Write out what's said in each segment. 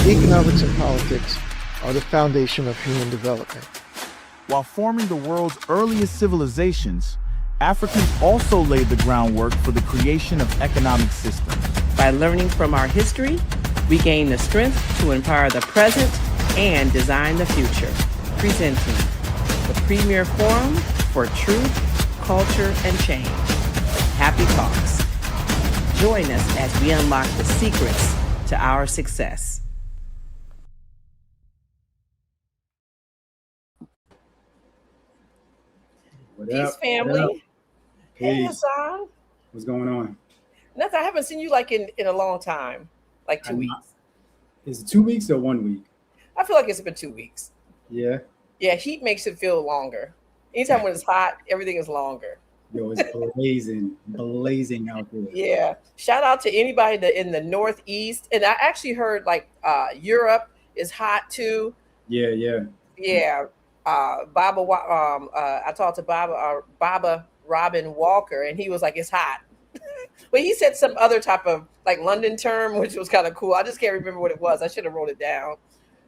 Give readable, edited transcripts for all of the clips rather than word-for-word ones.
Economics and politics are the foundation of human development. While forming the world's earliest civilizations, Africans also laid the groundwork for the creation of economic systems. By learning from our history, we gain the strength to empower the present and design the future. Presenting the premier forum for truth, culture, and change. HAPI Talks. Join us as we unlock the secrets to our success. Peace, family. Hey, Hassan. What's going on? Nothing. I haven't seen you like in a long time, like 2 weeks. Is it 2 weeks or 1 week? I feel like it's been 2 weeks. Yeah. Yeah, heat makes it feel longer. Anytime when it's hot, everything is longer. Yo, it's blazing out there. Yeah. Shout out to anybody in the Northeast. And I actually heard like Europe is hot too. Yeah. I talked to Baba Robin Walker, and he was like, it's hot. But he said some other type of like London term, which was kind of cool. I just can't remember what it was. I should have wrote it down,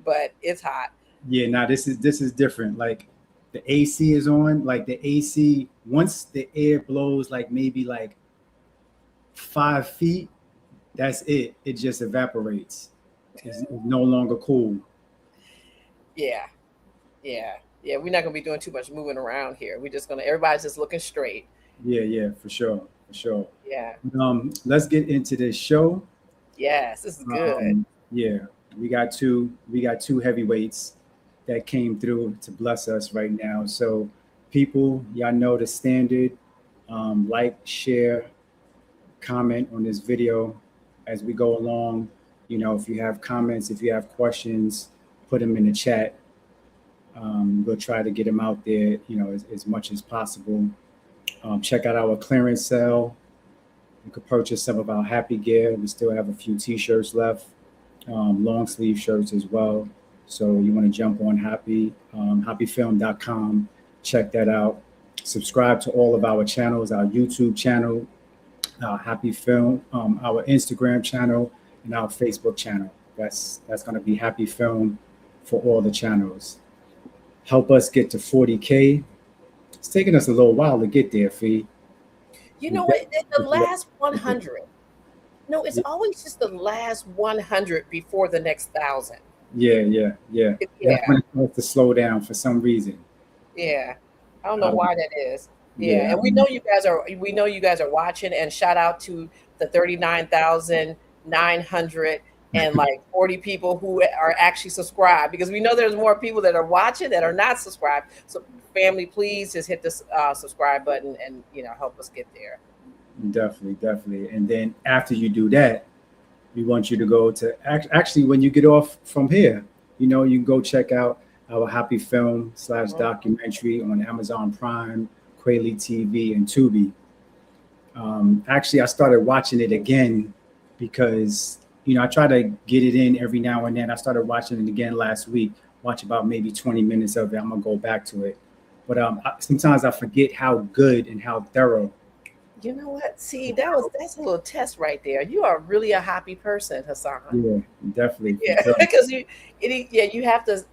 but it's hot. Yeah, nah, this is different. Like the AC is on, like the AC, once the air blows like maybe like 5 feet, that's it. It just evaporates. It's no longer cool. Yeah. We're not gonna be doing too much moving around here. Everybody's just looking straight. Yeah, for sure. Yeah. Let's get into this show. Yes, this is good. Yeah, we got two heavyweights that came through to bless us right now. So people, y'all know the standard. Like, share, comment on this video as we go along. You know, if you have comments, if you have questions, put them in the chat. We'll try to get them out there, you know, as much as possible. Check out our clearance sale. You could purchase some of our HAPI gear. We still have a few t-shirts left, long sleeve shirts as well. So you want to jump on HAPI, HAPIfilm.com. Check that out. Subscribe to all of our channels, our YouTube channel, our HAPI Film, our Instagram channel, and our Facebook channel. That's going to be HAPI Film for all the channels. Help us get to 40K. It's taking us a little while to get there, Fee. You know what? The last 100. No, it's always just the last 100 before the next 1,000. Yeah. That's when it starts to slow down for some reason. Yeah, I don't know why that is. Yeah, and we know you guys are watching. And shout out to the 39,900 and like 40 people who are actually subscribed, because we know there's more people that are watching that are not subscribed. So family, please just hit the subscribe button and, you know, help us get there. Definitely. And then after you do that, we want you to go to actually when you get off from here, you know, you can go check out our HAPI Film / documentary on Amazon Prime, Quayle TV, and Tubi. Actually, I started watching it again because, you know, I try to get it in every now and then. I started watching it again last week, watch about maybe 20 minutes of it. I'm going to go back to it. But sometimes I forget how good and how thorough. You know what? See, that's a little test right there. You are really a HAPI person, Hassan. Yeah, definitely. Yeah, because you have to,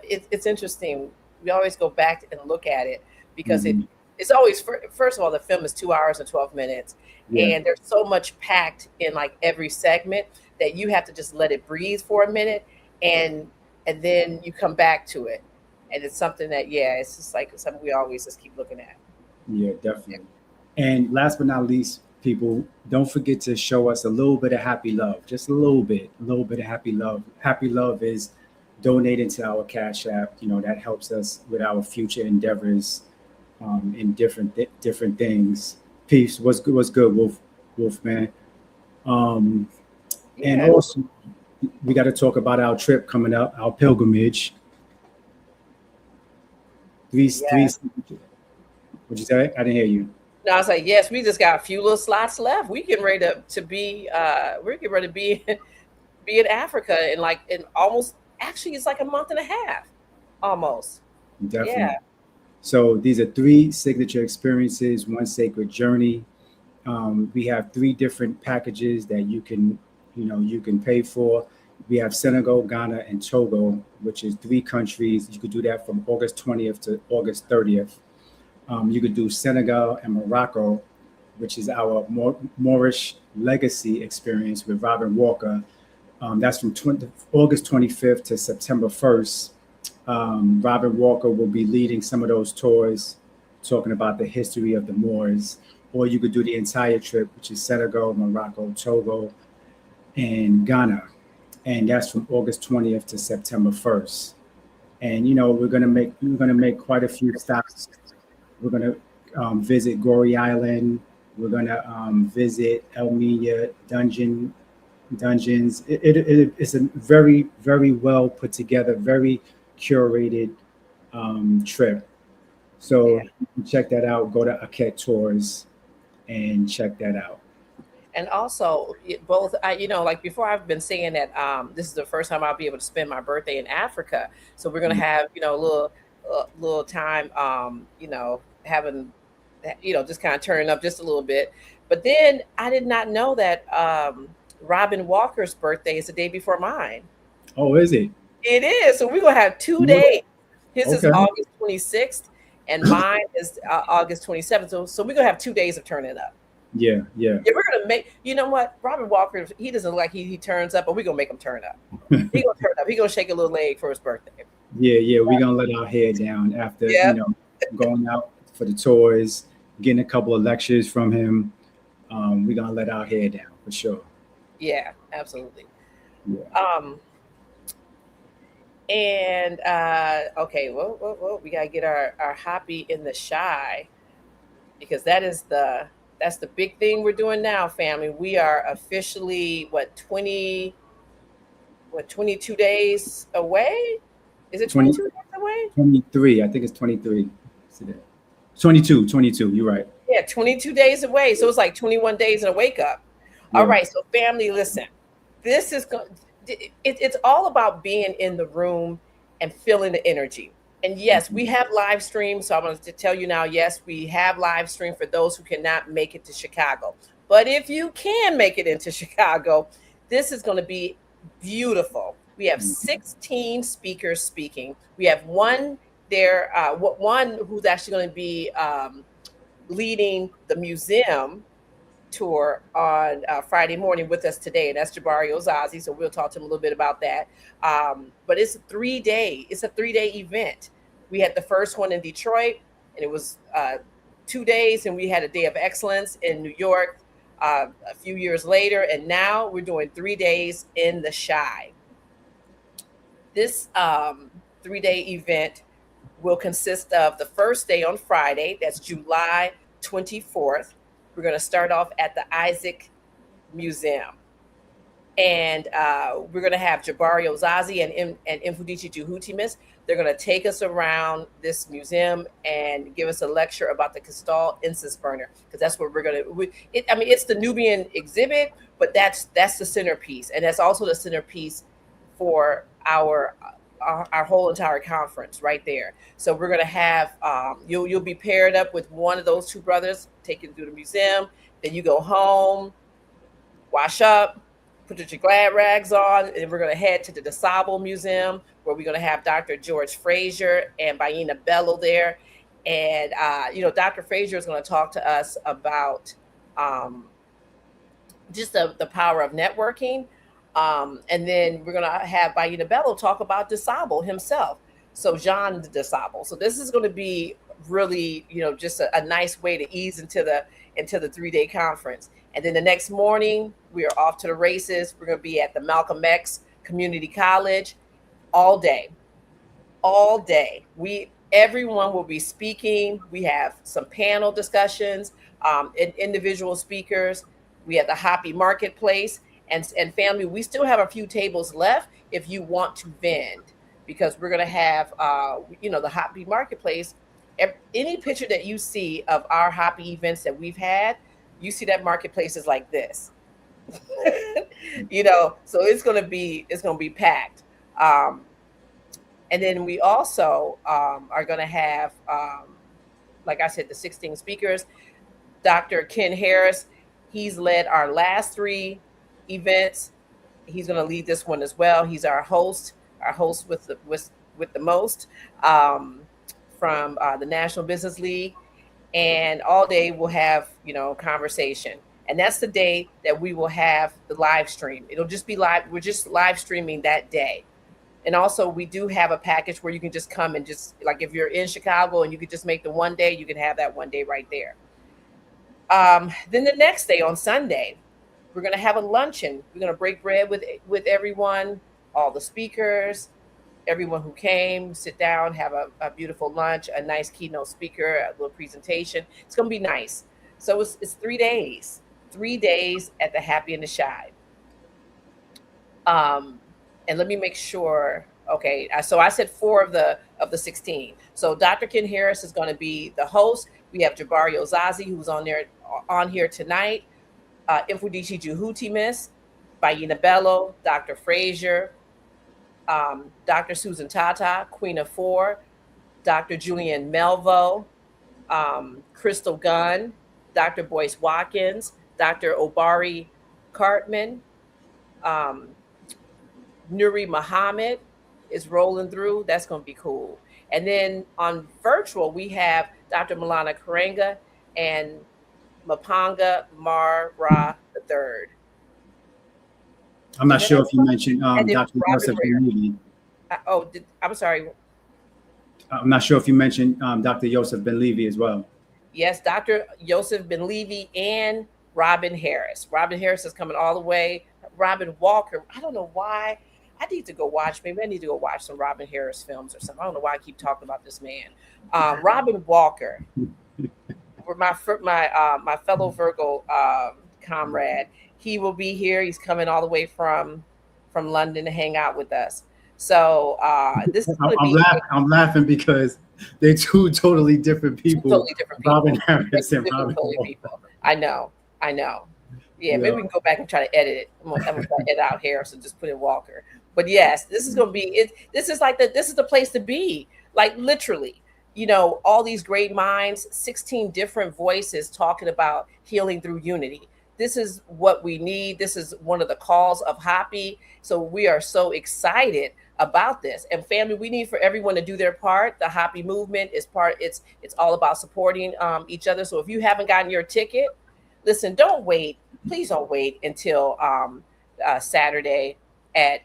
it's interesting. We always go back and look at it because it's always, first of all, the film is 2 hours and 12 minutes. Yeah. And there's so much packed in like every segment that you have to just let it breathe for a minute, and then you come back to it. And it's something that, it's just like something we always just keep looking at. Yeah, definitely. Yeah. And last but not least, people, don't forget to show us a little bit of HAPI love, just a little bit of HAPI love. HAPI love is donating to our Cash App. You know, that helps us with our future endeavors in different things. Peace. What's good, Wolfman? And also, we got to talk about our trip coming up, our pilgrimage. Three. What'd you say? I didn't hear you. No, I was like, yes, we just got a few little slots left. We getting ready to be in Africa in almost, actually it's like a month and a half, almost. Definitely. Yeah. So these are 3 signature experiences, 1 sacred journey. We have 3 different packages that you can pay for. We have Senegal, Ghana, and Togo, which is 3 countries. You could do that from August 20th to August 30th. You could do Senegal and Morocco, which is our Moorish legacy experience with Robin Walker. That's from August 25th to September 1st. Robin Walker will be leading some of those tours, talking about the history of the Moors. Or you could do the entire trip, which is Senegal, Morocco, Togo, and Ghana. And that's from August 20th to September 1st. And we're gonna make quite a few stops. We're gonna visit Goree Island. We're gonna visit Elmina Dungeons. It's a very, very well put together, very curated trip. So you can check that out. Go to Aket Tours and check that out. And also, both, like before, I've been saying that this is the first time I'll be able to spend my birthday in Africa. So we're gonna have, a little time, having, just kind of turning up just a little bit. But then I did not know that Robin Walker's birthday is the day before mine. Oh, is it? It is. So we're gonna have 2 days. His is August 26th, and mine is August 27th. So we're gonna have 2 days of turning up. Yeah. We're gonna make. You know what, Robin Walker, he doesn't look like he turns up, but we're gonna make him turn up. He gonna turn up. He gonna shake a little leg for his birthday. Yeah. We're gonna let our hair down after going out for the tours, getting a couple of lectures from him. We're gonna let our hair down for sure. Yeah, absolutely. Yeah. And okay, well, we gotta get our HAPI in the shy, because that's the big thing we're doing now, family. We are officially 22 days away? Is it 22 days away? 23, I think it's 23. 22, you're right. Yeah, 22 days away. So it's like 21 days and a wake up. Yeah. All right, so family, listen. This is it's all about being in the room and feeling the energy. And yes, we have live streams. So I'm going to tell you now, yes, we have live stream for those who cannot make it to Chicago. But if you can make it into Chicago, this is going to be beautiful. We have 16 speakers speaking. We have one there, one who's actually going to be leading the museum tour on Friday morning with us today, and that's Jabari Osaze. So we'll talk to him a little bit about that. But it's a 3-day event. We had the first one in Detroit, and it was 2 days, and we had a day of excellence in New York a few years later, and now we're doing 3 days in the Shy. This 3-day event will consist of the first day on Friday, that's July 24th. We're going to start off at the Isaac Museum. And we're going to have Jabari Osaze and Mfudichi Juhutimis. They're going to take us around this museum and give us a lecture about the Cristal incense burner, because that's what we're going to. It's the Nubian exhibit, but that's the centerpiece, and that's also the centerpiece for our whole entire conference right there. So we're going to have you'll be paired up with one of those two brothers, take you through the museum. Then you go home, wash up, put your glad rags on, and we're going to head to the DeSable Museum, where we're going to have Dr. George Frazier and Baina Bello there. And Dr. Frazier is going to talk to us about just the power of networking. And then we're going to have Baina Bello talk about DeSable himself. So Jean DeSable. So this is going to be really, just a nice way to ease into the 3-day conference. And then the next morning, we are off to the races. We're going to be at the Malcolm X Community College all day. Everyone will be speaking. We have some panel discussions, and individual speakers. We have the HAPI Marketplace. And family, we still have a few tables left if you want to vend, because we're going to have, the HAPI Marketplace. Any picture that you see of our HAPI events that we've had, you see that marketplace is like this, so it's going to be packed. And then we also are going to have, like I said, the 16 speakers. Dr. Ken Harris, he's led our last 3 events. He's going to lead this one as well. He's our host with the most, from the National Business League. And all day we'll have, conversation. And that's the day that we will have the live stream. It'll just be live. We're just live streaming that day. And also we do have a package where you can just come and just, like, if you're in Chicago and you could just make the one day, you can have that one day right there. Then the next day on Sunday, we're going to have a luncheon. We're going to break bread with everyone, all the speakers, everyone who came, sit down, have a beautiful lunch, a nice keynote speaker, a little presentation. It's going to be nice. So it's 3 days, 3 days at the HAPI and the Shy. And let me make sure. Okay, so I said 4 of the 16. So Dr. Ken Harris is going to be the host. We have Jabari Osaze, who's on here tonight. Infodici Juhutimis, Bayina Bello, Dr. Frazier, Dr. Susan Tata, Queen of 4, Dr. Julian Melvo, Crystal Gunn, Dr. Boyce Watkins, Dr. Obari Cartman, Nuri Muhammad is rolling through. That's going to be cool. And then on virtual, we have Dr. Milana Karenga and Mapanga Mara III. I'm not sure if you mentioned Dr. Joseph Ben Levy. I'm sorry. I'm not sure if you mentioned Dr. Joseph Ben Levy as well. Yes, Dr. Joseph Ben Levy and Robin Harris. Robin Harris is coming all the way. Robin Walker. I don't know why. I need to go watch some Robin Harris films or something. I don't know why I keep talking about this man. Robin Walker, my fellow Virgo comrade. He will be here. He's coming all the way from London to hang out with us. So this is I'm laughing because they're two totally different people. Totally different people. Robin Harris and Robin people. I know. Yeah, maybe we can go back and try to edit it. I'm gonna try to edit out Harris and just put in Walker. But yes, this is gonna be it. This is the place to be. Like, literally, all these great minds, 16 different voices talking about healing through unity. This is what we need. This is one of the calls of HAPI. So we are so excited about this. And family, we need for everyone to do their part. The HAPI movement is it's all about supporting each other. So if you haven't gotten your ticket, listen, don't wait. Please don't wait until Saturday at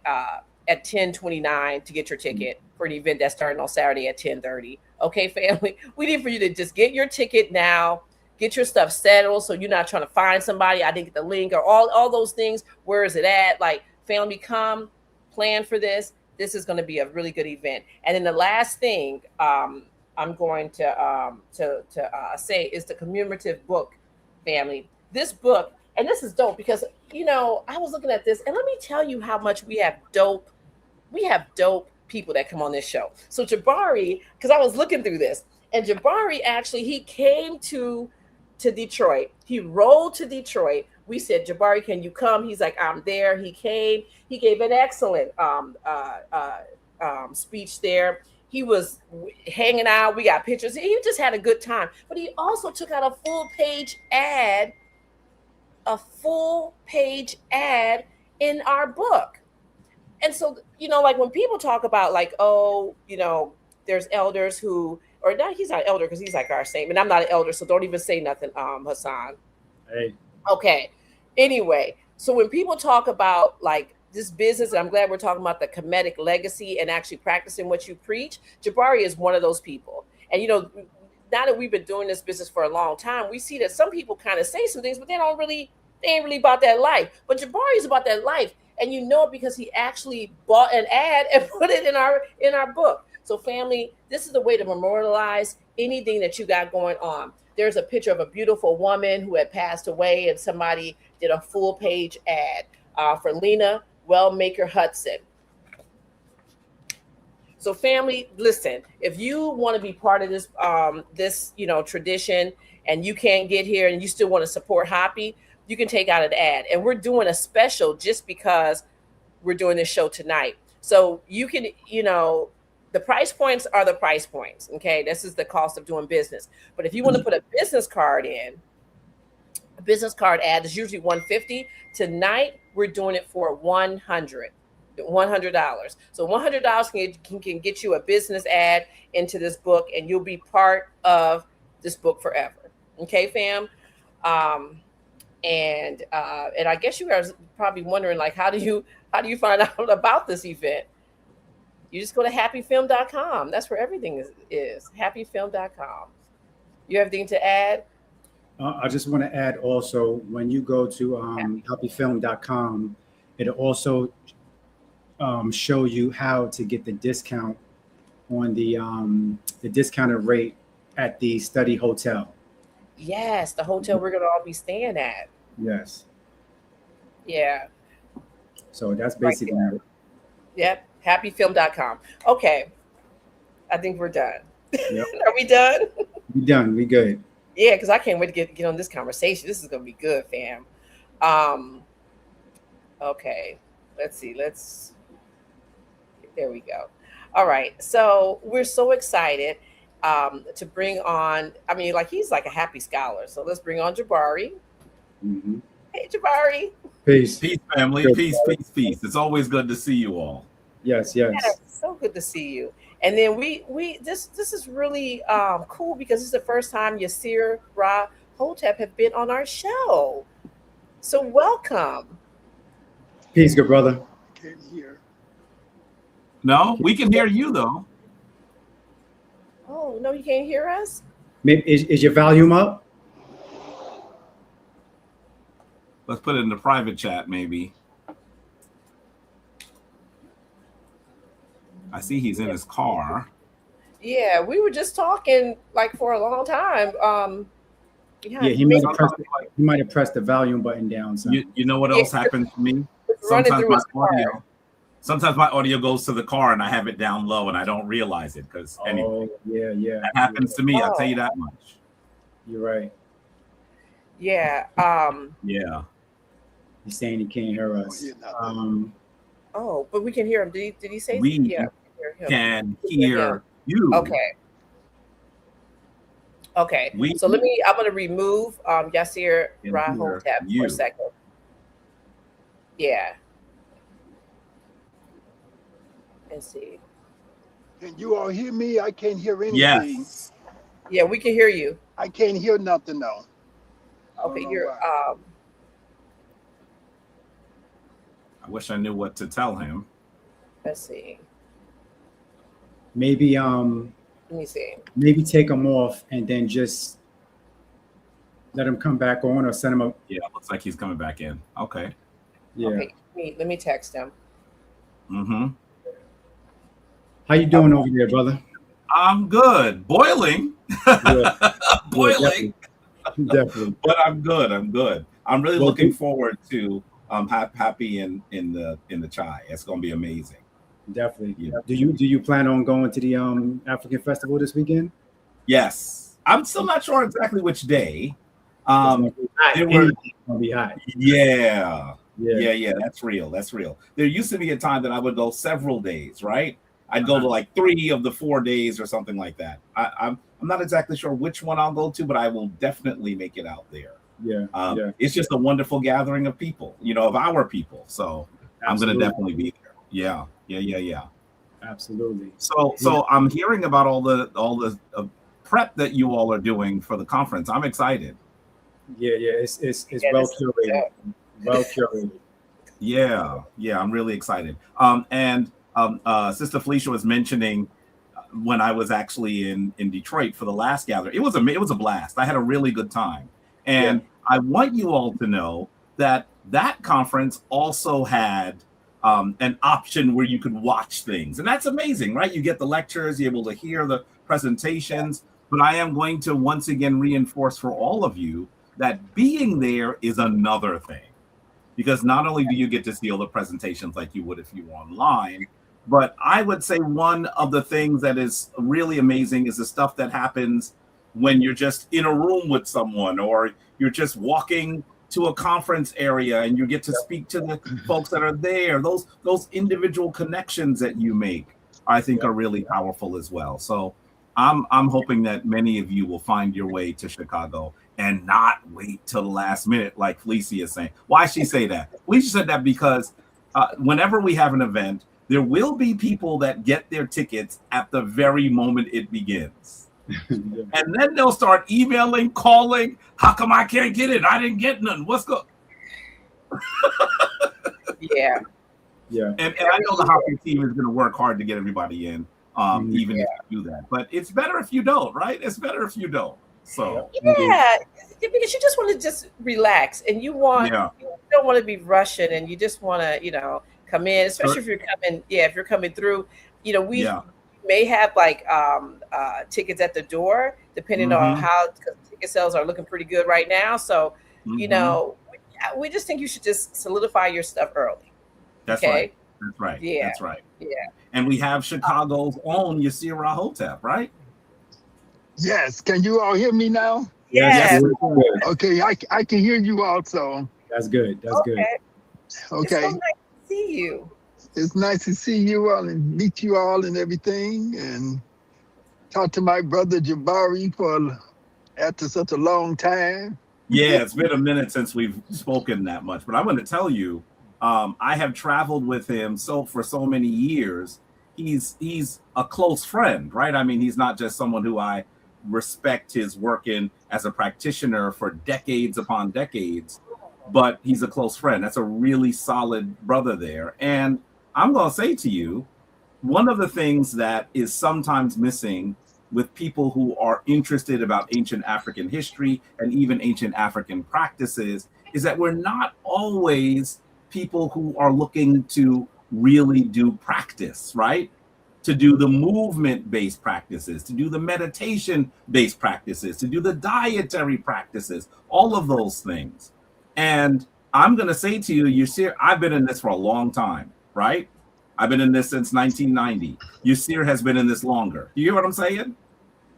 10:29 to get your ticket for an event that's starting on Saturday at 10:30. Okay, family, we need for you to just get your ticket now. Get your stuff settled so you're not trying to find somebody. I didn't get the link or all those things. Where is it at? Like, family, come plan for this. This is going to be a really good event. And then the last thing I'm going to say is the commemorative book, family. This book, and this is dope because, I was looking at this, and let me tell you how much we have dope people that come on this show. So Jabari, because I was looking through this, and Jabari actually, he came to Detroit. He rolled to Detroit. We said, Jabari, can you come? He's like, I'm there. He came. He gave an excellent speech there. He was hanging out. We got pictures. He just had a good time. But he also took out a full page ad in our book. And so, like when people talk about like, there's elders who, or not, he's not an elder because he's like our saint, and I'm not an elder, so don't even say nothing, Hassan. Hey. Okay. Anyway, so when people talk about like this business, and I'm glad we're talking about the Kemetic legacy and actually practicing what you preach, Jabari is one of those people. And now that we've been doing this business for a long time, we see that some people kind of say some things, but they ain't really about that life. But Jabari is about that life, and because he actually bought an ad and put it in our book. So family, this is the way to memorialize anything that you got going on. There's a picture of a beautiful woman who had passed away, and somebody did a full page ad for Lena Wellmaker Hudson. So family, listen, if you want to be part of this, tradition, and you can't get here and you still want to support HAPI, you can take out an ad. And we're doing a special just because we're doing this show tonight. So you can, the price points are the price points. Okay. This is the cost of doing business. But if you want to put a business card in, a business card ad is usually $150. Tonight, we're doing it for $100. So $100 can get you a business ad into this book, and you'll be part of this book forever. Okay, fam. And I guess you guys are probably wondering, like, how do you find out about this event? You just go to happyfilm.com. That's where everything is happyfilm.com. You have anything to add? I just want to add also, when you go to happyfilm.com, it'll also show you how to get the discount on the discounted rate at the study hotel. Yes, the hotel we're going to all be staying at. Yes. Yeah. So that's basically it. Yep. Happyfilm.com. Okay. I think we're done. Yep. Are we done? We done. We good. Yeah, because I can't wait to get on this conversation. This is going to be good, fam. Okay. Let's see. There we go. All right. So we're so excited to bring on, I mean, like, he's like a happy scholar. So let's bring on Jabari. Mm-hmm. Hey, Jabari. Peace. Peace, family. Peace. It's always good to see you all. Yes. Yeah, so good to see you. And then this is really cool, because this is the first time Yiser, Ra, Hotep have been on our show. So welcome. Peace, good brother. Can't hear. No, we can hear you though. Oh, no, you can't hear us? Maybe is your volume up? Let's put it in the private chat, maybe. I see he's in his car. Yeah, we were just talking like for a long time. Yeah, he might have pressed the volume button down. So. You know what else happens to me? Sometimes my audio goes to the car and I have it down low and I don't realize it, because anyway, that happens to me. I'll tell you that much. You're right. Yeah. Yeah. He's saying he can't hear us. Oh, but we can hear him. Did he say? We yeah, can hear you. Okay. So I'm going to remove Yiser, Ra, Hotep for a second. Yeah. Let's see. Can you all hear me? I can't hear anything. Yes. Yeah, we can hear you. I can't hear nothing though. Okay, you're I wish I knew what to tell him. let's see. Maybe Let me see. maybe take him off and then just let him come back on, or send him up. Yeah, looks like he's coming back in. Okay. Yeah. Okay, let me text him. Mm-hmm. How you doing over there, brother? I'm good. Boiling. Yeah. Boiling. Yeah, definitely. But I'm good. I'm really looking forward to HAPI in the chai. It's gonna be amazing. Definitely. Yeah. Do you plan on going to the African festival this weekend? Yes. I'm still not sure exactly which day. It's gonna be hot. Yeah. That's real. There used to be a time that I would go several days, right? I'd go to like 3 of the 4 days or something like that. I'm not exactly sure which one I'll go to, but I will definitely make it out there. Yeah. It's just a wonderful gathering of people, of our people. So Absolutely. I'm going to definitely be there. Yeah. Absolutely. So I'm hearing about all the prep that you all are doing for the conference. I'm excited. Yeah. It's well curated. Well curated. Yeah. I'm really excited. Sister Felicia was mentioning when I was actually in Detroit for the last gathering. It was a blast. I had a really good time. And I want you all to know that conference also had an option where you could watch things. And that's amazing, right? You get the lectures, you're able to hear the presentations. But I am going to once again reinforce for all of you that being there is another thing. Because not only do you get to see all the presentations like you would if you were online, but I would say one of the things that is really amazing is the stuff that happens when you're just in a room with someone, or you're just walking to a conference area and you get to speak to the folks that are there. Those individual connections that you make, I think, are really powerful as well. So I'm hoping that many of you will find your way to Chicago and not wait till the last minute, like Felicia is saying. Why she say that? Felicia said that because whenever we have an event, there will be people that get their tickets at the very moment it begins. And then they'll start emailing, calling, how come I can't get it? I didn't get none. What's good? Yeah. Yeah. And I know the HAPI team is going to work hard to get everybody in, even if you do that. But it's better if you don't, right? It's better if you don't. So yeah, because you just want to just relax, and you don't want to be rushing, and you just want to, come in, especially if you're coming. Yeah, if you're coming through, we may have like tickets at the door, depending on how ticket sales are looking pretty good right now. So, we just think you should just solidify your stuff early. That's okay? right. That's right. Yeah. That's right. Yeah. And we have Chicago's own Yiser Hotep, right? Yes. Can you all hear me now? Yes. Okay. I can hear you also. That's good. That's good. Okay. It's so nice to see you. It's nice to see you all and meet you all and everything, and talk to my brother Jabari after such a long time. Yeah, it's been a minute since we've spoken that much, but I'm going to tell you, I have traveled with him for so many years. He's a close friend, right? I mean, he's not just someone who I respect his work in as a practitioner for decades upon decades, but he's a close friend. That's a really solid brother there. And I'm going to say to you, one of the things that is sometimes missing with people who are interested about ancient African history and even ancient African practices is that we're not always people who are looking to really do practice, right? To do the movement-based practices, to do the meditation-based practices, to do the dietary practices, all of those things. And I'm going to say to you, Yiser, I've been in this for a long time, right? I've been in this since 1990. Yiser has been in this longer. You hear what I'm saying?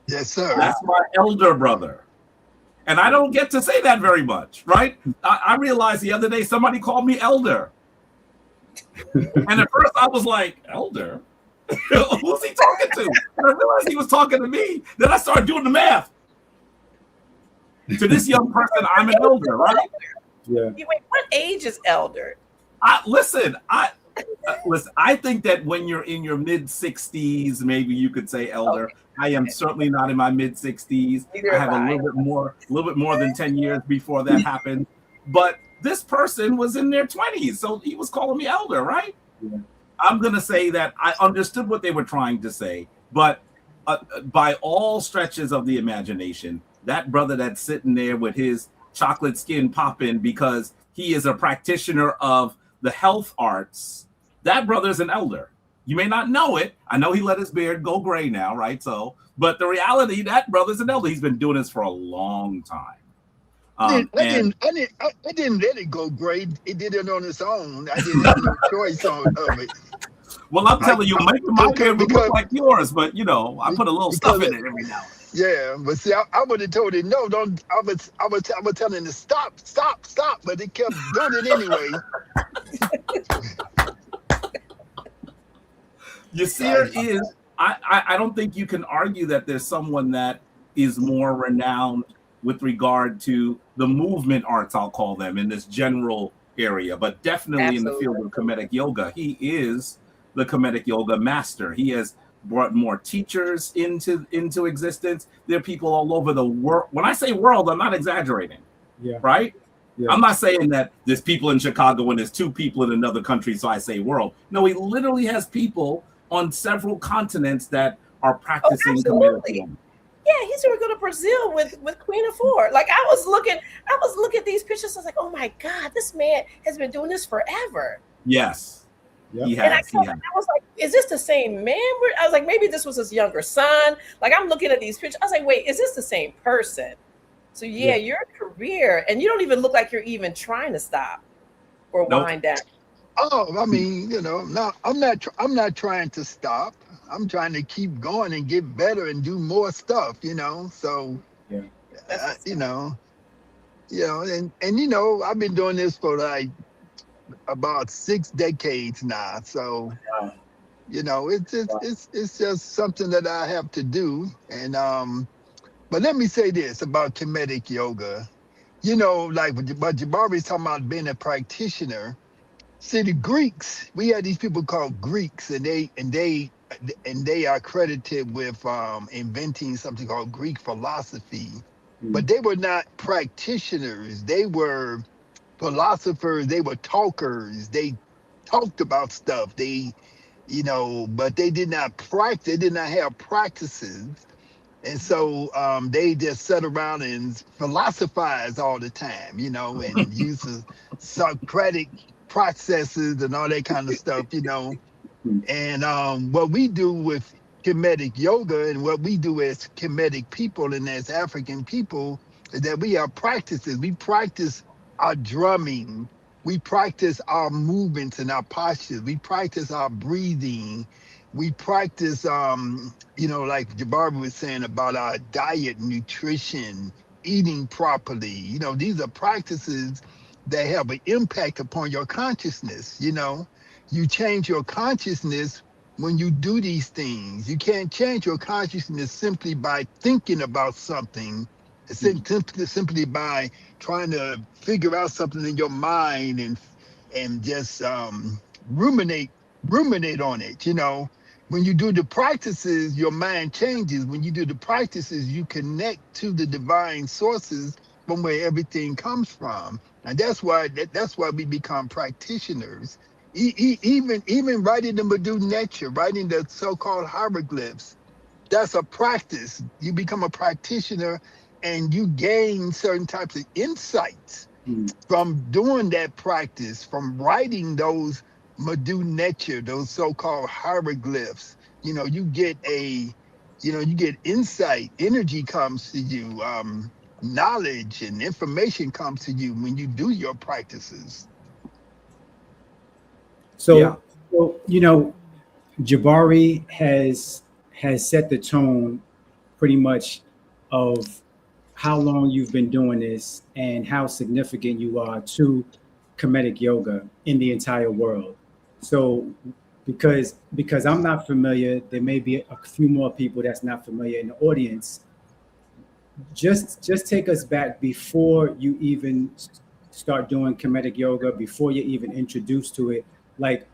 Yes, sir. That's my elder brother. And I don't get to say that very much, right? I realized the other day somebody called me elder. And at first I was like, elder? Who's he talking to? And I realized he was talking to me. Then I started doing the math. To this young person, I'm an elder, right? Yeah. Wait, what age is elder? Listen, I think that when you're in your mid-60s, maybe you could say elder. Okay. I am certainly not in my mid-60s. I have a little bit more than 10 years before that happened. But this person was in their 20s, so he was calling me elder, right? Yeah. I'm going to say that I understood what they were trying to say, but by all stretches of the imagination, that brother that's sitting there with his chocolate skin popping because he is a practitioner of the health arts, that brother's an elder. You may not know it. I know he let his beard go gray now, right? So, but the reality, that brother's an elder. He's been doing this for a long time. I didn't let it go gray. It did it on its own. I didn't have no choice of it. Well, I'm telling you, my beard would look like yours, but I put a little stuff in it every now and then. Yeah, but see, I would have told it no. Don't. I was telling it stop, but it kept doing it anyway. Yiser is. I don't think you can argue that there's someone that is more renowned with regard to the movement arts, I'll call them, in this general area, but definitely in the field of Kemetic yoga. He is the Kemetic yoga master. He has brought more teachers into existence. There are people all over the world. When I say world, I'm not exaggerating. Yeah. Right? Yeah. I'm not saying that there's people in Chicago and there's two people in another country, so I say world. No, he literally has people on several continents that are practicing Kemetic yoga. Yeah, he's going to go to Brazil with Queen of Four. Like I was looking at these pictures. I was like, oh my God, this man has been doing this forever. Yes. Yep. He has. And I was like, is this the same man? I was like, maybe this was his younger son. Like I'm looking at these pictures. I was like, wait, is this the same person? So yeah, your career, and you don't even look like you're even trying to stop or wind down. Oh, I mean, I'm not trying to stop. I'm trying to keep going and get better and do more stuff, So, and I've been doing this for like about 6 decades now. So, it's just something that I have to do. And But let me say this about Kemetic yoga. You know, like what Jabari's talking about being a practitioner. See, the Greeks, we had these people called Greeks, and they are credited with inventing something called Greek philosophy. Mm. But they were not practitioners. They were philosophers. They were talkers. They talked about stuff. But they did not practice. They did not have practices. And so they just sat around and philosophize all the time, and use the Socratic processes and all that kind of stuff, Mm. And what we do with Kemetic yoga and what we do as Kemetic people and as African people is that we have practices. We practice our drumming. We practice our movements and our postures. We practice our breathing. We practice, like Jabari was saying about our diet, nutrition, eating properly. These are practices that have an impact upon your consciousness. You change your consciousness when you do these things. You can't change your consciousness simply by thinking about something, simply by trying to figure out something in your mind and just ruminate on it. When you do the practices, your mind changes. When you do the practices, you connect to the divine sources from where everything comes from, and that's why we become practitioners. Even writing the Medu Nature, writing the so-called hieroglyphs, that's a practice. You become a practitioner and you gain certain types of insights Mm. from doing that practice, from writing those Medu Nature, those so-called hieroglyphs. You get insight, energy comes to you, knowledge and information comes to you when you do your practices. So, Yeah. Jabari has set the tone pretty much of how long you've been doing this and how significant you are to Kemetic yoga in the entire world. So, because I'm not familiar, there may be a few more people that's not familiar in the audience. Just take us back before you even start doing Kemetic yoga, before you're even introduced to it. Like,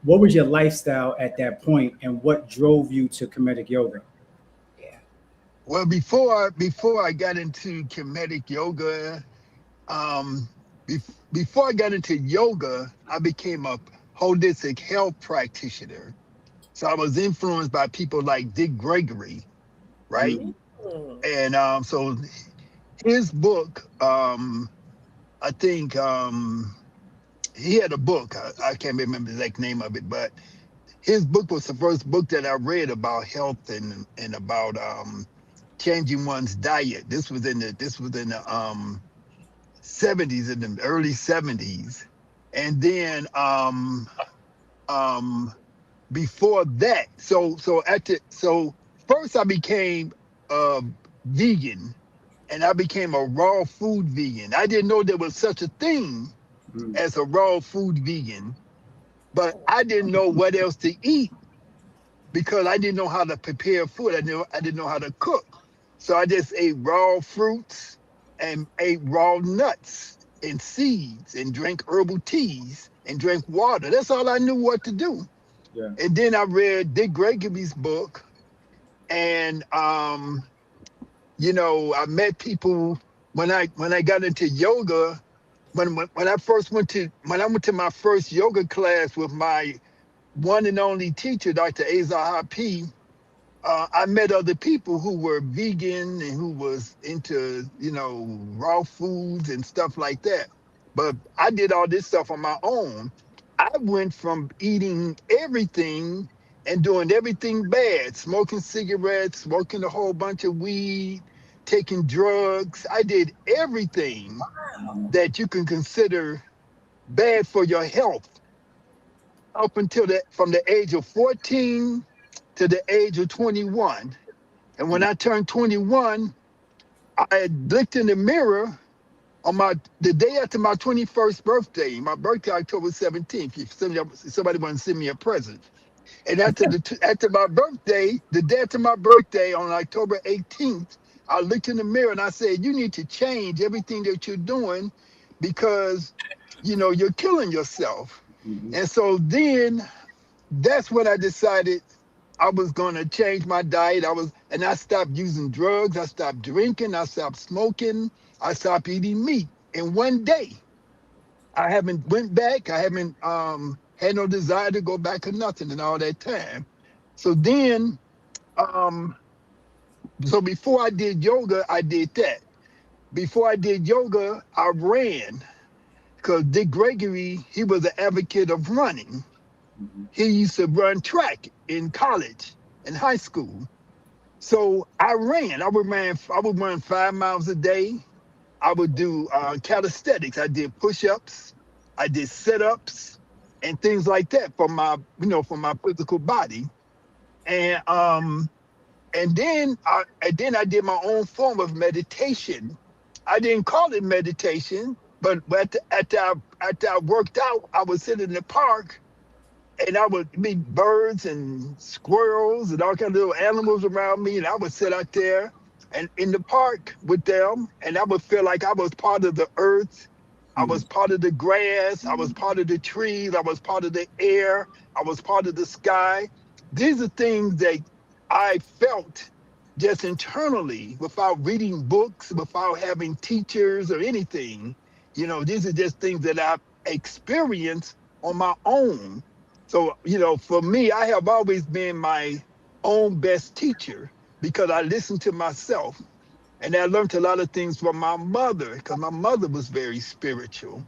what was your lifestyle at that point, and what drove you to Kemetic yoga? Yeah. Well, before I got into Kemetic yoga, um, before I got into yoga, I became a holistic health practitioner. So I was influenced by people like Dick Gregory, right? Mm. Mm. And so his book, I think he had a book. I can't remember the exact name of it, but his book was the first book that I read about health and about changing one's diet. This was in the 70s, in the early 70s. And then um before that, so first I became a vegan, and I became a raw food vegan. I didn't know there was such a thing Mm. as a raw food vegan, but I didn't know what else to eat because I didn't know how to prepare food. I didn't know how to cook. So I just ate raw fruits and ate raw nuts and seeds and drank herbal teas and drank water. That's all I knew what to do. Yeah. And then I read Dick Gregory's book, and I met people when I got into yoga. When I went to my first yoga class with my one and only teacher, Dr. HAPI, I met other people who were vegan and who was into, raw foods and stuff like that. But I did all this stuff on my own. I went from eating everything and doing everything bad, smoking cigarettes, smoking a whole bunch of weed, taking drugs. I did everything that you can consider bad for your health up until from the age of 14 to the age of 21. And when I turned 21, I looked in the mirror on the day after my 21st birthday, my birthday October 17th. If somebody wants to send me a present. And after my birthday, the day after my birthday on October 18th, I looked in the mirror and I said, you need to change everything that you're doing because, you know, you're killing yourself. And so then that's when I decided I was going to change my diet. And I stopped using drugs. I stopped drinking. I stopped smoking. I stopped eating meat in one day. I haven't went back. I haven't had no desire to go back or nothing in all that time. So then, so before I did yoga, I did that. Before I did yoga, I ran because Dick Gregory, he was an advocate of running. He used to run track in college and high school. So I ran. I would run 5 miles a day. I would do calisthenics. I did push-ups. I did sit-ups and things like that for my, you know, for my physical body. And then I did my own form of meditation. I didn't call it meditation, but after I worked out, I would sit in the park and I would meet birds and squirrels and all kinds of little animals around me. And I would sit out there and in the park with them. And I would feel like I was part of the earth. I was part of the grass. I was part of the trees. I was part of the air. I was part of the sky. These are things that I felt just internally without reading books, without having teachers or anything. You know, these are just things that I've experienced on my own. So, you know, for me, I have always been my own best teacher because I listened to myself. And I learned a lot of things from my mother because my mother was very spiritual,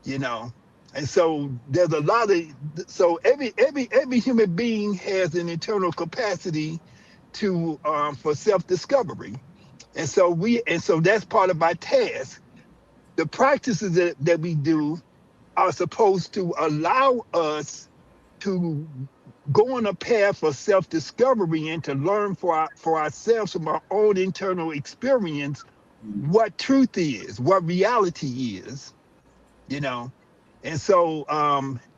you know. And so there's a lot of, so every human being has an internal capacity to for self-discovery. And so that's part of my task. The practices that we do are supposed to allow us to go on a path for self-discovery and to learn for ourselves from our own internal experience what truth is, what reality is, you know. And so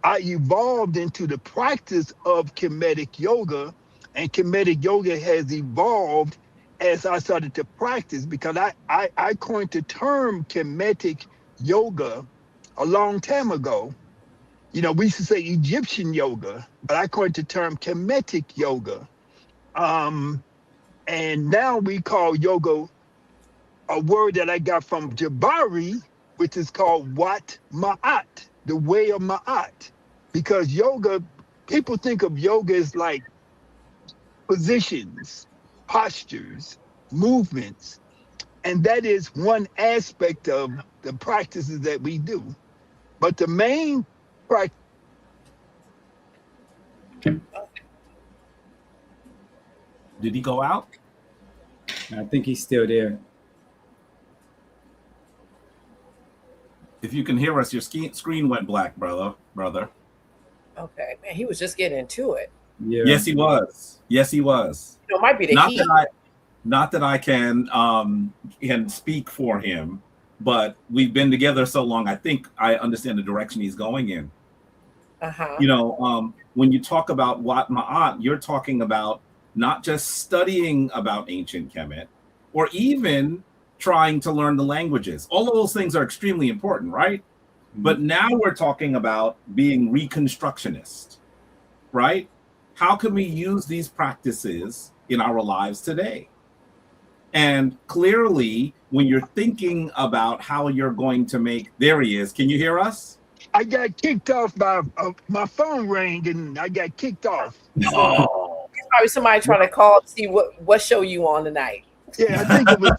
I evolved into the practice of Kemetic yoga, and Kemetic yoga has evolved as I started to practice because I coined the term Kemetic yoga a long time ago. You know, we used to say Egyptian yoga, but I coined the term Kemetic yoga. And now we call yoga a word that I got from Jabari, which is called Wat Ma'at, the way of Ma'at. Because yoga, people think of yoga as like positions, postures, movements. And that is one aspect of the practices that we do. But the main practice. Did he go out? I think he's still there. If you can hear us, your screen went black, brother. Okay, man, he was just getting into it. Yeah. Yes, he was. Yes, he was. You know, it might be the Not heat. that I can speak for him, but we've been together so long. I think I understand the direction he's going in. You know, when you talk about Wat Ma'at, you're talking about not just studying about ancient Kemet, or even trying to learn the languages. All of those things are extremely important, right? But now we're talking about being reconstructionist, right? How can we use these practices in our lives today? And clearly, when you're thinking about how you're going to make, there he is. Can you hear us? I got kicked off by my phone rang and I got kicked off. Oh. It's probably somebody trying to call to see what show you on tonight. Yeah, I think it was.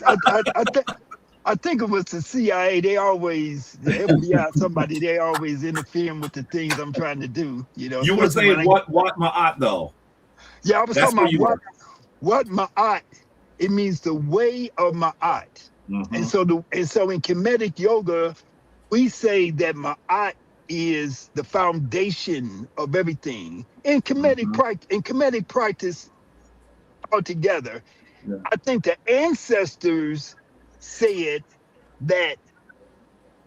I think it was the CIA. They always, the FBI, somebody. They always interfering with the things I'm trying to do. You know. You were saying what Ma'at though? Yeah, I was That's talking about what Ma'at. It means the way of Ma'at. And so in Kemetic yoga, we say that Ma'at is the foundation of everything. In Kemetic practice altogether, I think the ancestors said that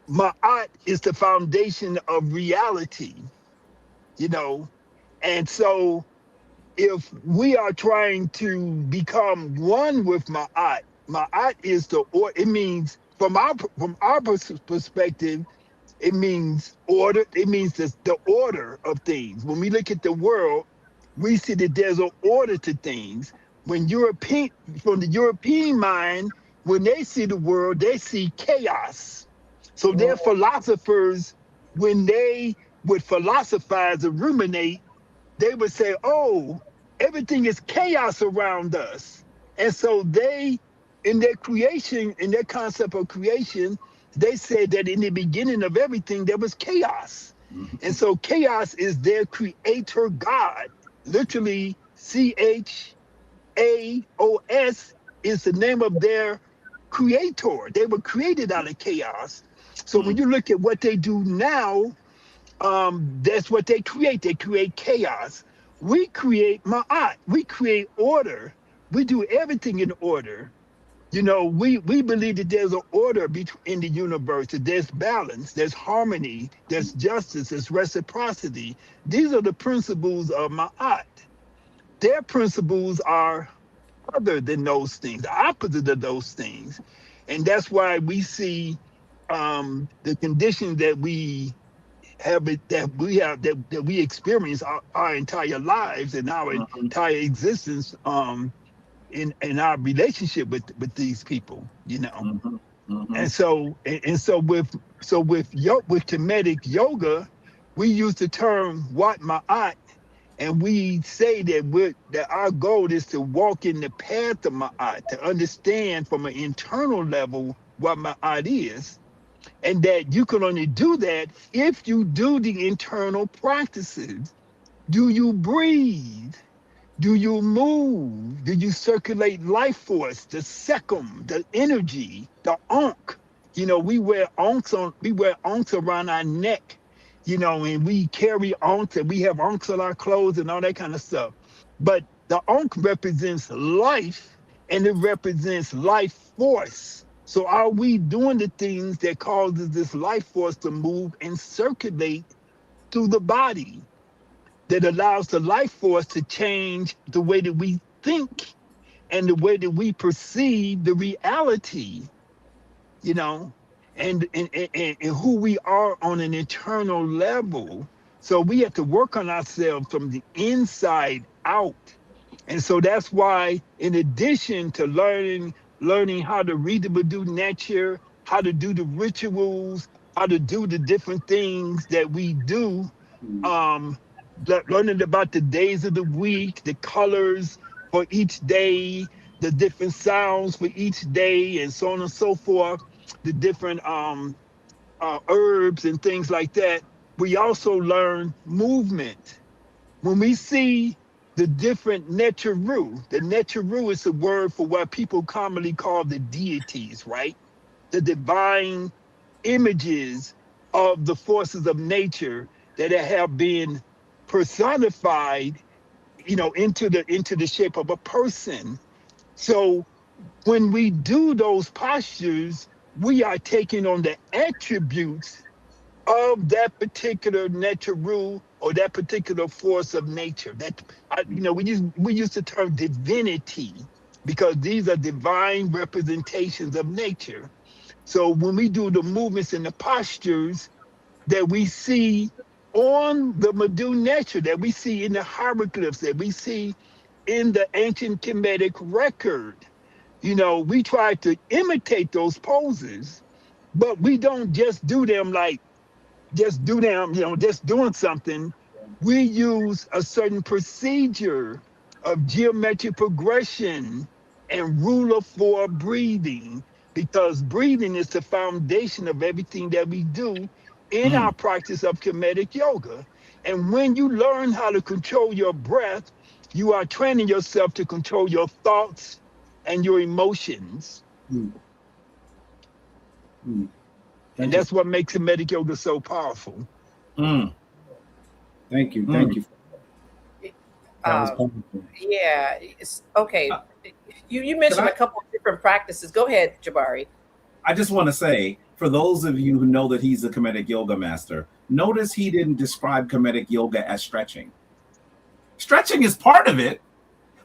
Ma'at is the foundation of reality, you know. And so if we are trying to become one with Ma'at, Ma'at is it means from our perspective, it means order. It means the order of things. When we look at the world, we see that there's an order to things. When from the European mind, when they see the world, they see chaos. So their philosophers, when they would philosophize and ruminate, they would say, oh, everything is chaos around us. And so they, in their creation, in their concept of creation, they said that in the beginning of everything, there was chaos. And so chaos is their creator God. Literally, CHAOS is the name of their creator. They were created out of chaos. So when you look at what they do now, that's what they create. They create chaos. We create ma'at. We create order. We do everything in order. You know, we believe that there's an order in the universe, that there's balance, there's harmony, there's justice, there's reciprocity. These are the principles of ma'at. Their principles are other than those things, the opposite of those things. And that's why we see the conditions that we that we experience our entire lives and our entire existence in our relationship with these people, you know. And so with Kemetic yoga, we use the term Wat Ma'at, and we say that our goal is to walk in the path of Ma'at, to understand from an internal level what Ma'at is. And that you can only do that if you do the internal practices. Do you breathe? Do you move? Do you circulate life force, the secum, the energy, the ankh? You know, we wear ankhs around our neck, you know, and we carry ankhs and we have ankhs on our clothes and all that kind of stuff. But the ankh represents life, and it represents life force. So are we doing the things that causes this life force to move and circulate through the body, that allows the life force to change the way that we think and the way that we perceive the reality, you know, and who we are on an internal level. So we have to work on ourselves from the inside out. And so that's why, in addition to learning how to read the Badu nature, how to do the rituals, how to do the different things that we do, learning about the days of the week, the colors for each day, the different sounds for each day, and so on and so forth, the different herbs and things like that. We also learn movement. When we see the different neteru. The neteru is a word for what people commonly call the deities, right? The divine images of the forces of nature that have been personified, you know, into the shape of a person. So when we do those postures, we are taking on the attributes of that particular neteru or that particular force of nature. That you know, we use the term divinity because these are divine representations of nature. So when we do the movements and the postures that we see on the Medu nature, that we see in the hieroglyphs, that we see in the ancient Kemetic record, you know, we try to imitate those poses, but we don't just do them like just do them, you know, just doing something. We use a certain procedure of geometric progression and rule of 4 breathing, because breathing is the foundation of everything that we do in our practice of Kemetic yoga. And when you learn how to control your breath, you are training yourself to control your thoughts and your emotions. And that's what makes Kemetic yoga so powerful. Thank you. Thank you. That was powerful. Yeah. Okay. You mentioned a couple of different practices. Go ahead, Jabari. I just want to say, for those of you who know that he's a Kemetic yoga master, notice he didn't describe Kemetic yoga as stretching. Stretching is part of it,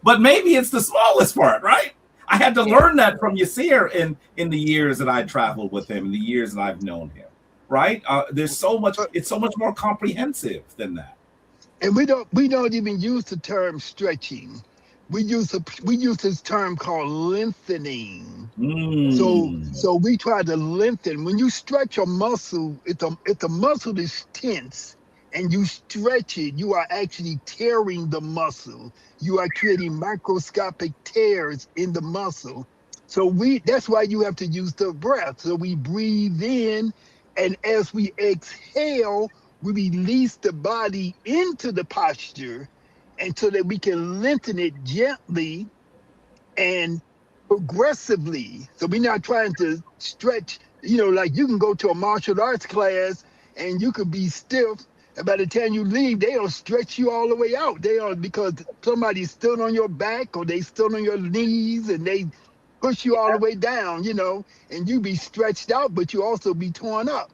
but maybe it's the smallest part, right? I had to learn that from Yiser in the years that I traveled with him, in the years that I've known him. Right? There's so much. It's so much more comprehensive than that. And we don't even use the term stretching. We use this term called lengthening. So we try to lengthen. When you stretch a muscle, if the muscle is tense and you stretch it, you are actually tearing the muscle. You are creating microscopic tears in the muscle. So that's why you have to use the breath. So we breathe in, and as we exhale, we release the body into the posture, and so that we can lengthen it gently and progressively. So we're not trying to stretch, like you can go to a martial arts class and you could be stiff, and by the time you leave, they'll stretch you all the way out. Because somebody stood on your back or they stood on your knees and they push you all the way down, and you be stretched out, but you also be torn up.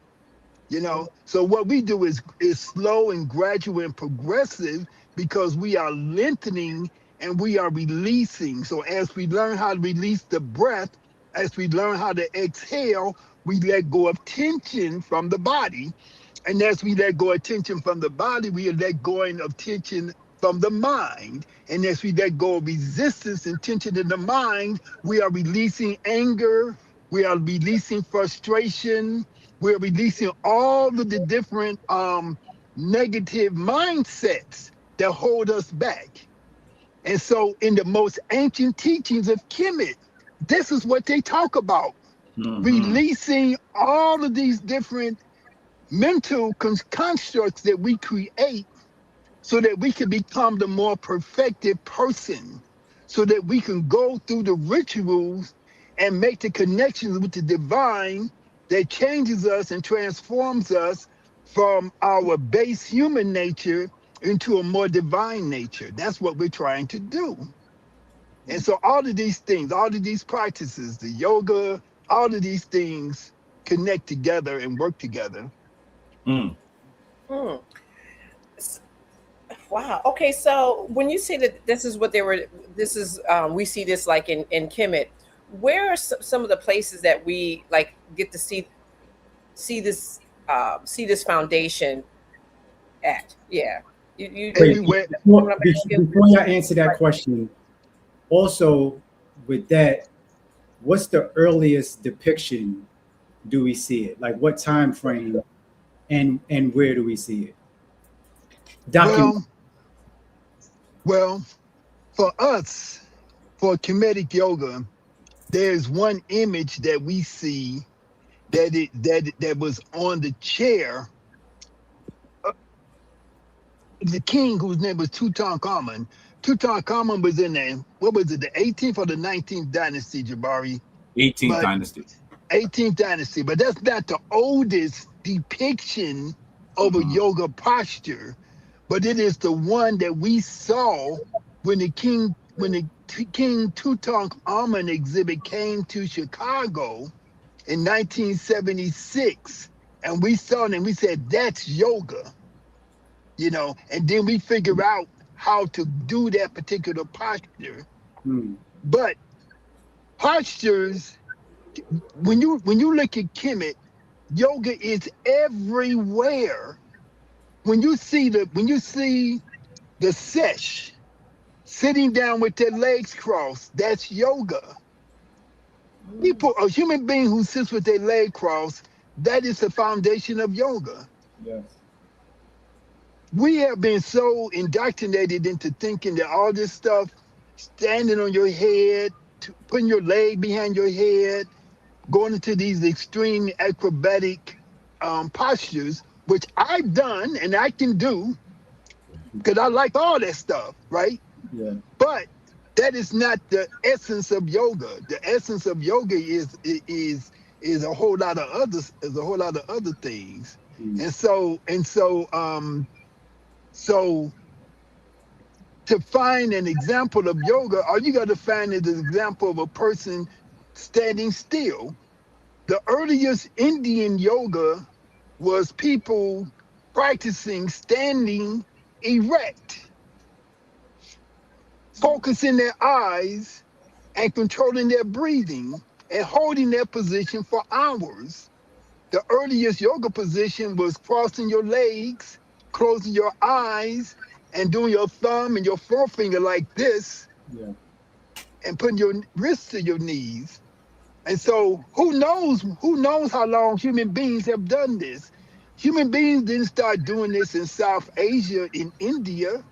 So what we do is slow and gradual and progressive, because we are lengthening and we are releasing. So as we learn how to release the breath, as we learn how to exhale, we let go of tension from the body. And as we let go of tension from the body, we are let go of tension from the mind. And as we let go of resistance and tension in the mind, we are releasing anger, we are releasing frustration, we're releasing all of the different negative mindsets that hold us back. And so in the most ancient teachings of Kemet, this is what they talk about. Releasing all of these different mental constructs that we create so that we can become the more perfected person, so that we can go through the rituals and make the connections with the divine that changes us and transforms us from our base human nature into a more divine nature. That's what we're trying to do. And so all of these things, all of these practices, the yoga, all of these things connect together and work together. Wow. Okay. So when you say that this is what we see this like in Kemet, where are some of the places that we like get to see this foundation at? Yeah. Everywhere. Before you answer that question, also with that, what's the earliest depiction do we see it? Like what time frame and where do we see it? Well, for us, for Kemetic yoga, there's one image that we see that was on the chair. The king, whose name was Tutankhamun. Tutankhamun was in the 18th or the 19th dynasty, Jabari? 18th dynasty. 18th dynasty, but that's not the oldest depiction of a yoga posture, but it is the one that we saw when the King Tutankhamun exhibit came to Chicago in 1976, and we saw it and we said, that's yoga, and then we figure out how to do that particular posture. But postures, when you look at Kemet, yoga is everywhere. When you see the sesh sitting down with their legs crossed, that's yoga. A human being who sits with their leg crossed, that is the foundation of yoga. Yes. We have been so indoctrinated into thinking that all this stuff, standing on your head, putting your leg behind your head, going into these extreme acrobatic postures, which I've done and I can do because I like all that stuff, right? Yeah. But that is not the essence of yoga. The essence of yoga is a whole lot of other things. So to find an example of yoga, all you got to find is an example of a person standing still. The earliest Indian yoga was people practicing standing erect, focusing their eyes and controlling their breathing and holding their position for hours. The earliest yoga position was crossing your legs, closing your eyes, and doing your thumb and your forefinger like this, Yeah. and putting your wrists to your knees. And so who knows how long human beings have done this? Human beings didn't start doing this in South Asia, in India.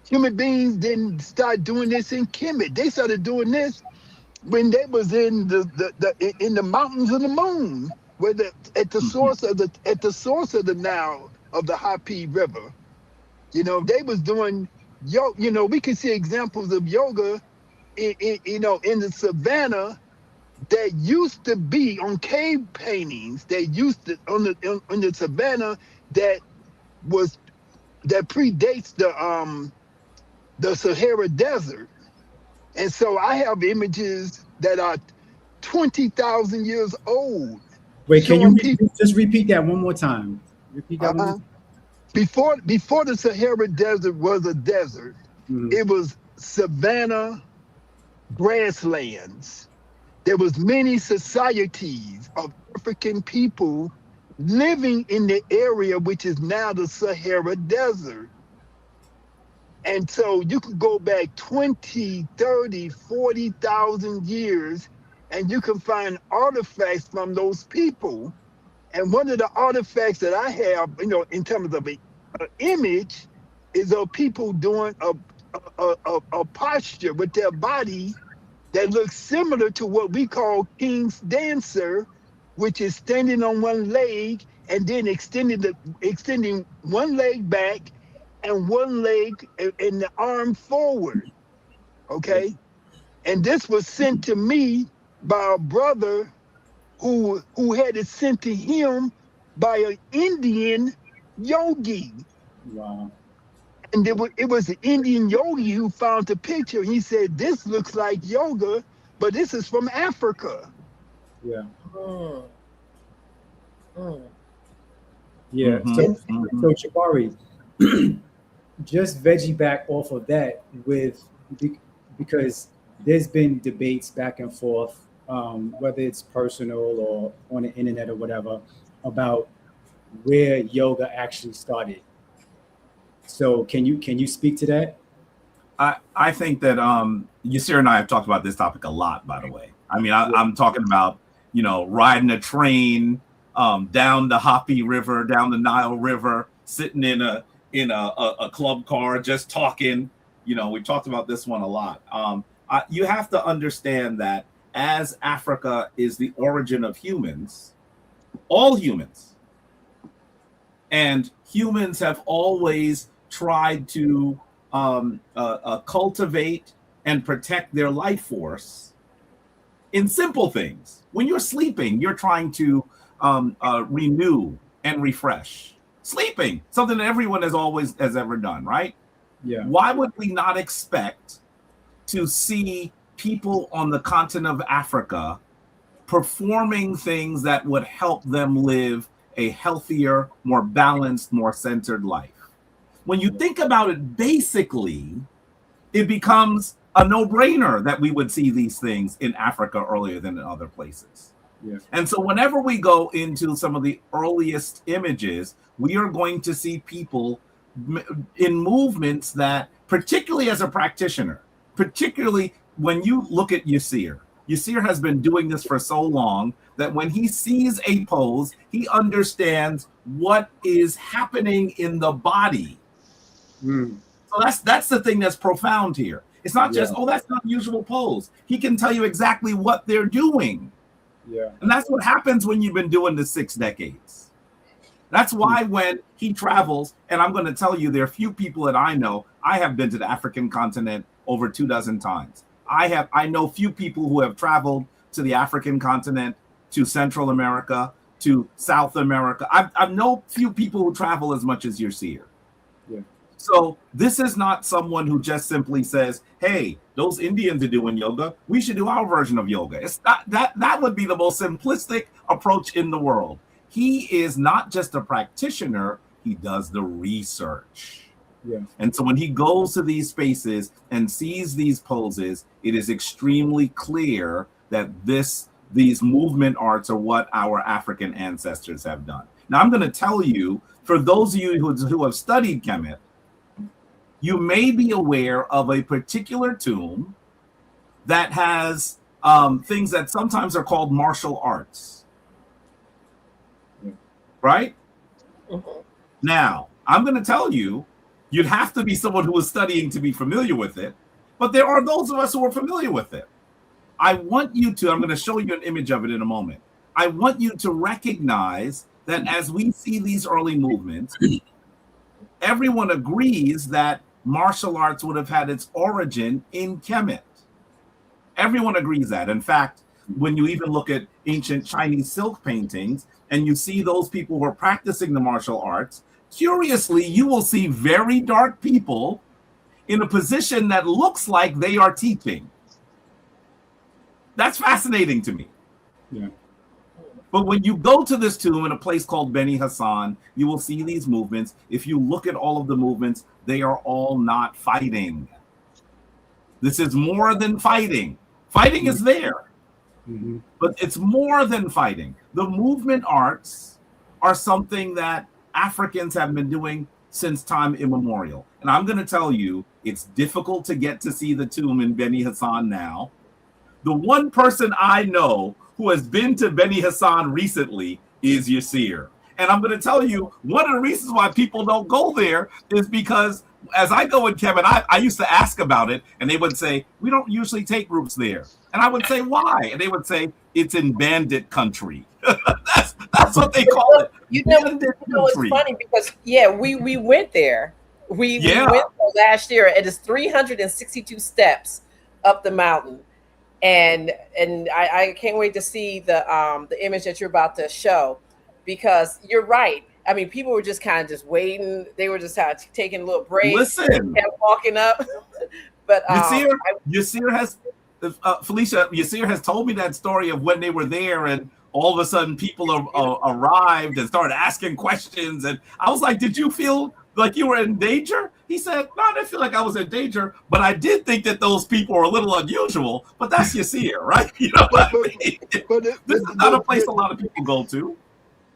Human beings didn't start doing this in Kemet. They started doing this when they was in in the mountains of the moon, where at the source of the Nile of the HAPI River. They was doing yoga. We can see examples of yoga in the savannah that used to be on cave paintings. They used to on the savannah that predates the Sahara Desert. And so I have images that are 20,000 years old. Wait, can you showing people just repeat that one more time? Repeat that one more time. before the Sahara Desert was a desert. It was savanna grasslands. There was many societies of African people living in the area which is now the Sahara Desert. And so you could go back 20, 30, 40,000 years, and you can find artifacts from those people. And one of the artifacts that I have, in terms of an image, is of people doing a posture with their body that looks similar to what we call King's Dancer, which is standing on one leg and then extending one leg back and one leg and the arm forward. Okay? And this was sent to me by a brother who had it sent to him by an Indian yogi. Wow. And it was an Indian yogi who found the picture. He said, "This looks like yoga, but this is from Africa." Yeah. Mm. Mm. Yeah. So Jabari, just veggie back off of that because there's been debates back and forth, whether it's personal or on the internet or whatever, about where yoga actually started. So can you speak to that? I think that Yiser and I have talked about this topic a lot, by the way. I mean, I'm talking about, riding a train down the HAPI River, down the Nile River, sitting in a club car, just talking. We talked about this one a lot. You have to understand that as Africa is the origin of humans, all humans, and humans have always tried to cultivate and protect their life force in simple things. When you're sleeping, you're trying to renew and refresh. Sleeping, something that everyone has ever done, right? Yeah. Why would we not expect to see people on the continent of Africa performing things that would help them live a healthier, more balanced, more centered life? When you think about it, basically, it becomes a no-brainer that we would see these things in Africa earlier than in other places. Yeah. And so whenever we go into some of the earliest images, we are going to see people in movements that, particularly as a practitioner, particularly when you look at Yiser has been doing this for so long that when he sees a pose, he understands what is happening in the body. So that's the thing that's profound here. It's not just, that's not usual pose. He can tell you exactly what they're doing. Yeah. And that's what happens when you've been doing this 6 decades. That's why when he travels, and I'm going to tell you, there are few people that I know. I have been to the African continent over 24 times. I know few people who have traveled to the African continent, to Central America, to South America. I know few people who travel as much as Yiser. Yeah. So this is not someone who just simply says, "Hey, those Indians are doing yoga. We should do our version of yoga." It's not that would be the most simplistic approach in the world. He is not just a practitioner, he does the research. Yeah. And so when he goes to these spaces and sees these poses, it is extremely clear that these movement arts are what our African ancestors have done. Now, I'm going to tell you, for those of you who have studied Kemet, you may be aware of a particular tomb that has things that sometimes are called martial arts. Right? Mm-hmm. Now, I'm going to tell you, you'd have to be someone who is studying to be familiar with it, but there are those of us who are familiar with it. I want you to, I'm going to show you an image of it in a moment. I want you to recognize that as we see these early movements, everyone agrees that martial arts would have had its origin in Kemet. Everyone agrees that. In fact, when you even look at ancient Chinese silk paintings and you see those people who are practicing the martial arts, curiously, you will see very dark people in a position that looks like they are teaching. That's fascinating to me. Yeah. But when you go to this tomb in a place called Beni Hassan, you will see these movements. If you look at all of the movements, they are all not fighting. This is more than fighting. Fighting is there, but it's more than fighting. The movement arts are something that Africans have been doing since time immemorial. And I'm going to tell you, it's difficult to get to see the tomb in Beni Hassan now. The one person I know who has been to Beni Hassan recently is Yiser. And I'm going to tell you, one of the reasons why people don't go there is because as I go in Kemet, I used to ask about it, and they would say, we don't usually take groups there. And I would say, why? And they would say, it's in bandit country. that's what they call it. You know, it's funny because, we went there. We went there last year. It is 362 steps up the mountain. And I can't wait to see the image that you're about to show, because you're right. I mean, people were just kind of just waiting. They were just kind of taking a little break. Listen, kept walking up. But Yiser has Felicia. Yiser has told me that story of when they were there, and all of a sudden people arrived and started asking questions. And I was like, "Did you feel like you were in danger?" He said, "No, I didn't feel like I was in danger, but I did think that those people were a little unusual." But that's Yiser, right? You know what I mean? This is not a place a lot of people go to.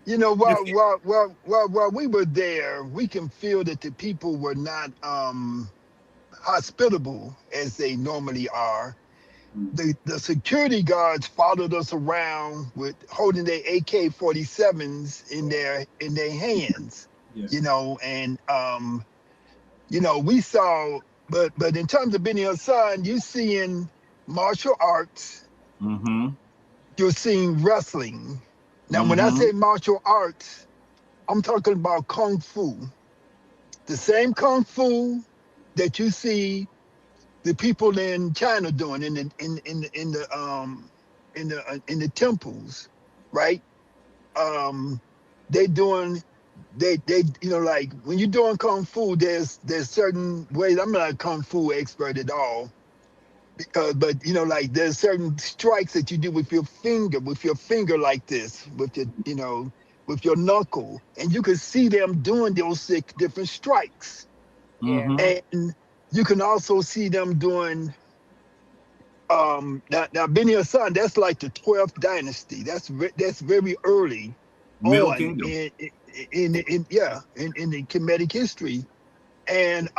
You know, while we were there, we can feel that the people were not hospitable as they normally are. The security guards followed us around with holding their AK-47s in their hands. Yes. You know, and we saw, but in terms of Beni Hassan, you're seeing martial arts, you're seeing wrestling. Now, when I say martial arts, I'm talking about kung fu. The same kung fu that you see the people in China doing in the temples, right? They like when you're doing kung fu, there's certain ways. I'm not a kung fu expert at all, but like there's certain strikes that you do with your finger like this, with your knuckle, and you can see them doing those 6 different strikes. And you can also see them doing now Beni Hassan, that's like the 12th dynasty. That's very early Middle on Kingdom. in the Kemetic history. And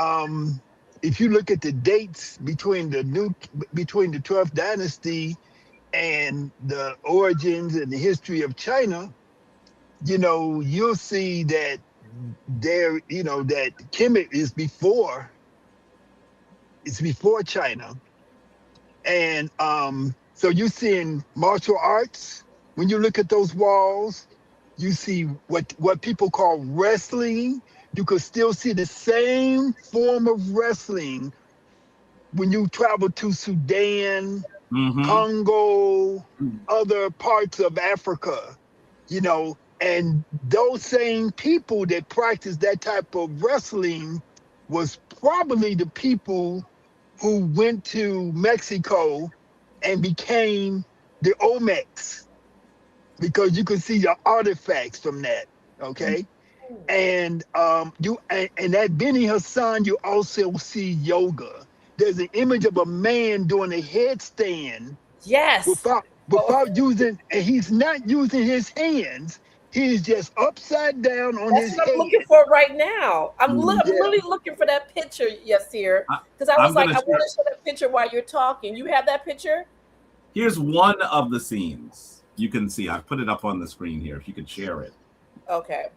if you look at the dates between the 12th dynasty and the origins and the history of China, you'll see that that Kemet is before China. And so you're seeing martial arts. When you look at those walls, you see what people call wrestling. You could still see the same form of wrestling when you travel to Sudan, Congo, other parts of Africa, and those same people that practice that type of wrestling was probably the people who went to Mexico and became the Olmecs, because you can see the artifacts from that, okay? And and that Benny Hassan, you also see yoga. There's an image of a man doing a headstand Yes. without using, and he's not using his hands. He's just upside down on That's his what I'm head. looking for right now. I'm Yeah. really looking for that picture, Yiser, because I was like, I want to show that picture while you're talking. You have that picture? Here's one of the scenes. You can see, I've put it up on the screen here, if you could share it. Okay.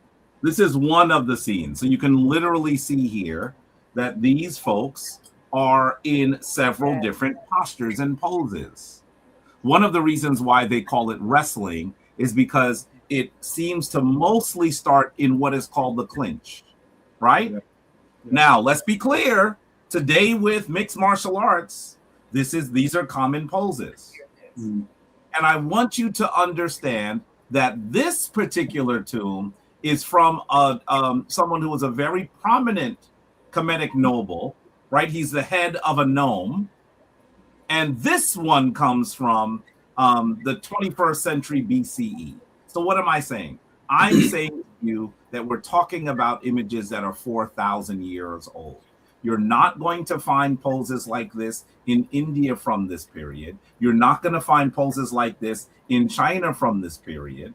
This is one of the scenes. So you can literally see here that these folks are in several different postures and poses. One of the reasons why they call it wrestling is because it seems to mostly start in what is called the clinch, right? Now, let's be clear. Today with mixed martial arts, these are common poses. And I want you to understand that this particular tomb is from someone who was a very prominent Kemetic noble, right? He's the head of a nome. And this one comes from the 21st century BCE. So what am I saying? I'm saying to you that we're talking about images that are 4,000 years old. You're not going to find poses like this in India from this period. You're not going to find poses like this in China from this period.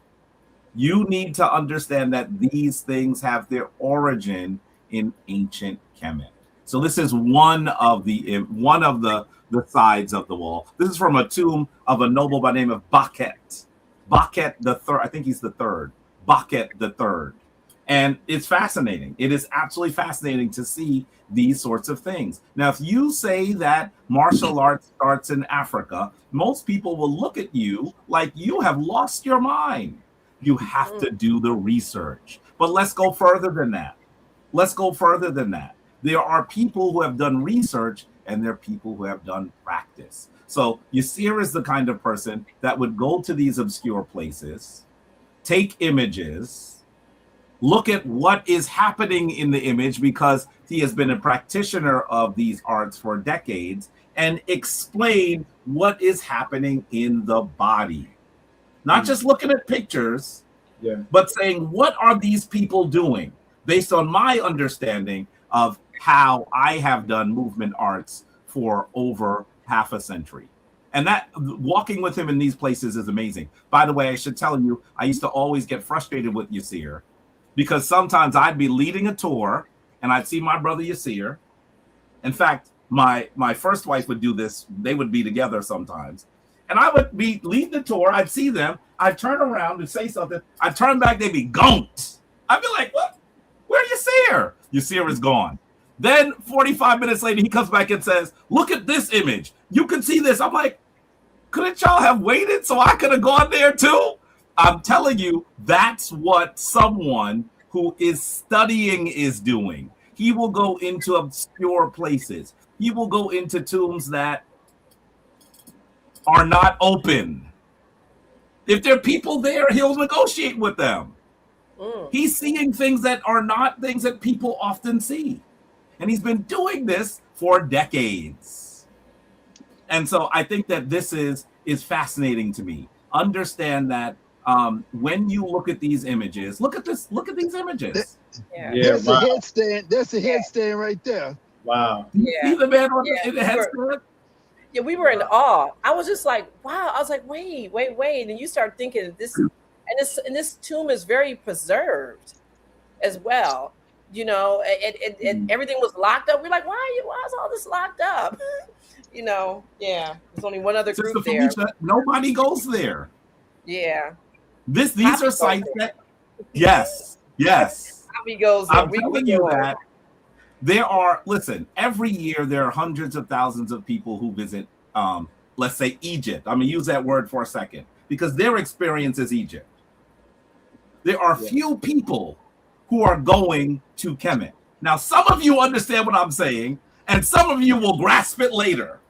You need to understand that these things have their origin in ancient Kemet. So this is one of the sides of the wall. This is from a tomb of a noble by the name of Baket. Baket the third, I think he's the third. Baket the third. And it's fascinating. It is absolutely fascinating to see these sorts of things. Now, if you say that martial arts starts in Africa, most people will look at you like you have lost your mind. You have to do the research. But let's go further than that. Let's go further than that. There are people who have done research and there are people who have done practice. So Yiser is the kind of person that would go to these obscure places, take images, look at what is happening in the image because he has been a practitioner of these arts for decades, and explain what is happening in the body. Not just looking at pictures, but saying, what are these people doing based on my understanding of how I have done movement arts for over half a century. And that walking with him in these places is amazing. By the way, I should tell you, I used to always get frustrated with Yiser because sometimes I'd be leading a tour and I'd see my brother Yiser. In fact, my first wife would do this. They would be together sometimes. And I would be leading the tour. I'd see them. I'd turn around and say something. I'd turn back. They'd be gone. I'd be like, what? Where Yiser? Yiser is gone. Then 45 minutes later, he comes back and says, look at this image. You can see this. I'm like, couldn't y'all have waited so I could have gone there too? I'm telling you, that's what someone who is studying is doing. He will go into obscure places. He will go into tombs that are not open. If there are people there, he'll negotiate with them. He's seeing things that are not things that people often see. And he's been doing this for decades. And so I think that this is fascinating to me. Understand that when you look at these images, look at these images. That's a headstand. That's a headstand right there. Wow. See the man on the headstand? Yeah, we were in awe. I was just like, wow. I was like, wait. And you start thinking this tomb is very preserved as well. You know, and everything was locked up. We're like, why is all this locked up? You know, there's only one other group there. Nobody goes there. Yeah. These are sites that, yes. HAPI goes there. I'm telling you that there are, listen, every year there are hundreds of thousands of people who visit, let's say Egypt. I'm going to use that word for a second because their experience is Egypt. There are few people who are going to Kemet. Now, some of you understand what I'm saying, and some of you will grasp it later.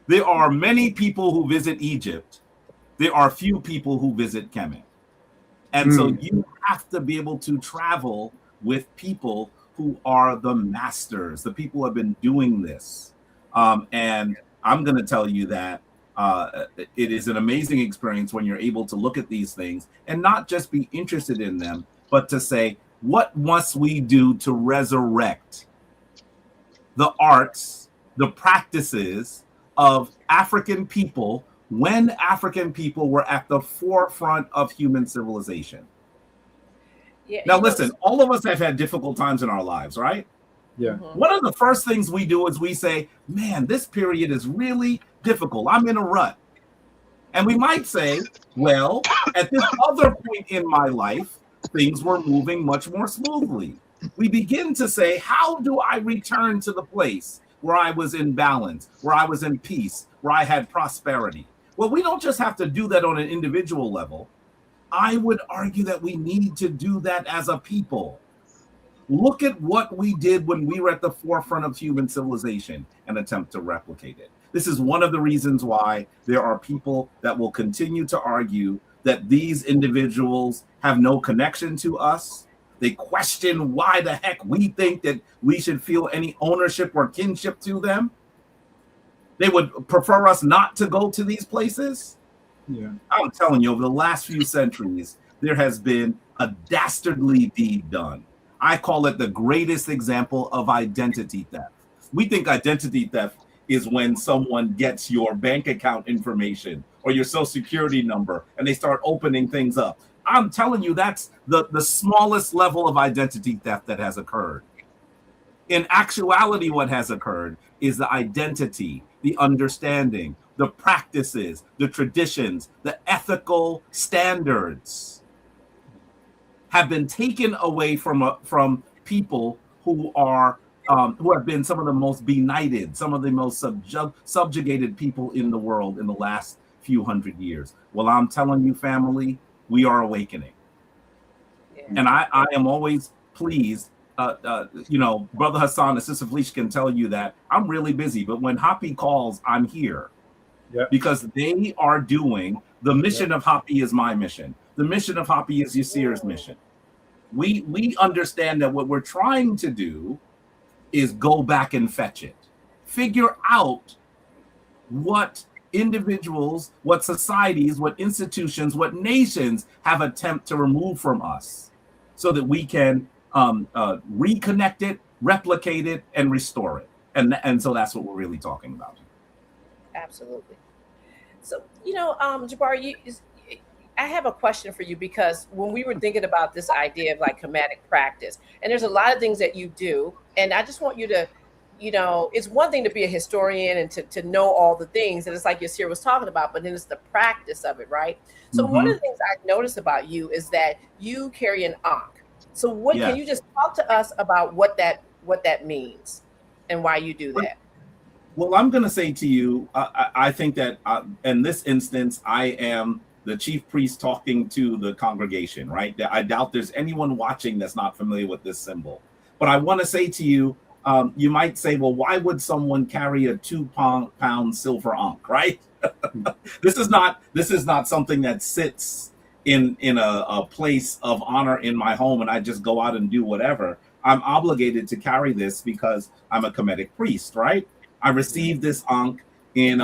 There are many people who visit Egypt. There are few people who visit Kemet. And so you have to be able to travel with people who are the masters, the people who have been doing this. And I'm going to tell you that it is an amazing experience when you're able to look at these things and not just be interested in them, but to say, what must we do to resurrect the arts, the practices of African people when African people were at the forefront of human civilization? Yeah, now, listen, all of us have had difficult times in our lives, right? Yeah. Mm-hmm. One of the first things we do is we say, man, this period is really difficult. I'm in a rut. And we might say, well, at this other point in my life, things were moving much more smoothly. We begin to say, how do I return to the place where I was in balance, where I was in peace, where I had prosperity? Well, we don't just have to do that on an individual level. I would argue that we need to do that as a people. Look at what we did when we were at the forefront of human civilization and attempt to replicate it. This is one of the reasons why there are people that will continue to argue that these individuals have no connection to us. They question why the heck we think that we should feel any ownership or kinship to them. They would prefer us not to go to these places. Yeah. I'm telling you, over the last few centuries, there has been a dastardly deed done. I call it the greatest example of identity theft. We think identity theft is when someone gets your bank account information or your social security number and they start opening things up. I'm telling you, that's the smallest level of identity theft that has occurred. In actuality, what has occurred is the identity, the understanding, the practices, the traditions, the ethical standards have been taken away from people who are who have been some of the most benighted, some of the most subjugated people in the world in the last few hundred years. Well, I'm telling you, family, we are awakening. Yeah. And I am always pleased. Brother Hassan and Sister Felicia can tell you that I'm really busy, but when HAPI calls, I'm here. Yep. Because they are doing the mission of HAPI is my mission. The mission of HAPI is Yiser's mission. We understand that what we're trying to do is go back and fetch it. Figure out what individuals, what societies, what institutions, what nations have attempted to remove from us so that we can reconnect it, replicate it, and restore it. And so that's what we're really talking about. Absolutely. So, Jabari, I have a question for you, because when we were thinking about this idea of like Kemetic practice, and there's a lot of things that you do, and I just want you to, it's one thing to be a historian and to know all the things, and it's like Yiser was talking about, but then it's the practice of it, right? So one of the things I noticed about you is that you carry an ankh. So can you just talk to us about what that means and why you do that? Well, I'm going to say to you, I think that in this instance, I am the chief priest talking to the congregation, right? I doubt there's anyone watching that's not familiar with this symbol. But I want to say to you, you might say, well, why would someone carry a 2-pound silver ankh, right? This is not something that sits in a place of honor in my home and I just go out and do whatever. I'm obligated to carry this because I'm a Kemetic priest, right? I received this ankh in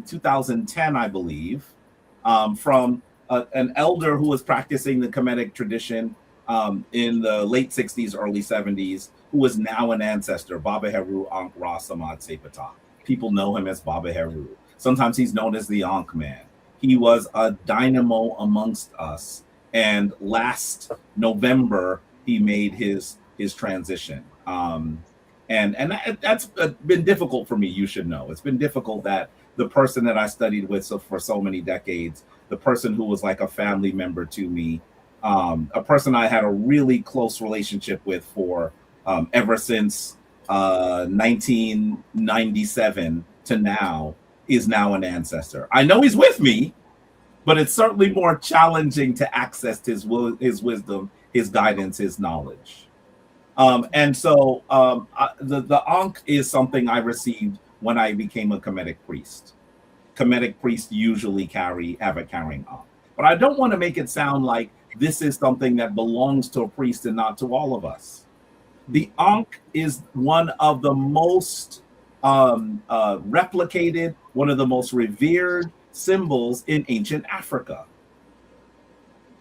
2010, I believe, from an elder who was practicing the Kemetic tradition in the late 60s, early 70s, who is now an ancestor, Baba Heru Ankh Ra Samad Sepata. People know him as Baba Heru. Sometimes he's known as the Ankh Man. He was a dynamo amongst us. And last November, he made his transition. And that's been difficult for me, you should know. It's been difficult that the person that I studied with for so many decades, the person who was like a family member to me, a person I had a really close relationship with for ever since 1997 to now, is now an ancestor. I know he's with me, but it's certainly more challenging to access his wisdom, his guidance, his knowledge. And so the ankh is something I received when I became a Kemetic priest. Kemetic priests usually have a carrying ankh. But I don't want to make it sound like this is something that belongs to a priest and not to all of us. The ankh is one of the most replicated, one of the most revered symbols in ancient Africa.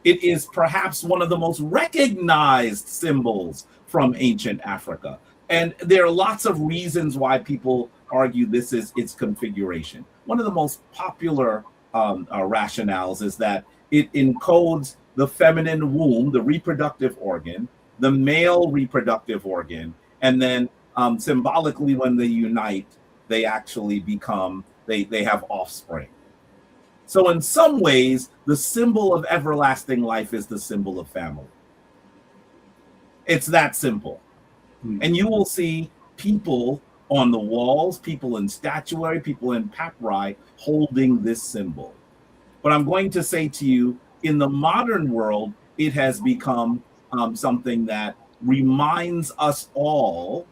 It is perhaps one of the most recognized symbols from ancient Africa. And there are lots of reasons why people argue this is its configuration. One of the most popular rationales is that it encodes the feminine womb, the reproductive organ, the male reproductive organ, and then symbolically, when they unite, they actually become, they have offspring. So in some ways, the symbol of everlasting life is the symbol of family. It's that simple. And you will see people on the walls, people in statuary, people in papyri holding this symbol. But I'm going to say to you, in the modern world, it has become something that reminds us all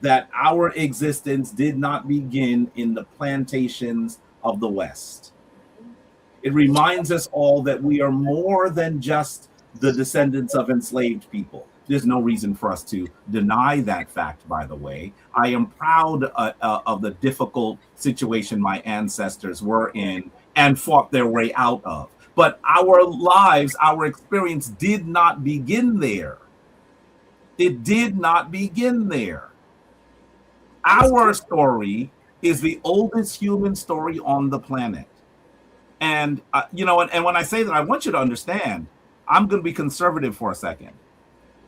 that our existence did not begin in the plantations of the West. It reminds us all that we are more than just the descendants of enslaved people. There's no reason for us to deny that fact, by the way. I am proud of the difficult situation my ancestors were in and fought their way out of. But our lives, our experience did not begin there. It did not begin there. Our story is the oldest human story on the planet. And, and when I say that, I want you to understand, I'm going to be conservative for a second.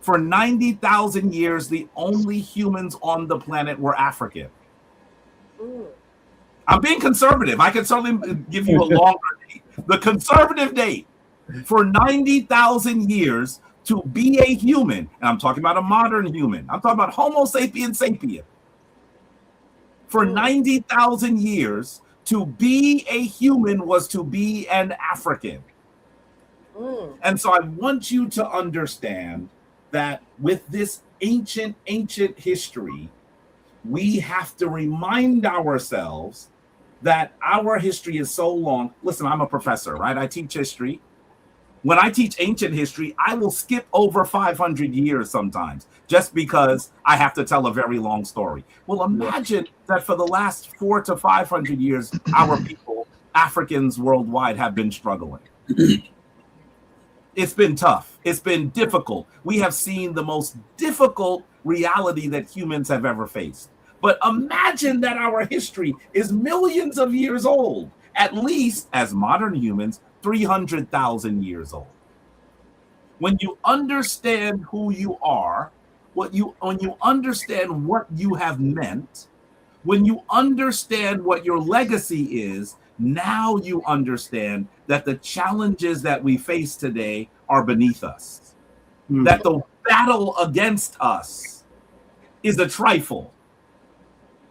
For 90,000 years, the only humans on the planet were African. I'm being conservative. I can certainly give you a longer date. The conservative date for 90,000 years to be a human, and I'm talking about a modern human. I'm talking about Homo sapiens sapien. For 90,000 years, to be a human was to be an African. And so I want you to understand that with this ancient history, we have to remind ourselves that our history is so long. Listen, I'm a professor, right? I teach history. When I teach ancient history, I will skip over 500 years sometimes just because I have to tell a very long story. Well, imagine that for the last 400 to 500 years, our people, Africans worldwide, have been struggling. It's been tough. It's been difficult. We have seen the most difficult reality that humans have ever faced. But imagine that our history is millions of years old, at least as modern humans, 300,000 years old. When you understand who you are, when you understand what you have meant, when you understand what your legacy is, now you understand that the challenges that we face today are beneath us. That the battle against us is a trifle.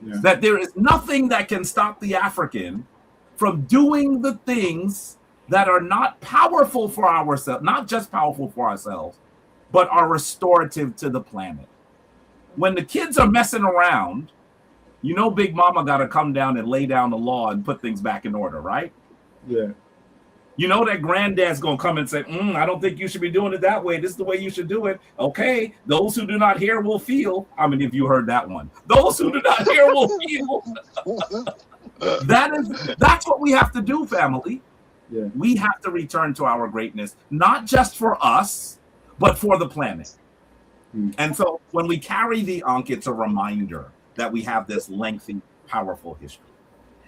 That there is nothing that can stop the African from doing the things that are not powerful for ourselves, not just powerful for ourselves, but are restorative to the planet. When the kids are messing around, you know Big Mama got to come down and lay down the law and put things back in order, right? Yeah. You know that granddad's going to come and say, I don't think you should be doing it that way. This is the way you should do it. Okay, those who do not hear will feel. How many of you heard that one? Those who do not hear will feel. That's what we have to do, family. Yeah. We have to return to our greatness, not just for us, but for the planet. And so when we carry the Ankh, it's a reminder that we have this lengthy, powerful history.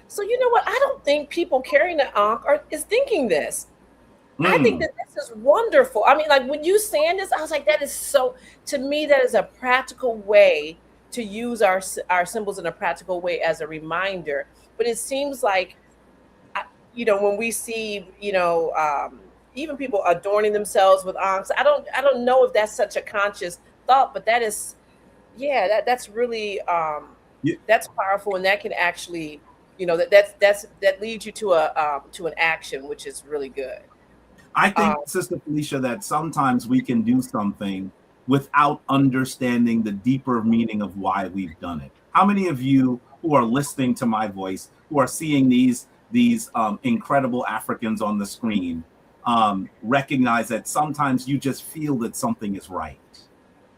So you know what? I don't think people carrying the Ankh is thinking this. I think that this is wonderful. I mean, like when you saying this, I was like, that is so, to me, that is a practical way to use our symbols in a practical way as a reminder. But it seems like, when we see, even people adorning themselves with Ankhs, I don't know if that's such a conscious thought, but that is, that's really, that's powerful. And that can actually, that leads you to an action, which is really good. I think, Sister Felicia, that sometimes we can do something without understanding the deeper meaning of why we've done it. How many of you who are listening to my voice, who are seeing these incredible Africans on the screen, recognize that sometimes you just feel that something is right?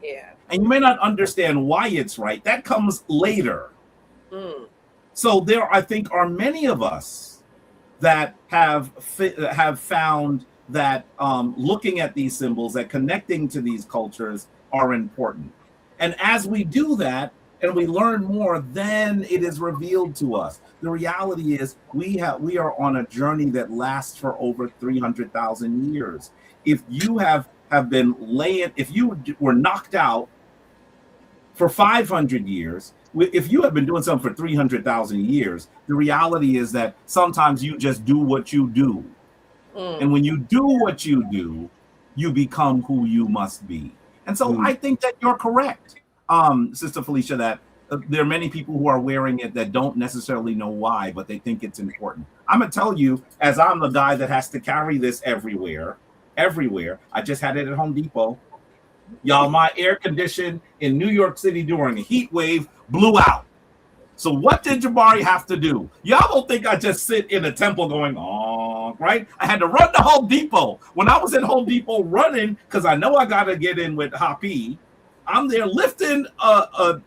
Yeah. And you may not understand why it's right. That comes later. So there, I think, are many of us that have found that looking at these symbols, that connecting to these cultures are important. And as we do that and we learn more, then it is revealed to us. The reality is we are on a journey that lasts for over 300,000 years. If you have been if you were knocked out for 500 years, if you have been doing something for 300,000 years, the reality is that sometimes you just do what you do. And when you do what you do, you become who you must be. And so I think that you're correct, Sister Felicia, that there are many people who are wearing it that don't necessarily know why, but they think it's important. I'm going to tell you, as I'm the guy that has to carry this everywhere. I just had it at Home Depot. Y'all, my air condition in New York City during a heat wave blew out. So what did Jabari have to do? Y'all don't think I just sit in a temple going, oh, right? I had to run to Home Depot. When I was at Home Depot running, because I know I got to get in with HAPI, I'm there lifting an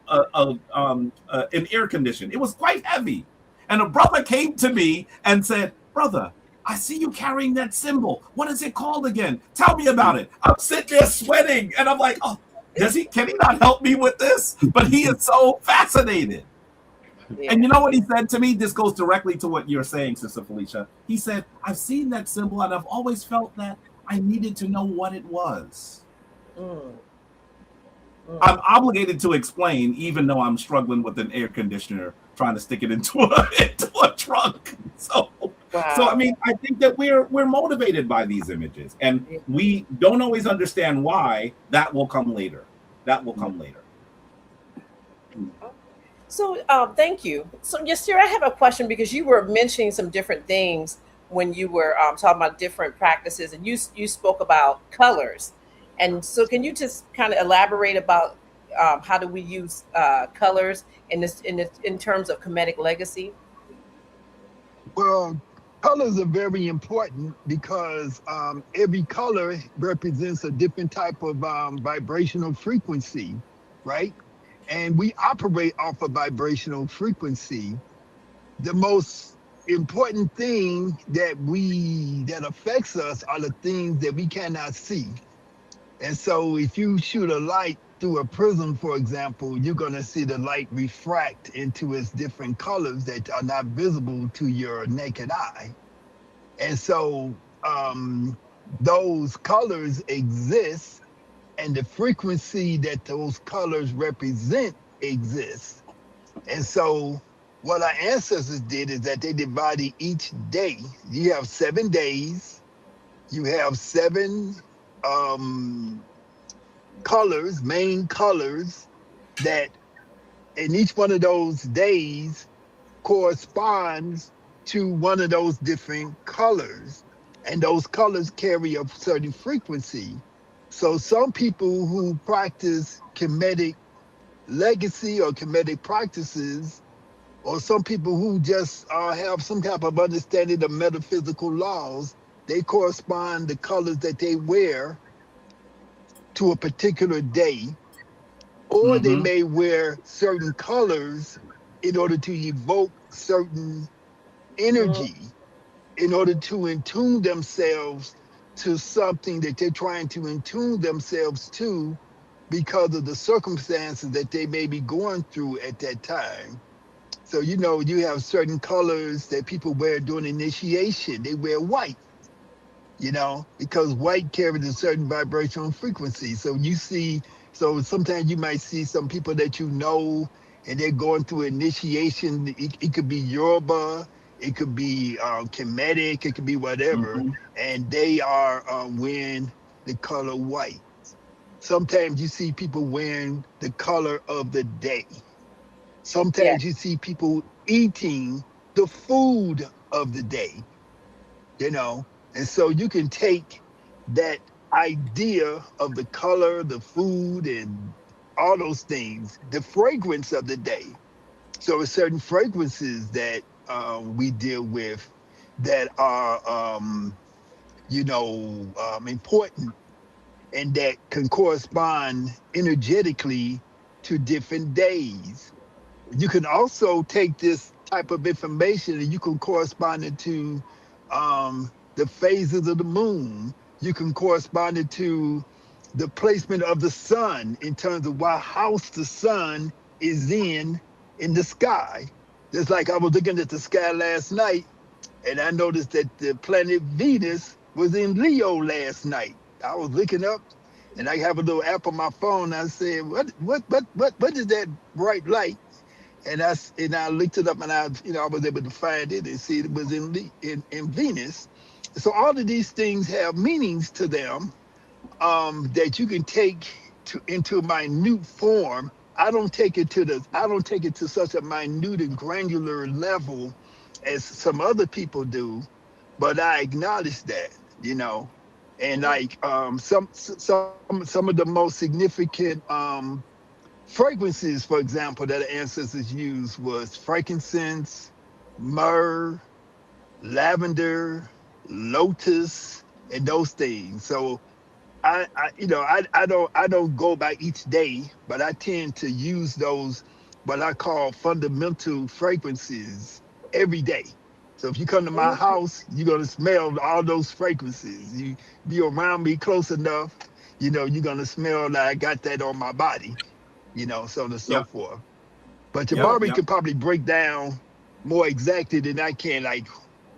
air condition. It was quite heavy. And a brother came to me and said, brother, I see you carrying that symbol. What is it called again? Tell me about it. I'm sitting there sweating. And I'm like, oh, can he not help me with this? But he is so fascinated. Yeah. And you know what he said to me? This goes directly to what you're saying, Sister Felicia. He said, I've seen that symbol and I've always felt that I needed to know what it was. I'm obligated to explain, even though I'm struggling with an air conditioner, trying to stick it into a trunk. So I mean, I think that we're motivated by these images, and we don't always understand why. That will come later. So thank you. So Yiser, I have a question, because you were mentioning some different things when you were talking about different practices, and you spoke about colors. And so can you just kind of elaborate about how do we use colors in terms of Kemetic legacy? Well, colors are very important because every color represents a different type of vibrational frequency, right? And we operate off of vibrational frequency. The most important thing that affects us are the things that we cannot see. And so if you shoot a light through a prism, for example, you're going to see the light refract into its different colors that are not visible to your naked eye. And so those colors exist, and the frequency that those colors represent exists. And so what our ancestors did is that they divided each day. You have 7 days, you have 7 colors, main colors, that in each one of those days corresponds to one of those different colors, and those colors carry a certain frequency. So some people who practice Kemetic legacy or Kemetic practices, or some people who just have some type of understanding of metaphysical laws, they correspond the colors that they wear to a particular day, or they may wear certain colors in order to evoke certain energy, in order to attune themselves to something that they're trying to attune themselves to because of the circumstances that they may be going through at that time. So, you know, you have certain colors that people wear during initiation. They wear white, you know, because white carries a certain vibrational frequency. So sometimes you might see some people that you know, and they're going through initiation. It could be Yoruba, it could be Kemetic, it could be whatever, and they are wearing the color white. Sometimes you see people wearing the color of the day. Sometimes you see people eating the food of the day, you know. And so you can take that idea of the color, the food, and all those things, the fragrance of the day. So there's certain fragrances that we deal with that are, important, and that can correspond energetically to different days. You can also take this type of information and you can correspond it to the phases of the moon. You can correspond it to the placement of the sun in terms of what house the sun is in the sky. Just like I was looking at the sky last night, and I noticed that the planet Venus was in Leo last night. I was looking up, and I have a little app on my phone. I said, what is that bright light? And I looked it up, and I was able to find it and see it was in Venus. So all of these things have meanings to them, that you can take into minute form. I don't take it to such a minute and granular level as some other people do, but I acknowledge that. And like some of the most significant fragrances, for example, that our ancestors used was frankincense, myrrh, lavender, lotus, and those things. So I don't go by each day, but I tend to use those what I call fundamental fragrances every day. So if you come to my house, you're gonna smell all those fragrances. You be around me close enough, you're gonna smell that I got that on my body, so on and so Yep. forth. But Yep. Jabari Yep. could probably break down more exactly than I can, like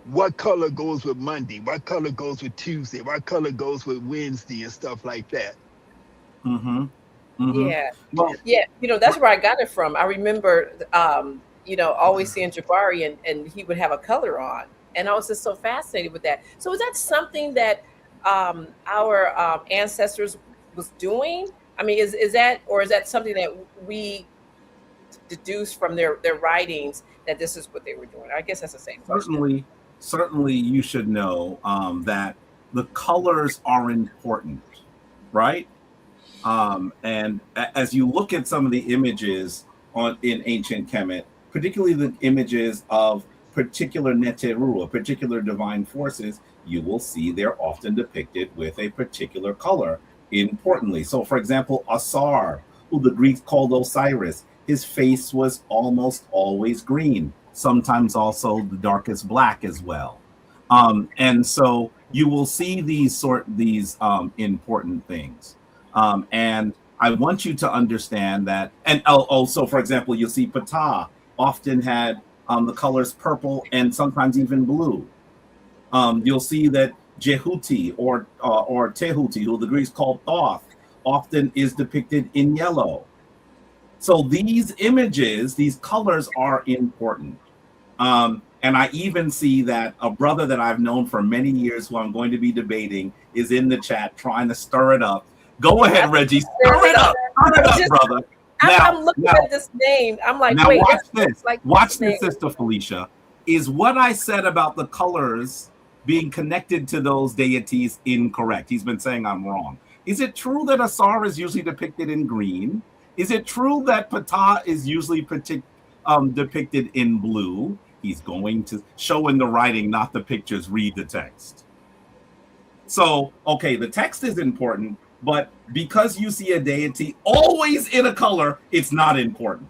what color goes with Monday, what color goes with Tuesday, what color goes with Wednesday, and stuff like that. Mm-hmm. Mm-hmm. Yeah. Well, Yeah. That's where I got it from. I remember, always seeing Jabari and he would have a color on. And I was just so fascinated with that. So is that something that our ancestors was doing? I mean, is that something that we deduce from their writings that this is what they were doing? I guess that's the same question. certainly you should know that the colors are important, right? And as you look at some of the images in ancient Kemet, particularly the images of particular neteru, or particular divine forces, you will see they're often depicted with a particular color importantly. So, for example, Asar, who the Greeks called Osiris, his face was almost always green, sometimes also the darkest black as well. And so you will see these important things. And I want you to understand that. And also, for example, you'll see Ptah often had the colors purple and sometimes even blue. You'll see that Jehuti or Tehuti, who the Greeks called Thoth, often is depicted in yellow. So these images, these colors are important. And I even see that a brother that I've known for many years, who I'm going to be debating, is in the chat trying to stir it up. Go ahead, Reggie. Stir it up, brother. I'm looking at this name. I'm like, now wait. Watch this. Like watch this, Sister Felicia. Is what I said about the colors being connected to those deities incorrect? He's been saying I'm wrong. Is it true that Asar is usually depicted in green? Is it true that Ptah is usually depicted in blue? He's going to show in the writing, not the pictures. Read the text. So, okay, the text is important, but because you see a deity always in a color, it's not important.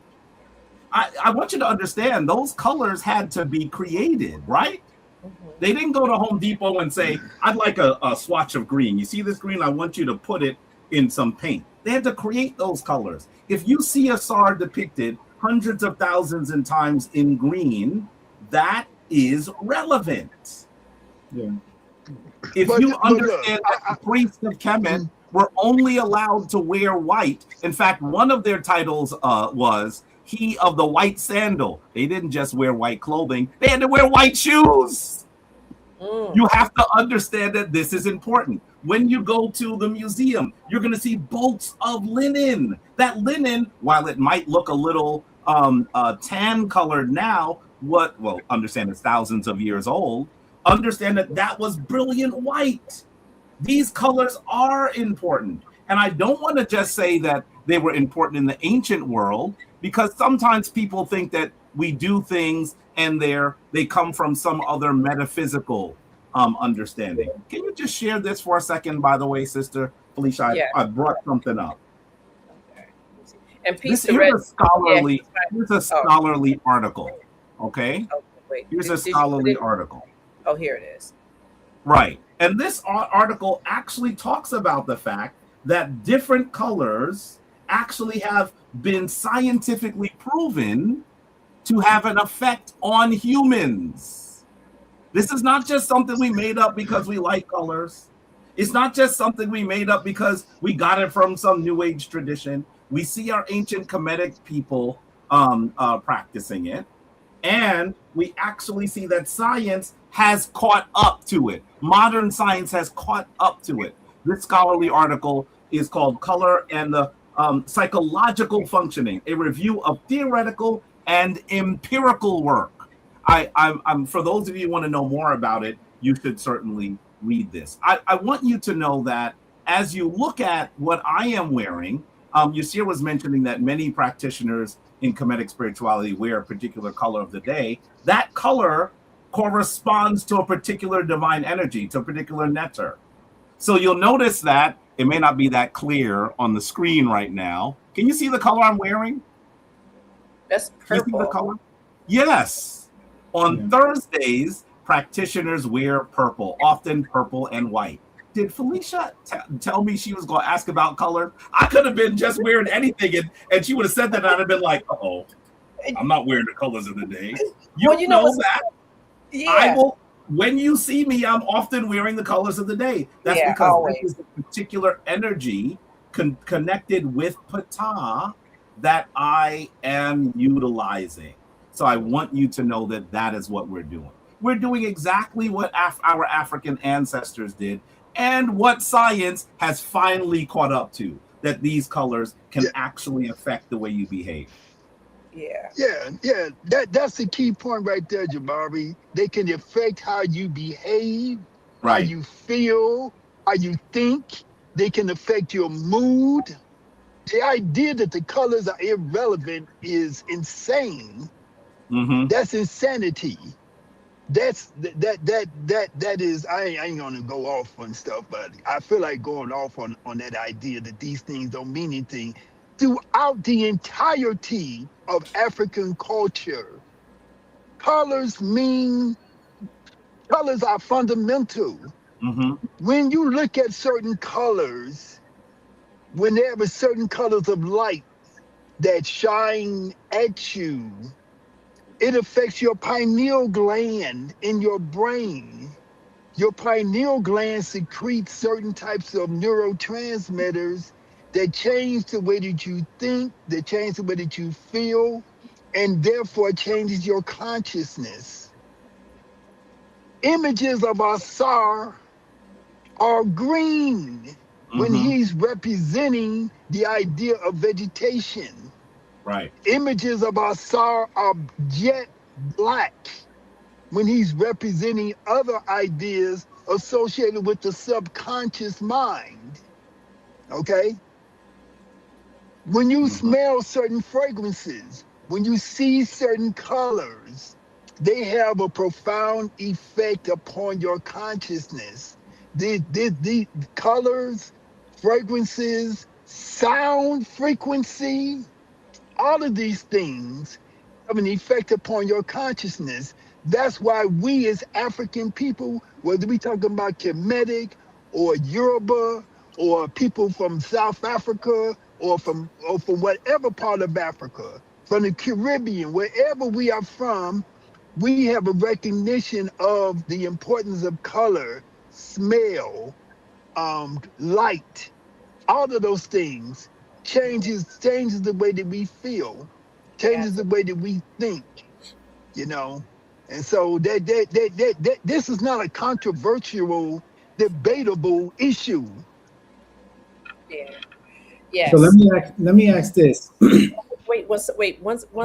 I want you to understand those colors had to be created, right? Mm-hmm. They didn't go to Home Depot and say, I'd like a swatch of green. You see this green? I want you to put it in some paint. They had to create those colors. If you see Asar depicted hundreds of thousands of times in green, that is relevant. Yeah. If you understand that the priests of Kemet were only allowed to wear white, in fact, one of their titles was he of the white sandal. They didn't just wear white clothing, they had to wear white shoes. You have to understand that this is important. When you go to the museum, you're going to see bolts of linen. That linen, while it might look a little tan colored now, understand it's thousands of years old. Understand that was brilliant white. These colors are important. And I don't want to just say that they were important in the ancient world, because sometimes people think that we do things and they come from some other metaphysical understanding. Can you just share this for a second, by the way, Sister Felicia? Yeah. I brought something up. Okay. And here's a scholarly article. Okay? Wait. Here's a scholarly article. Oh, here it is. Right. And this article actually talks about the fact that different colors actually have been scientifically proven to have an effect on humans. This is not just something we made up because we like colors. It's not just something we made up because we got it from some New Age tradition. We see our ancient Kemetic people practicing it. And we actually see that science has caught up to it. Modern science has caught up to it. This scholarly article is called Color and the Psychological Functioning, a review of theoretical and empirical work. I'm for those of you who want to know more about it, you should certainly read this. I want you to know that as you look at what I am wearing, Yiser was mentioning that many practitioners in Kemetic spirituality wear a particular color of the day. That color corresponds to a particular divine energy, to a particular netter. So you'll notice that it may not be that clear on the screen right now. Can you see the color I'm wearing? That's Can you see the purple. color? Yes. On Thursdays, practitioners wear purple, often purple and white. Did Felicia tell me she was going to ask about color? I could have been just wearing anything, and she would have said that, and I'd have been like, "Uh-oh, I'm not wearing the colors of the day." You, Well, you know that. Yeah. I will. When you see me, I'm often wearing the colors of the day. That's because always. this is a particular energy connected with Ptah that I am utilizing. So I want you to know that that is what we're doing. We're doing exactly what our African ancestors did, and what science has finally caught up to, that these colors can actually affect the way you behave. Yeah. That's the key point right there, Jabari. They can affect how you behave, how you feel, how you think. They can affect your mood. The idea that the colors are irrelevant is insane. Mm-hmm. That's insanity. That is, I ain't gonna go off on stuff, but I feel like going off on that idea that these things don't mean anything. Throughout the entirety of African culture, colors are fundamental. Mm-hmm. When you look at certain colors, when there are certain colors of light that shine at you, it affects your pineal gland in your brain. Your pineal gland secretes certain types of neurotransmitters that change the way that you think, that change the way that you feel, and therefore changes your consciousness. Images of Asar are green when he's representing the idea of vegetation. Right. Images of Asar are jet black when he's representing other ideas associated with the subconscious mind. Okay? When you smell certain fragrances, when you see certain colors, they have a profound effect upon your consciousness. The colors, fragrances, sound frequency, all of these things have an effect upon your consciousness. That's why we as African people, whether we talking about Kemetic or Yoruba or people from South Africa or from whatever part of Africa, from the Caribbean, wherever we are from, we have a recognition of the importance of color, smell, light. All of those things changes the way that we feel, changes the way that we think, you know. And so that this is not a controversial, debatable issue. Yeah. Yes. So let me ask this. Wait one Okay,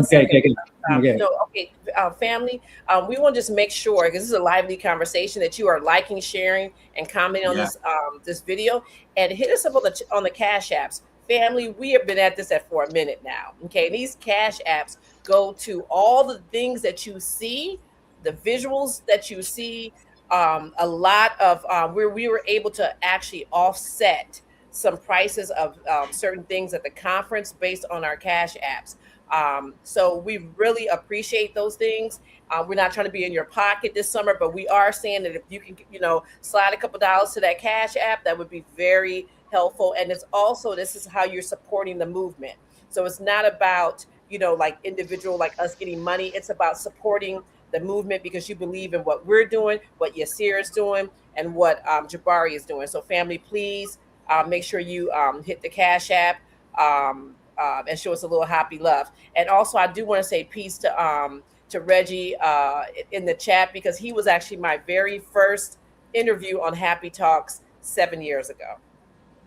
second. okay. Family, we want to just make sure, because this is a lively conversation, that you are liking, sharing, and commenting on this video, and hit us up on the Cash Apps. Family, we have been at this for a minute now. Okay, and these Cash Apps go to all the things that you see, the visuals that you see. A lot of where we were able to actually offset some prices of certain things at the conference based on our Cash Apps. So we really appreciate those things. We're not trying to be in your pocket this summer, but we are saying that if you can, slide a couple dollars to that Cash App, that would be very helpful. And it's also, this is how you're supporting the movement. So it's not about, like individual, like us getting money. It's about supporting the movement because you believe in what we're doing, what Yiser is doing, and what Jabari is doing. So family, please make sure you hit the Cash App and show us a little happy love. And also, I do want to say peace to Reggie in the chat, because he was actually my very first interview on Happy Talks 7 years ago,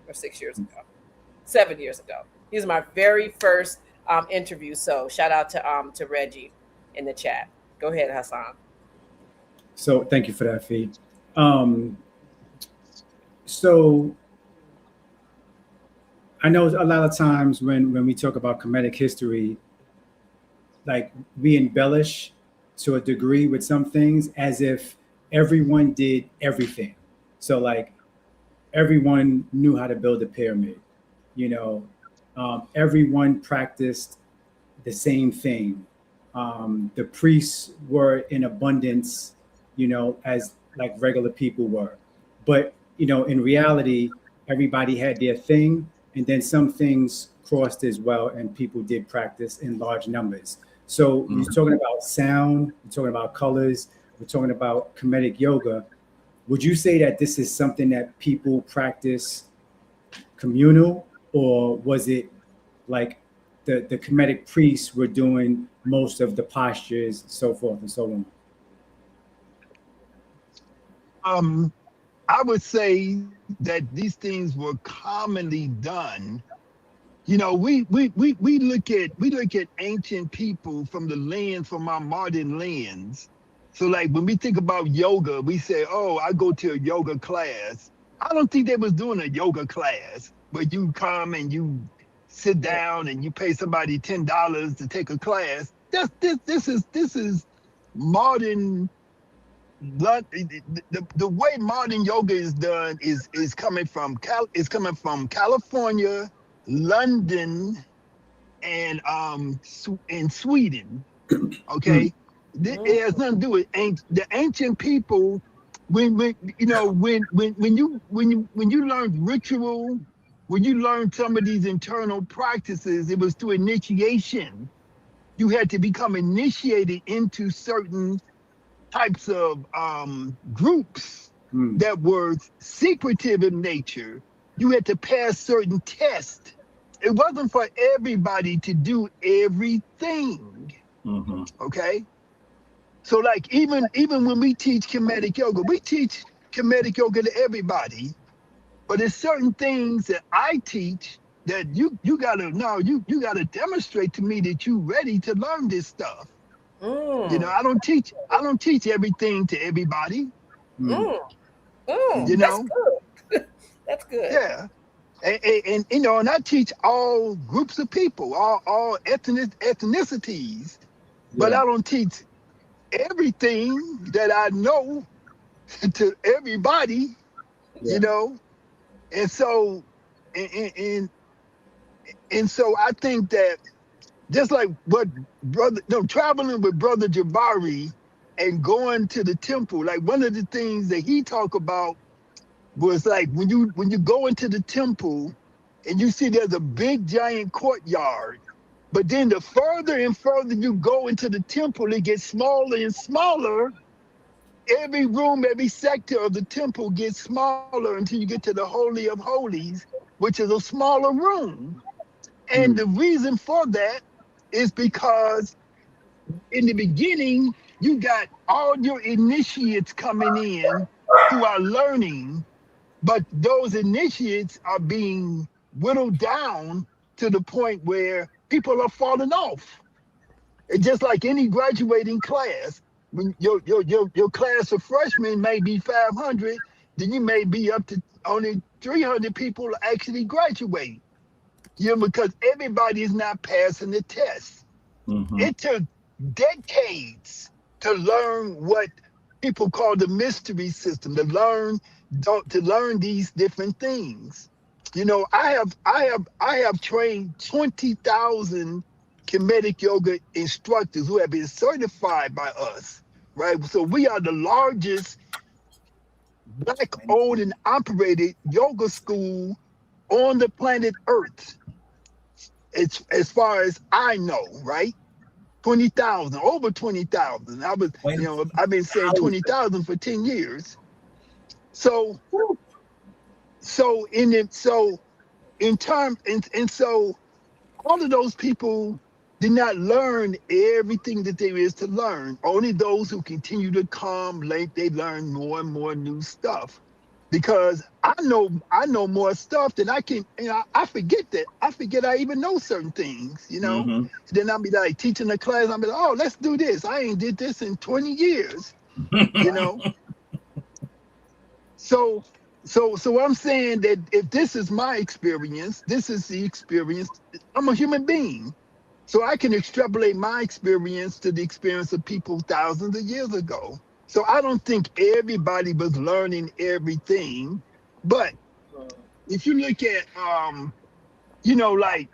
or 6 years ago, 7 years ago. He was my very first interview. So shout out to Reggie in the chat. Go ahead, Hassan. So thank you for that, Fee. So I know a lot of times when we talk about Kemetic history, like we embellish to a degree with some things as if everyone did everything. So like everyone knew how to build a pyramid, everyone practiced the same thing. The priests were in abundance, as like regular people were. But, in reality, everybody had their thing. And then some things crossed as well, and people did practice in large numbers. So you're talking about sound, you're talking about colors, we're talking about Kemetic yoga. Would you say that this is something that people practice communal, or was it like the Kemetic priests were doing most of the postures, so forth and so on? I would say that these things were commonly done. We look at ancient people from our modern lens. So like when we think about yoga, we say, oh, I go to a yoga class. I don't think they was doing a yoga class where you come and you sit down and you pay somebody $10 to take a class. This is modern. The way modern yoga is done is coming from California, London, and Sweden. Okay, it has nothing to do with the ancient people. When you learn ritual, when you learn some of these internal practices, it was through initiation. You had to become initiated into certain types of groups that were secretive in nature. You had to pass certain tests. It wasn't for everybody to do everything. Okay, so like even when we teach Kemetic yoga, we teach Kemetic yoga to everybody, but there's certain things that I teach that you gotta demonstrate to me that you're ready to learn this stuff. I don't teach everything to everybody. That's good. That's good. Yeah. And I teach all groups of people, all ethnicities, but I don't teach everything that I know to everybody, and so and so I think that just like what traveling with Brother Jabari and going to the temple, like one of the things that he talked about was like when you go into the temple and you see there's a big giant courtyard, but then the further and further you go into the temple, it gets smaller and smaller. Every room, every sector of the temple gets smaller until you get to the Holy of Holies, which is a smaller room. And the reason for that is because in the beginning, you got all your initiates coming in who are learning, but those initiates are being whittled down to the point where people are falling off. It's just like any graduating class. When your class of freshmen may be 500, then you may be up to only 300 people actually graduate. Because everybody is not passing the test. It took decades to learn what people call the mystery system, to learn these different things. I have trained 20,000 Kemetic yoga instructors who have been certified by us, right? So we are the largest Black-owned and operated yoga school on the planet Earth. It's as far as I know, right? 20,000, over 20,000. I've been saying 20,000 for 10 years. So all of those people did not learn everything that there is to learn. Only those who continue to come late, they learn more and more new stuff. Because I know more stuff than I can, I forget that. I forget I even know certain things, Mm-hmm. Then I'll be like teaching a class, I'll be like, oh, let's do this. I ain't did this in 20 years, So I'm saying that if this is my experience, this is the experience. I'm a human being. So I can extrapolate my experience to the experience of people thousands of years ago. So I don't think everybody was learning everything. But if you look at like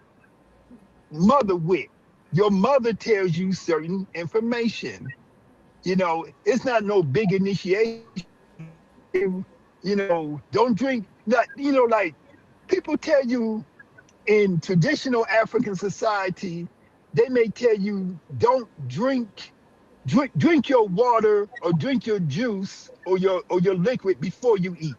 mother wit, your mother tells you certain information. It's not no big initiation. Don't drink that, like people tell you in traditional African society, they may tell you don't drink your water or drink your juice or your liquid before you eat.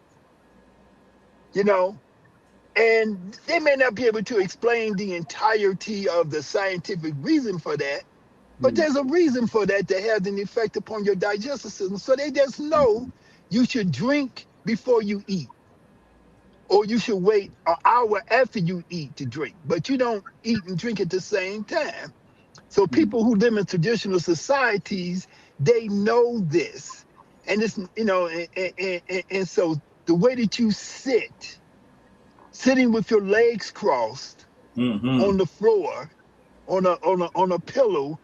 And they may not be able to explain the entirety of the scientific reason for that, but there's a reason for that has an effect upon your digestive system. So they just know you should drink before you eat, or you should wait an hour after you eat to drink, but you don't eat and drink at the same time. So people who live in traditional societies, they know this. And it's, and so the way that you sitting with your legs crossed on the floor, on a pillow,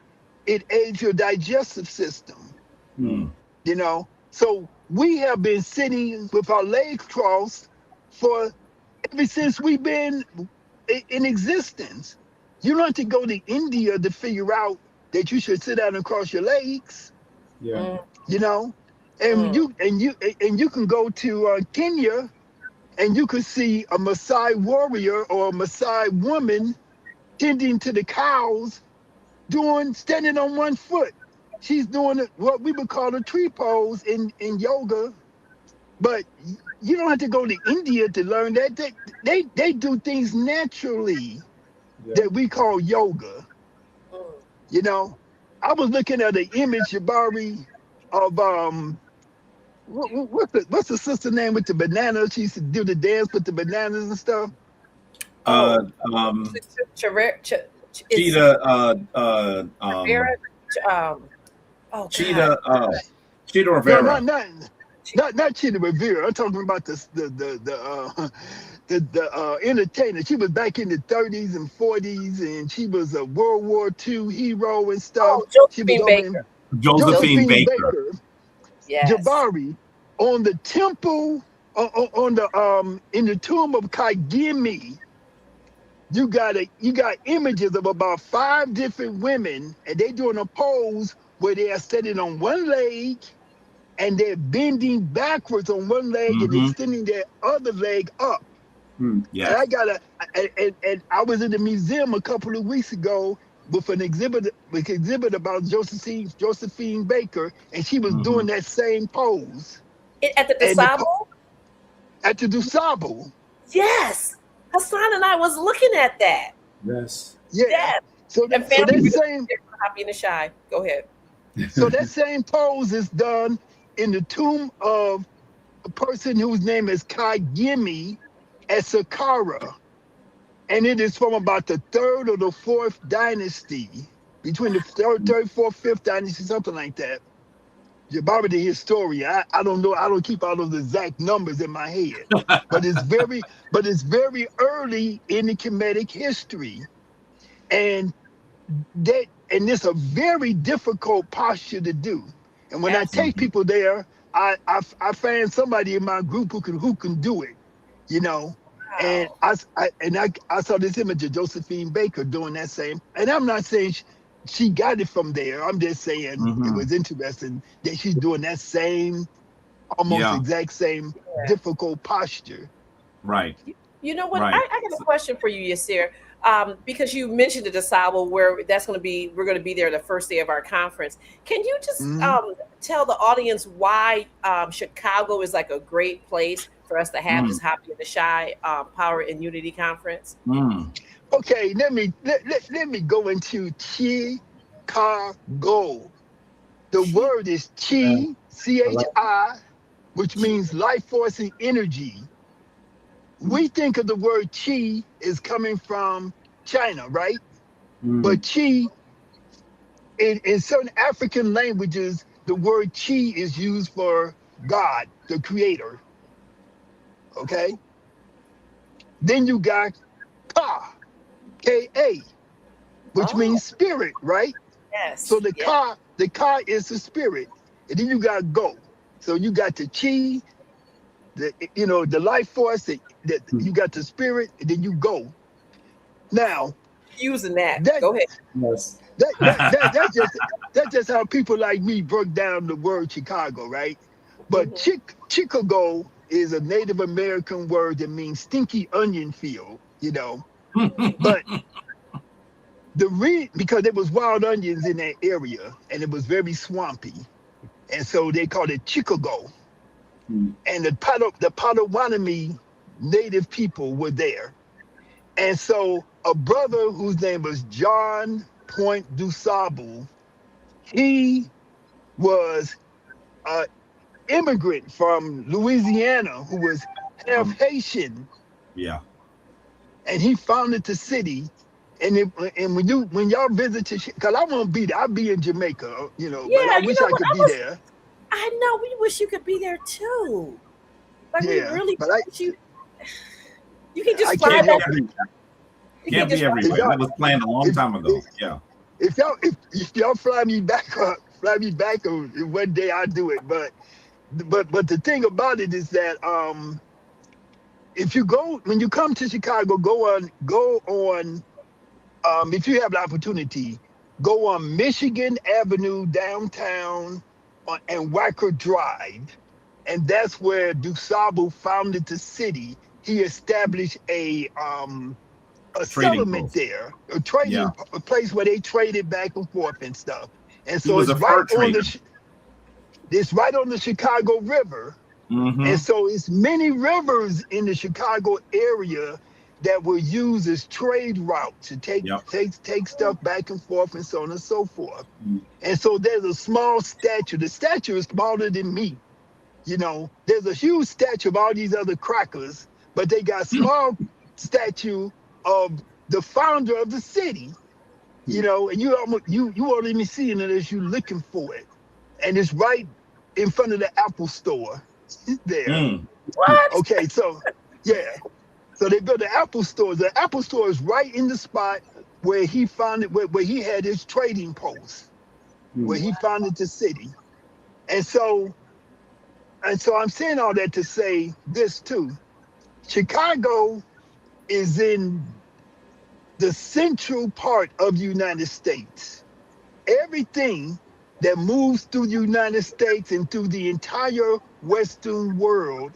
it aids your digestive system. So we have been sitting with our legs crossed for ever since we've been in existence. You don't have to go to India to figure out that you should sit down and cross your legs. Yeah. And you can go to Kenya, and you could see a Maasai warrior or a Maasai woman tending to the cows, standing on one foot. She's doing what we would call a tree pose in yoga. But you don't have to go to India to learn that. They do things naturally that we call yoga. I was looking at an image, Jabari, of what's the sister name with the bananas? She used to do the dance with the bananas and stuff. Cheetah Rivera. Not Cheetah Rivera. I'm talking about the entertainer. She was back in the 30s and 40s, and she was a World War II hero and stuff. Josephine Baker. Josephine Baker. Yes. Jabari, on the temple, on the in the tomb of Kagemi, you got images of about 5 different women, and they doing a pose where they are standing on one leg and they're bending backwards on one leg and extending their other leg up. Yes. And I was in the museum a couple of weeks ago with an exhibit about Josephine Baker, and she was doing that same pose. At the Dusabo? At the Dusabo. Yes. Hassan and I was looking at that. Yes. Yeah. Yes. So that same Happy and Shy. Go ahead. So that same pose is done in the tomb of a person whose name is Kagemi at Saqqara. And it is from about the 3rd or the 4th dynasty, between the 3rd, 4th, 5th dynasty, something like that. Jabari the historian, I don't know, I don't keep all those exact numbers in my head. but it's very early in the Kemetic history. And it's a very difficult posture to do. And when I take people there, I find somebody in my group who can do it, And I saw this image of Josephine Baker doing that same. And I'm not saying she got it from there. I'm just saying it was interesting that she's doing that same, almost exact same difficult posture. Right. You know what? Right. I got a question for you, Yiser. Because you mentioned the Disciple, where we're going to be there the first day of our conference. Can you just tell the audience why Chicago is like a great place for us to have this HAPI and the Shy Power and Unity Conference? Okay, let me go into Chicago. The word is Chi, CHI, which means life force and energy. We think of the word Chi is coming from China, right? But Chi, in certain African languages, the word Chi is used for God, the creator. Okay? Then you got Ka, K-A, which means spirit, right? Yes. So the Ka is the spirit. And then you got Go. So you got the Chi, the life force, that you got the spirit, and then you go. Now, using that. Go ahead. Yes. That's just how people like me broke down the word Chicago, right? But Chicago is a Native American word that means stinky onion field, But because there was wild onions in that area and it was very swampy, and so they called it Chicago. And the Potawatomi Native people were there. And so a brother whose name was John Point DuSable, he was an immigrant from Louisiana who was half Haitian. Yeah. And he founded the city. And when y'all visit, because I won't be there, I'll be in Jamaica, but I wish I could be there. I know, we wish you could be there too. Like, we really wish you can just fly back. Can't be everywhere. That was planned a long time ago. Yeah. If y'all fly me back one day I'll do it. But the thing about it is that when you come to Chicago, go on if you have the opportunity, go on Michigan Avenue downtown and Wacker Drive. And that's where DuSable founded the city. He established a settlement there, a place where they traded back and forth and stuff. And so it's right on the Chicago River. And so it's many rivers in the Chicago area that were used as trade routes to take stuff back and forth and so on and so forth. And so there's a small statue. The statue is smaller than me. There's a huge statue of all these other crackers, but they got a small statue of the founder of the city, and you won't even see it unless you're looking for it. And it's right in front of the Apple store there. What? Okay, so so they built the Apple store. The Apple store is right in the spot where he founded, where he had his trading post, where he founded the city. And so I'm saying all that to say this too. Chicago is in the central part of the United States. Everything that moves through the United States and through the entire Western world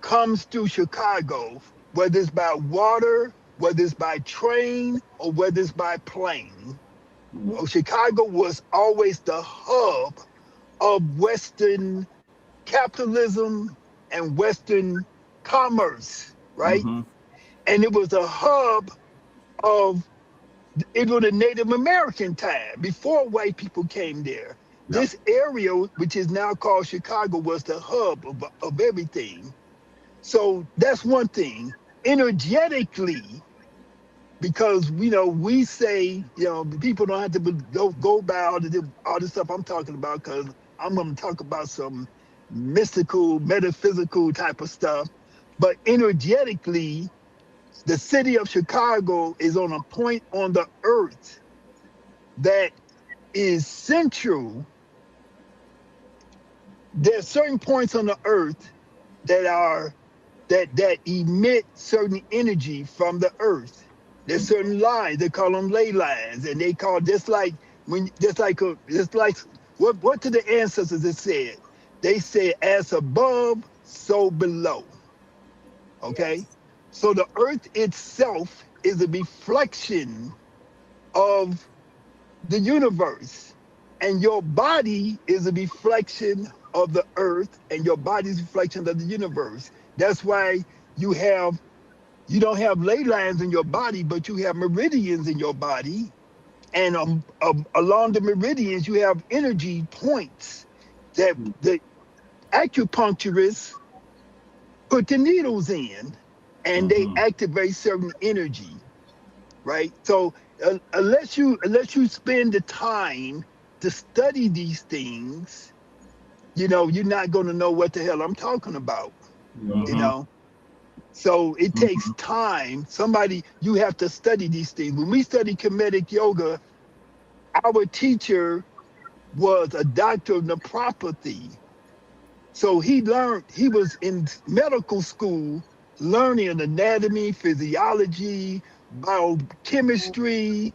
comes through Chicago, whether it's by water, whether it's by train, or whether it's by plane. Well, Chicago was always the hub of Western capitalism and Western commerce, right? And it was a hub of the Native American time, before white people came there. This area, which is now called Chicago, was the hub of everything. So that's one thing. Energetically, because we say, people don't have to go by all the stuff I'm talking about, because I'm going to talk about some mystical, metaphysical type of stuff. But energetically, the city of Chicago is on a point on the earth that is central. There are certain points on the earth that are that emit certain energy from the earth. There's certain lines, they call them ley lines, and they call just like what did the ancestors have said? They said, as above, so below. Okay? Yes. So the earth itself is a reflection of the universe. And your body is a reflection of the earth, and your body's a reflection of the universe. That's why you don't have ley lines in your body, but you have meridians in your body. And along the meridians, you have energy points that the acupuncturists put the needles in, and they activate certain energy, right? So unless you spend the time to study these things, you're not going to know what the hell I'm talking about, you know. So it takes time. You have to study these things. When we study Kemetic yoga, our teacher was a doctor of naturopathy. So he was in medical school learning anatomy, physiology, biochemistry,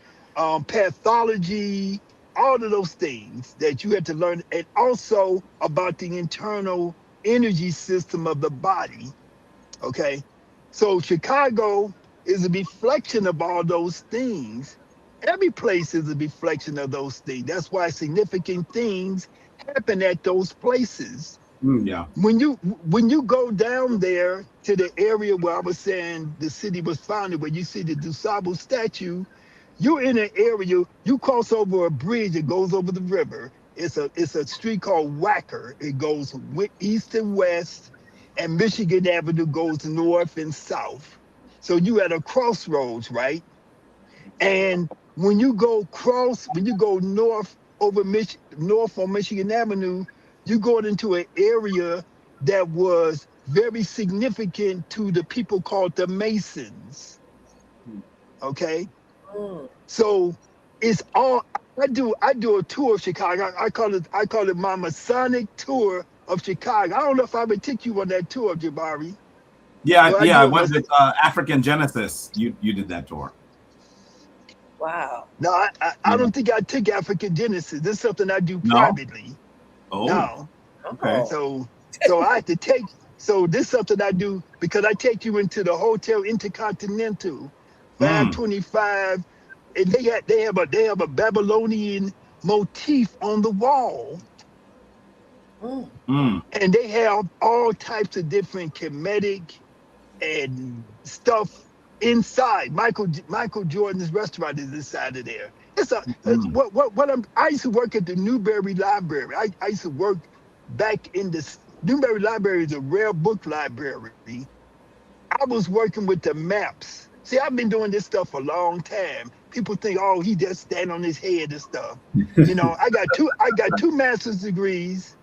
pathology, all of those things that you had to learn, and also about the internal energy system of the body. Okay. So Chicago is a reflection of all those things. Every place is a reflection of those things. That's why significant things happen at those places. Yeah. When you go down there to the area where I was saying the city was founded, where you see the Dusabo statue, you're in an area, you cross over a bridge that goes over the river. It's a street called Wacker. It goes east and west, and Michigan Avenue goes north and south. So you at a crossroads, right? And when you go north north on Michigan Avenue, you go into an area that was very significant to the people called the Masons. Okay, so it's all I do a tour of Chicago. I call it my Masonic tour of Chicago. I don't know if I would take you on that tour, Jabari. Yeah, I went with African Genesis. You did that tour. Wow. No, I don't think I took African Genesis. This is something I do privately. Oh. No. Okay. So I have to take. So this is something I do because I take you into the Hotel Intercontinental, 525, and they have a Babylonian motif on the wall, and they have all types of different Kemetic and stuff inside. Michael Jordan's restaurant is inside of there. I used to work at the Newberry Library. I used to work back in the Newberry Library is a rare book library. I was working with the maps. See, I've been doing this stuff a long time. People think, oh, he just stand on his head and stuff. I got two master's degrees.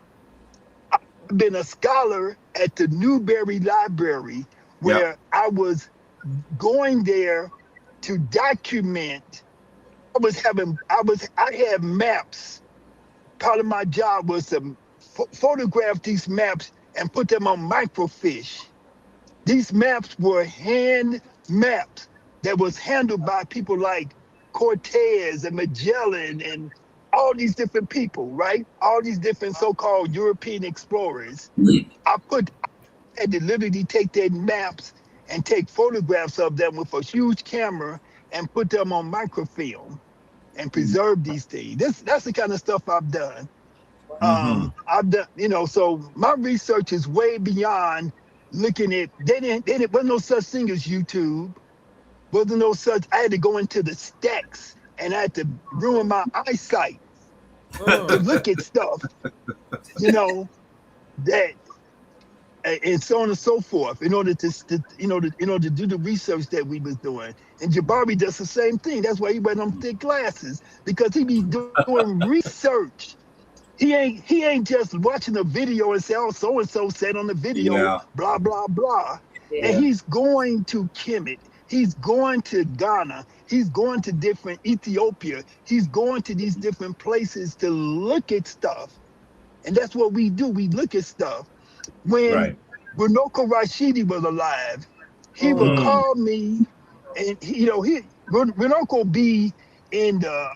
I've been a scholar at the Newberry Library, where I was going there to document. I had maps. Part of my job was to photograph these maps and put them on microfiche. These maps were hand maps that was handled by people like Cortez and Magellan and all these different people, right? All these different so-called European explorers. I had to literally take their maps and take photographs of them with a huge camera and put them on microfilm and preserve these things. That's the kind of stuff I've done. I've done, so my research is way beyond looking at. Wasn't no such thing as YouTube. Wasn't no such. I had to go into the stacks and I had to ruin my eyesight to look at stuff, that. And so on and so forth, in order to do the research that we was doing. And Jabari does the same thing. That's why he wear them thick glasses, because he be doing research. He ain't just watching a video and say, oh, so and so said on the video, blah blah blah. Yeah. And he's going to Kemet. He's going to Ghana. He's going to different Ethiopia. He's going to these different places to look at stuff. And that's what we do. We look at stuff. When Runoko Rashidi was alive, he would Mm. call me, and Runoko be in the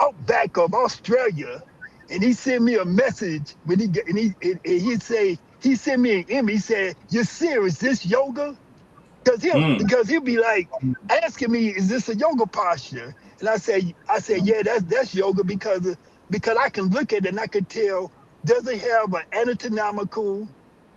outback of Australia, and he sent me a message when he get, and he'd say he sent me an image. He said, "You serious? This yoga?" Mm. Because he'll be like asking me, "Is this a yoga posture?" And I said, "Yeah, that's yoga because I can look at it and I can tell, does it have an anatomical,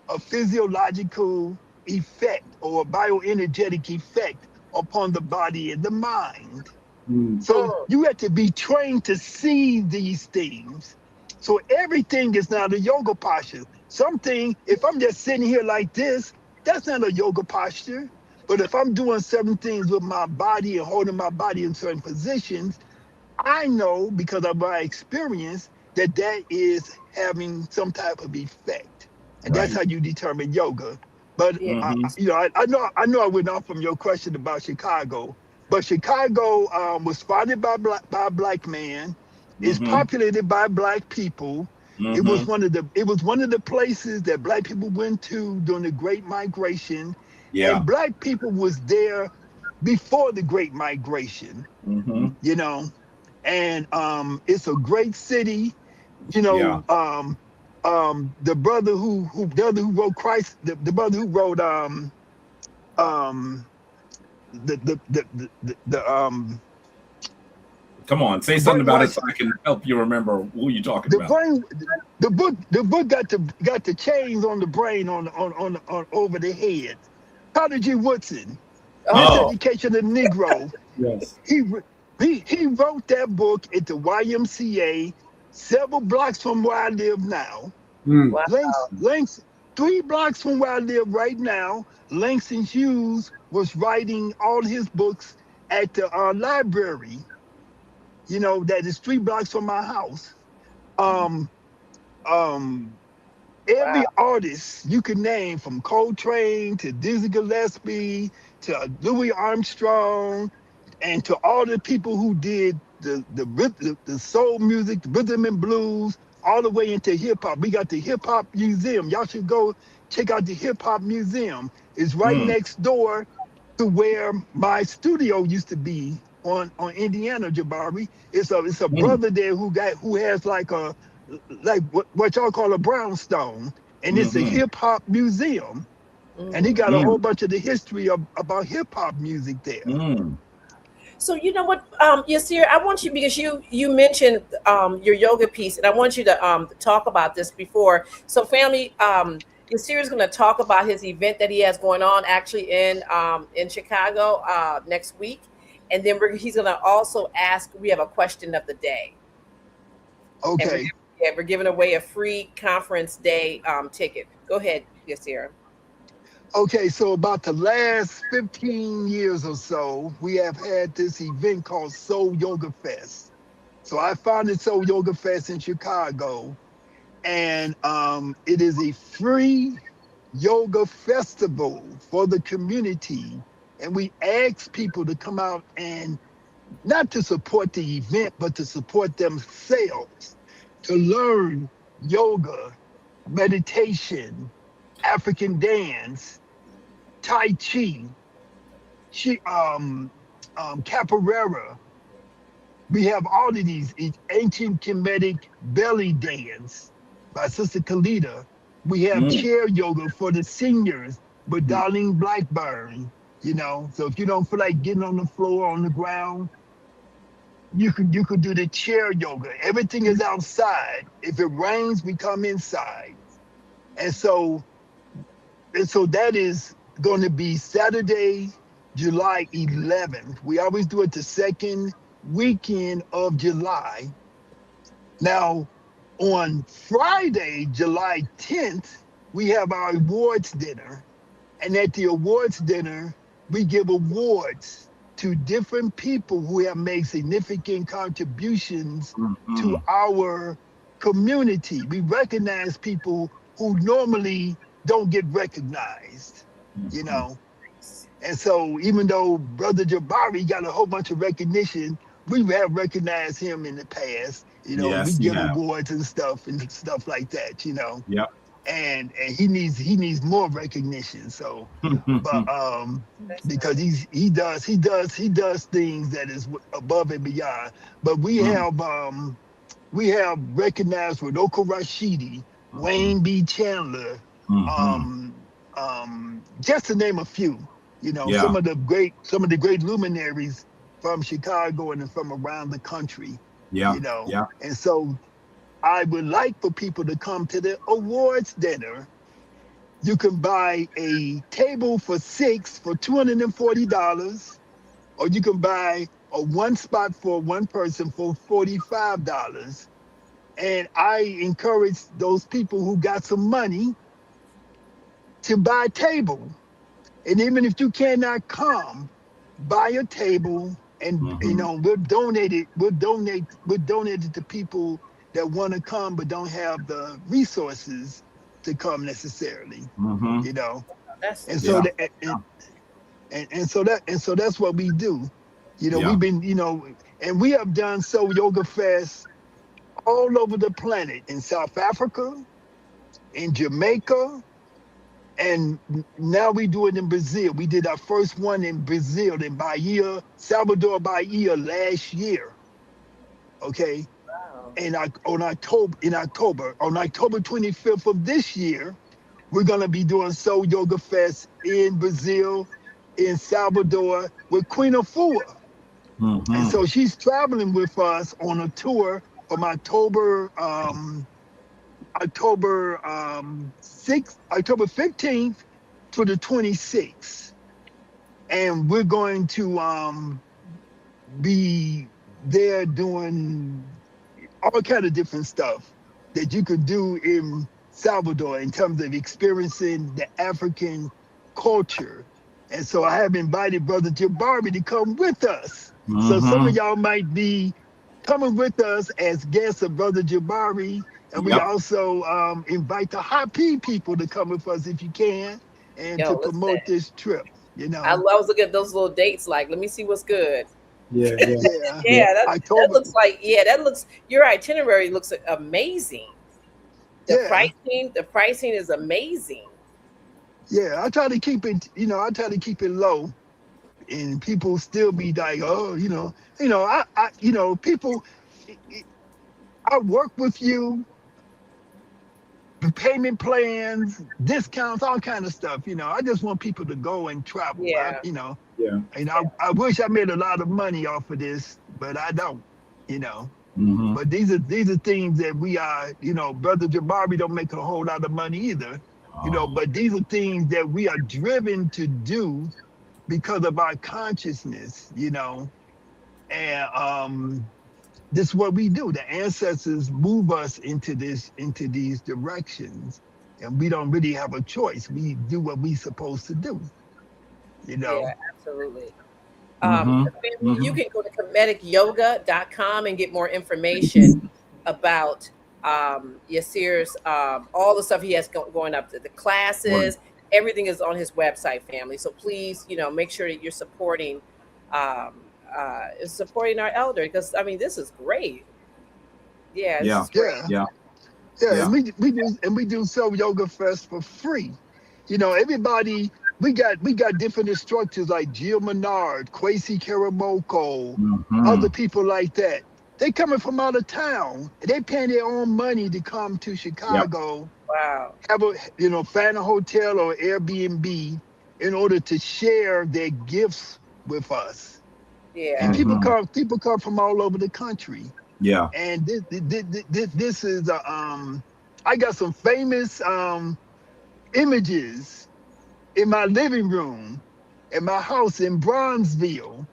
a physiological effect or a bioenergetic effect upon the body and the mind?" Mm. So you have to be trained to see these things. So everything is not a yoga posture. Something, if I'm just sitting here like this, that's not a yoga posture. But if I'm doing certain things with my body and holding my body in certain positions, I know because of my experience that that is having some type of effect, and that's Right. how you determine yoga. But Yeah. Mm-hmm. I know I went off from your question about Chicago, but Chicago was founded by a black man. It's Mm-hmm. populated by black people. Mm-hmm. It was one of the places that black people went to during the Great Migration, Yeah. and black people was there before the Great Migration. Mm-hmm. You know, and it's a great city. You Yeah. know, the brother who wrote Christ, the brother who wrote um the Come on, say something about it brainwash so I can help you remember who you're talking the about. brain the book got the chains on the brain on over the head. Carter G. Woodson, Oh, Oh. Miseducation of the Negro. Yes. He he wrote that book at the YMCA, several blocks from where I live now. Mm. wow. Links, 3 blocks from where I live right now. Langston Hughes was writing all his books at the library. That is 3 blocks from my house. Um, um, Wow. every artist you can name, from Coltrane to Dizzy Gillespie to Louis Armstrong, and to all the people who did the soul music, the rhythm and blues, all the way into hip hop. We got the hip hop museum. Y'all should go check out the hip hop museum. It's right Mm. next door to where my studio used to be on Indiana, Jabari. It's a Mm. brother there who has like what y'all call a brownstone, and it's a Mm-hmm. hip hop museum, and he Mhm. got a whole Mm. bunch of the history about hip hop music there. Mm. So you know what, Yasir, I want you, because you mentioned your yoga piece, and I want you to talk about this before. So family, Yasir is going to talk about his event that he has going on actually in Chicago next week, and then he's going to also ask. We have a question of the day, and Okay. we're giving away a free conference day ticket. Go ahead, Yasir. Okay, so about the last 15 years or so, we have had this event called Soul Yoga Fest. So I founded Soul Yoga Fest in Chicago, and it is a free yoga festival for the community. And we ask people to come out and not to support the event, but to support themselves, to learn yoga, meditation, African dance, Tai Chi, she, Capoeira. We have all of these ancient Kemetic belly dance by Sister Kalita. We have Mm. chair yoga for the seniors with Darlene Blackburn. So if you don't feel like getting on the floor, on the ground, you could do the chair yoga. Everything is outside. If it rains, we come inside. And so that is going to be Saturday, July 11th. We always do it the second weekend of July. Now, on Friday, July 10th, we have our awards dinner. And at the awards dinner, we give awards to different people who have made significant contributions to Mm-hmm. our community. We recognize people who normally don't get recognized, you Mm-hmm. know. And so even though Brother Jabari got a whole bunch of recognition, we have recognized him in the past. We Yes, you give have. awards and stuff like that. Yep. and he needs more recognition. So, but That's because nice. he does things that is above and beyond. But we have recognized Rodoko Rashidi, Wayne B. Chandler, just to name a few. You know, Yeah. some of the great luminaries from Chicago and from around the country. Yeah. You know, Yeah. and so I would like for people to come to the awards dinner. You can buy a table for 6 for $240, or you can buy a one spot for one person for $45. And I encourage those people who got some money to buy a table. And even if you cannot come, buy a table, and we'll donate it to people that want to come but don't have the resources to come necessarily. You know, That's and so Yeah. that and so that's what we do. You know, Yeah. we've been, and we have done So Yoga Fest all over the planet, in South Africa, in Jamaica, and now we do it in Brazil. We did our first one in Brazil, in Bahia, Salvador Bahia, last year. Okay, wow. and on October 25th of this year, we're gonna be doing Soul Yoga Fest in Brazil, in Salvador, with Queen Afua. And so she's traveling with us on a tour from October 15th to the 26th. And we're going to be there doing all kind of different stuff that you could do in Salvador in terms of experiencing the African culture. And so I have invited Brother Jabari to come with us. So some of y'all might be coming with us as guests of Brother Jabari. And we Yep. also invite the HAPI people to come with us if you can, and to Yo, listen. promote this trip, I was looking at those little dates. Like, let me see what's good. Yeah, yeah, Yeah. yeah. Yeah, that October. looks like, your itinerary looks amazing. Yeah. The pricing is amazing. Yeah. I try to keep it low, and people still be like, oh, people, I work with you, the payment plans, discounts, all kind of stuff. I just want people to go and travel. Yeah. Yeah. I wish I made a lot of money off of this, but I don't. But these are things that we are. Brother Jabari don't make a whole lot of money either. But these are things that we are driven to do because of our consciousness. And this is what we do. The ancestors move us into these directions, and we don't really have a choice. We do what we supposed to do. Yeah, absolutely. You can go to kemeticyoga.com and get more information about Yiser's, all the stuff he has going up to the classes. Everything is on his website, family. So please, make sure that you're supporting our elder, because this is great. Yeah. Yeah. Yeah. And we do Soul Yoga Fest for free. Everybody, we got different instructors like Jill Menard, Kwesi Karamoko, other people like that. They coming from out of town. They paying their own money to come to Chicago. Wow. Find a hotel or Airbnb in order to share their gifts with us. Yeah. And people come from all over the country. Yeah. And this is I got some famous images in my living room in my house in Bronzeville.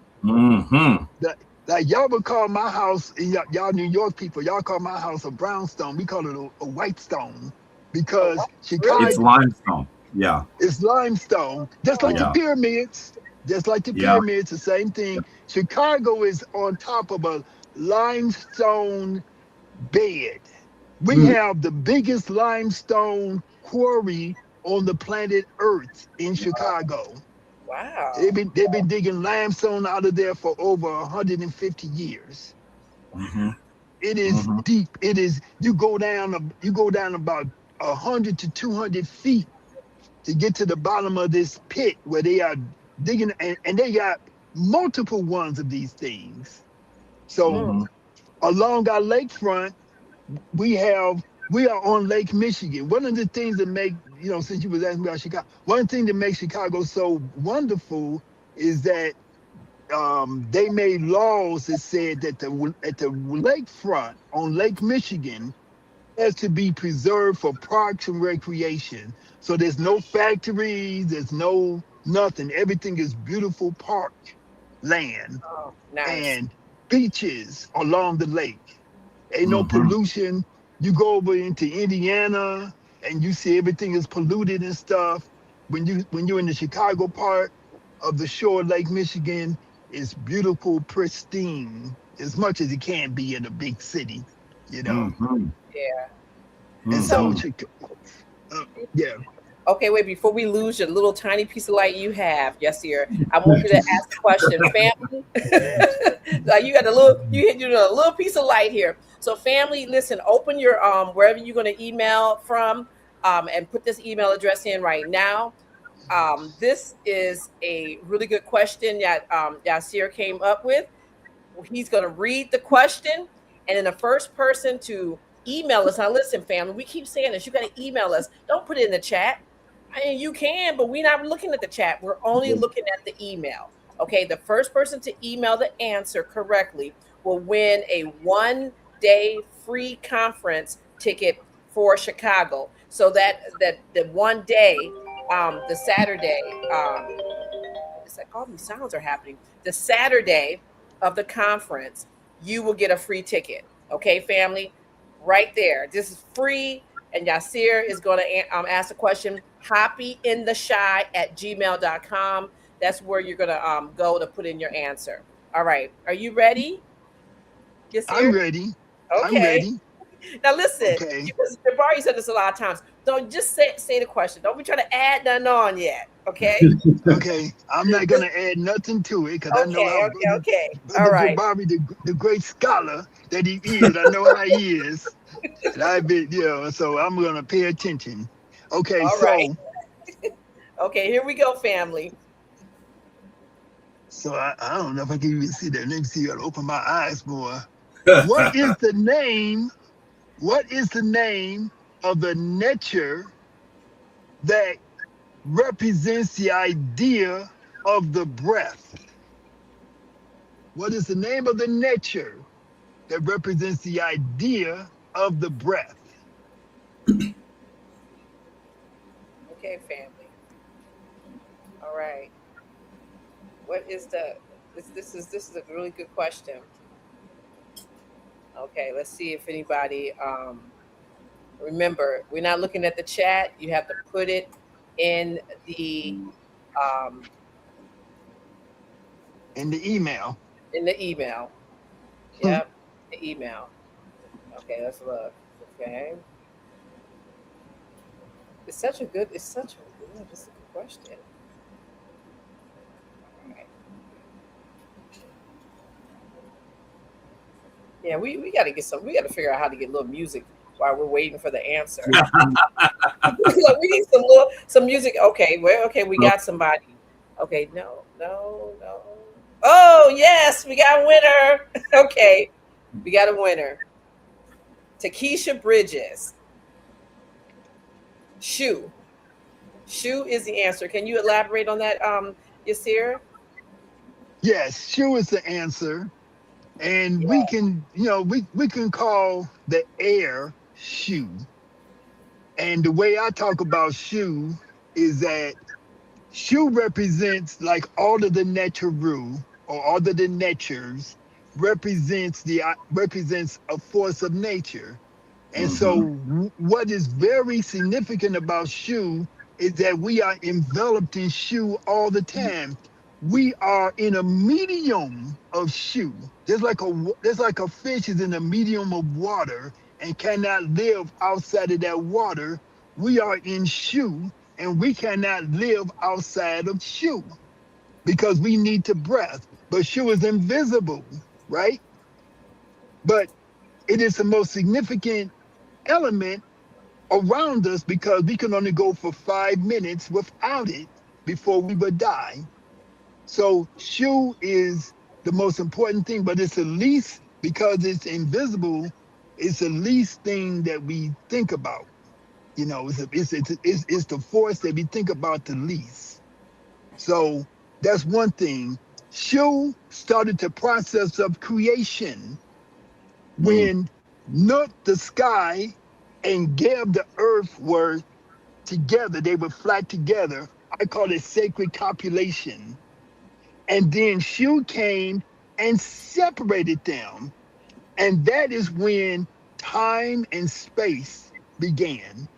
Like y'all would call my house, y'all New York people, y'all call my house a brownstone. We call it a white stone, because Chicago, it's limestone. Yeah. It's limestone, just like the pyramids. Just like the pyramids, the same thing. Chicago is on top of a limestone bed. We have the biggest limestone quarry on the planet Earth in Chicago. Wow. They've been digging limestone out of there for over 150 years. It is deep. It is, you go down about 100 to 200 feet to get to the bottom of this pit where they are digging, and they got multiple ones of these things. So Mhm. along our lakefront, we are on Lake Michigan. One of the things that make, since you was asking about Chicago, one thing that makes Chicago so wonderful is that they made laws that said that at the lakefront on Lake Michigan has to be preserved for parks and recreation. So there's no factories, there's no nothing. Everything is beautiful park land Oh, nice. and beaches along the lake. Ain't no Mhm. pollution. You go over into Indiana and you see everything is polluted and stuff. When you're in the Chicago part of the shore of Lake Michigan, it's beautiful, pristine, as much as it can be in a big city, you know. Mhm. Yeah. And So, so, Mhm. yeah, okay, wait, before we lose your little tiny piece of light you have, Yasir, I want you to ask a question. Family, like you got a little piece of light here. So family, listen, open your wherever you're gonna email from, and put this email address in right now. This is a really good question that Yasir came up with. He's going to read the question, and then the first person to email us. Now, listen, family, we keep saying this. You got to email us. Don't put it in the chat. I mean, you can, but we're not looking at the chat. We're only looking at the email. Okay, the first person to email the answer correctly will win a 1 day free conference ticket for Chicago. So that the 1 day, the Saturday, it's like all these sounds are happening. The Saturday of the conference, you will get a free ticket. Okay, family, right there. This is free. And Yasir is going to ask the question, hopyintheshy@gmail.com. That's where you're going to go to put in your answer. All right. Are you ready, I'm Yasir? ready. I'm Okay. ready. Now listen, Okay. Jabari said this a lot of times. Don't just say the question. Don't be trying to add nothing on yet. Okay. Okay. I'm not gonna add nothing to it because I know Okay. how Okay. Okay. All Brother right. Jabari, the great scholar that he is, I know how he is. And I've been, so I'm gonna pay attention. Okay, All right. so Okay, here we go, family. I don't know if I can even see that. Let me see. I gotta open my eyes more. What is the name? What is the name of the nature that represents the idea of the breath? What is the name of the nature that represents the idea of the breath? Okay, family. All right. What is the this is a really good question. Okay, let's see if anybody remember, we're not looking at the chat. You have to put it in the um In the email. in the email. Hmm. Yep, the email. Okay, let's look. Okay. It's such a good, this is a good question. All right. Yeah, we got to we got to figure out how to get a little music while we're waiting for the answer. Look, we need some music. Okay, well, okay, we got somebody. Okay, no, no, no. Oh yes, we got a winner. Okay, we got a winner. Takesha Bridges. Shoe. Shoe is the answer. Can you elaborate on that, Yasir? Yes, shoe is the answer. And we Yeah. can, we can call the air shoe. And the way I talk about shoe is that shoe represents like all of the natural or all of the natures represents a force of nature. And so Mhm. what is very significant about shu is that we are enveloped in shu all the time. We are in a medium of shu. Just like a fish is in a medium of water and cannot live outside of that water. We are in shu and we cannot live outside of shu because we need to breath. But shu is invisible, right? But it is the most significant element around us because we can only go for 5 minutes without it before we would die. So Shu is the most important thing, but it's the least, because it's invisible, it's the least thing that we think about. You know, it's the force that we think about the least. So that's one thing. Shu started the process of creation when Nut, the sky, and Geb, the earth, were together. They were flat together. I call it sacred copulation. And then Shu came and separated them. And that is when time and space began.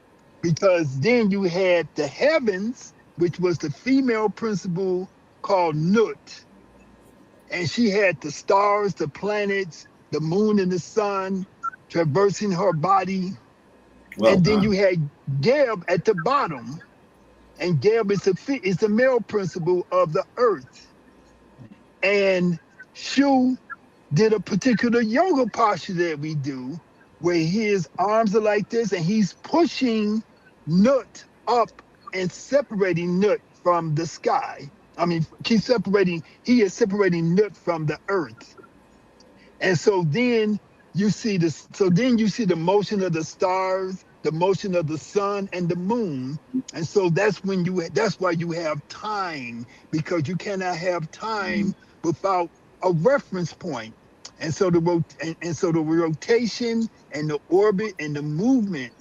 Because then you had the heavens, which was the female principle called Nut. And she had the stars, the planets, the moon and the sun traversing her body. Well And then done. you had Geb at the bottom. And Geb is the male principle of the earth. And Shu did a particular yoga posture that we do, where his arms are like this and he's pushing Nut up and separating Nut from the sky. I mean, he is separating Nut from the earth. And so then you see the motion of the stars, the motion of the sun and the moon. And so that's why you have time, because you cannot have time without a reference point. And so the rotation and the orbit and the movement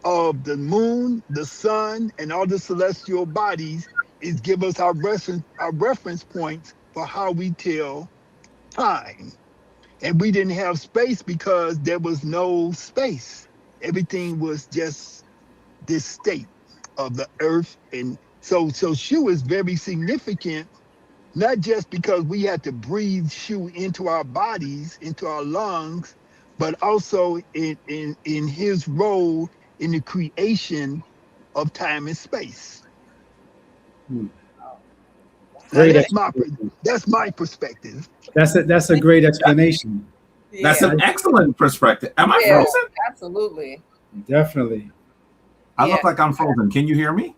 of the moon, the sun, and all the celestial bodies is give us our reference points for how we tell time. And we didn't have space because there was no space. Everything was just this state of the earth. And so Shu is very significant, not just because we had to breathe Shu into our bodies, into our lungs, but also in his role in the creation of time and space. Great That's my perspective. That's a great explanation. That's an excellent perspective. Am I frozen? Absolutely. Definitely. I look like I'm frozen. Can you hear me?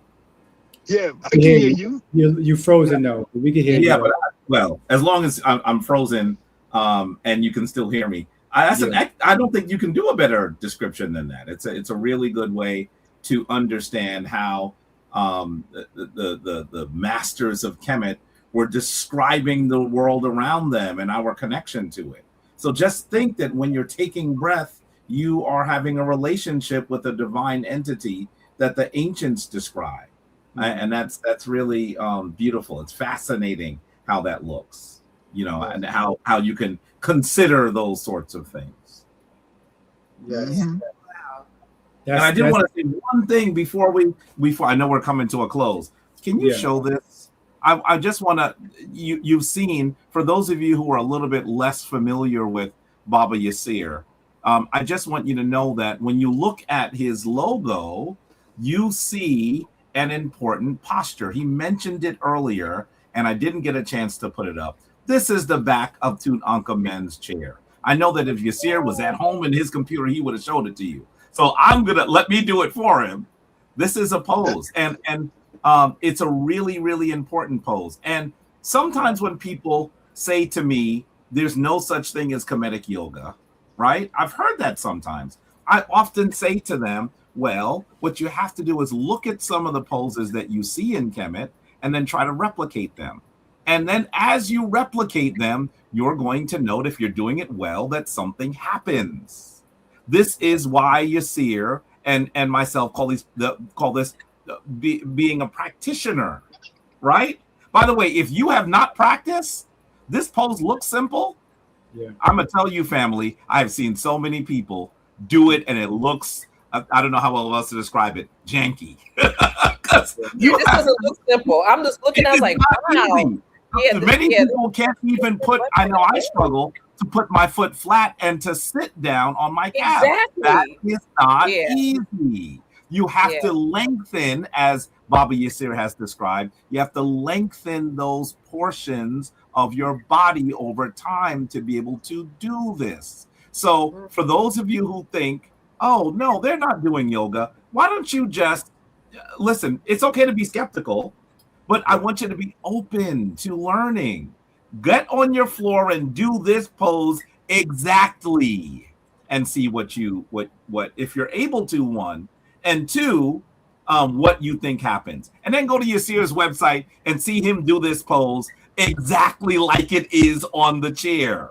Yeah, I can hear you. You frozen though. We can hear you. Yeah, but well, as long as I'm frozen, and you can still hear me, I don't think you can do a better description than that. It's a really good way to understand how the masters of Kemet were describing the world around them and our connection to it. So just think that when you're taking breath, you are having a relationship with a divine entity that the ancients describe. And that's really beautiful. It's fascinating how that looks, and how you can consider those sorts of things. Yes. Mhm. And I did want to say one thing before I know we're coming to a close. Can you show this? I just want to, you've seen, for those of you who are a little bit less familiar with Baba Yiser, I just want you to know that when you look at his logo, you see an important posture. He mentioned it earlier, and I didn't get a chance to put it up. This is the back of Tutankhamun's chair. I know that if Yiser was at home in his computer, he would have showed it to you. So I'm gonna let me do it for him. This is a pose, and it's a really, really important pose. And sometimes when people say to me, "There's no such thing as Kemetic yoga," right? I've heard that sometimes. I often say to them, well, what you have to do is look at some of the poses that you see in Kemet and then try to replicate them. And then as you replicate them, you're going to note, if you're doing it well, that something happens. This is why Yiser and myself call this being a practitioner, right? By the way, if you have not practiced, this pose looks simple. Yeah. I'm gonna tell you, family, I've seen so many people do it, and it looks, I don't know how else to describe it, janky. This doesn't look simple. I'm just looking, I was like, wow. Yeah, many people can't even put, I know I struggle to put my foot flat and to sit down on my calf. Exactly. That is not easy. You have to lengthen, as Baba Yiser has described, you have to lengthen those portions of your body over time to be able to do this. So for those of you who think, oh, no, they're not doing yoga, why don't you just listen? It's okay to be skeptical, but I want you to be open to learning. Get on your floor and do this pose exactly, and see what if you're able to, one, and two, what you think happens. And then go to Yisir's website and see him do this pose exactly like it is on the chair.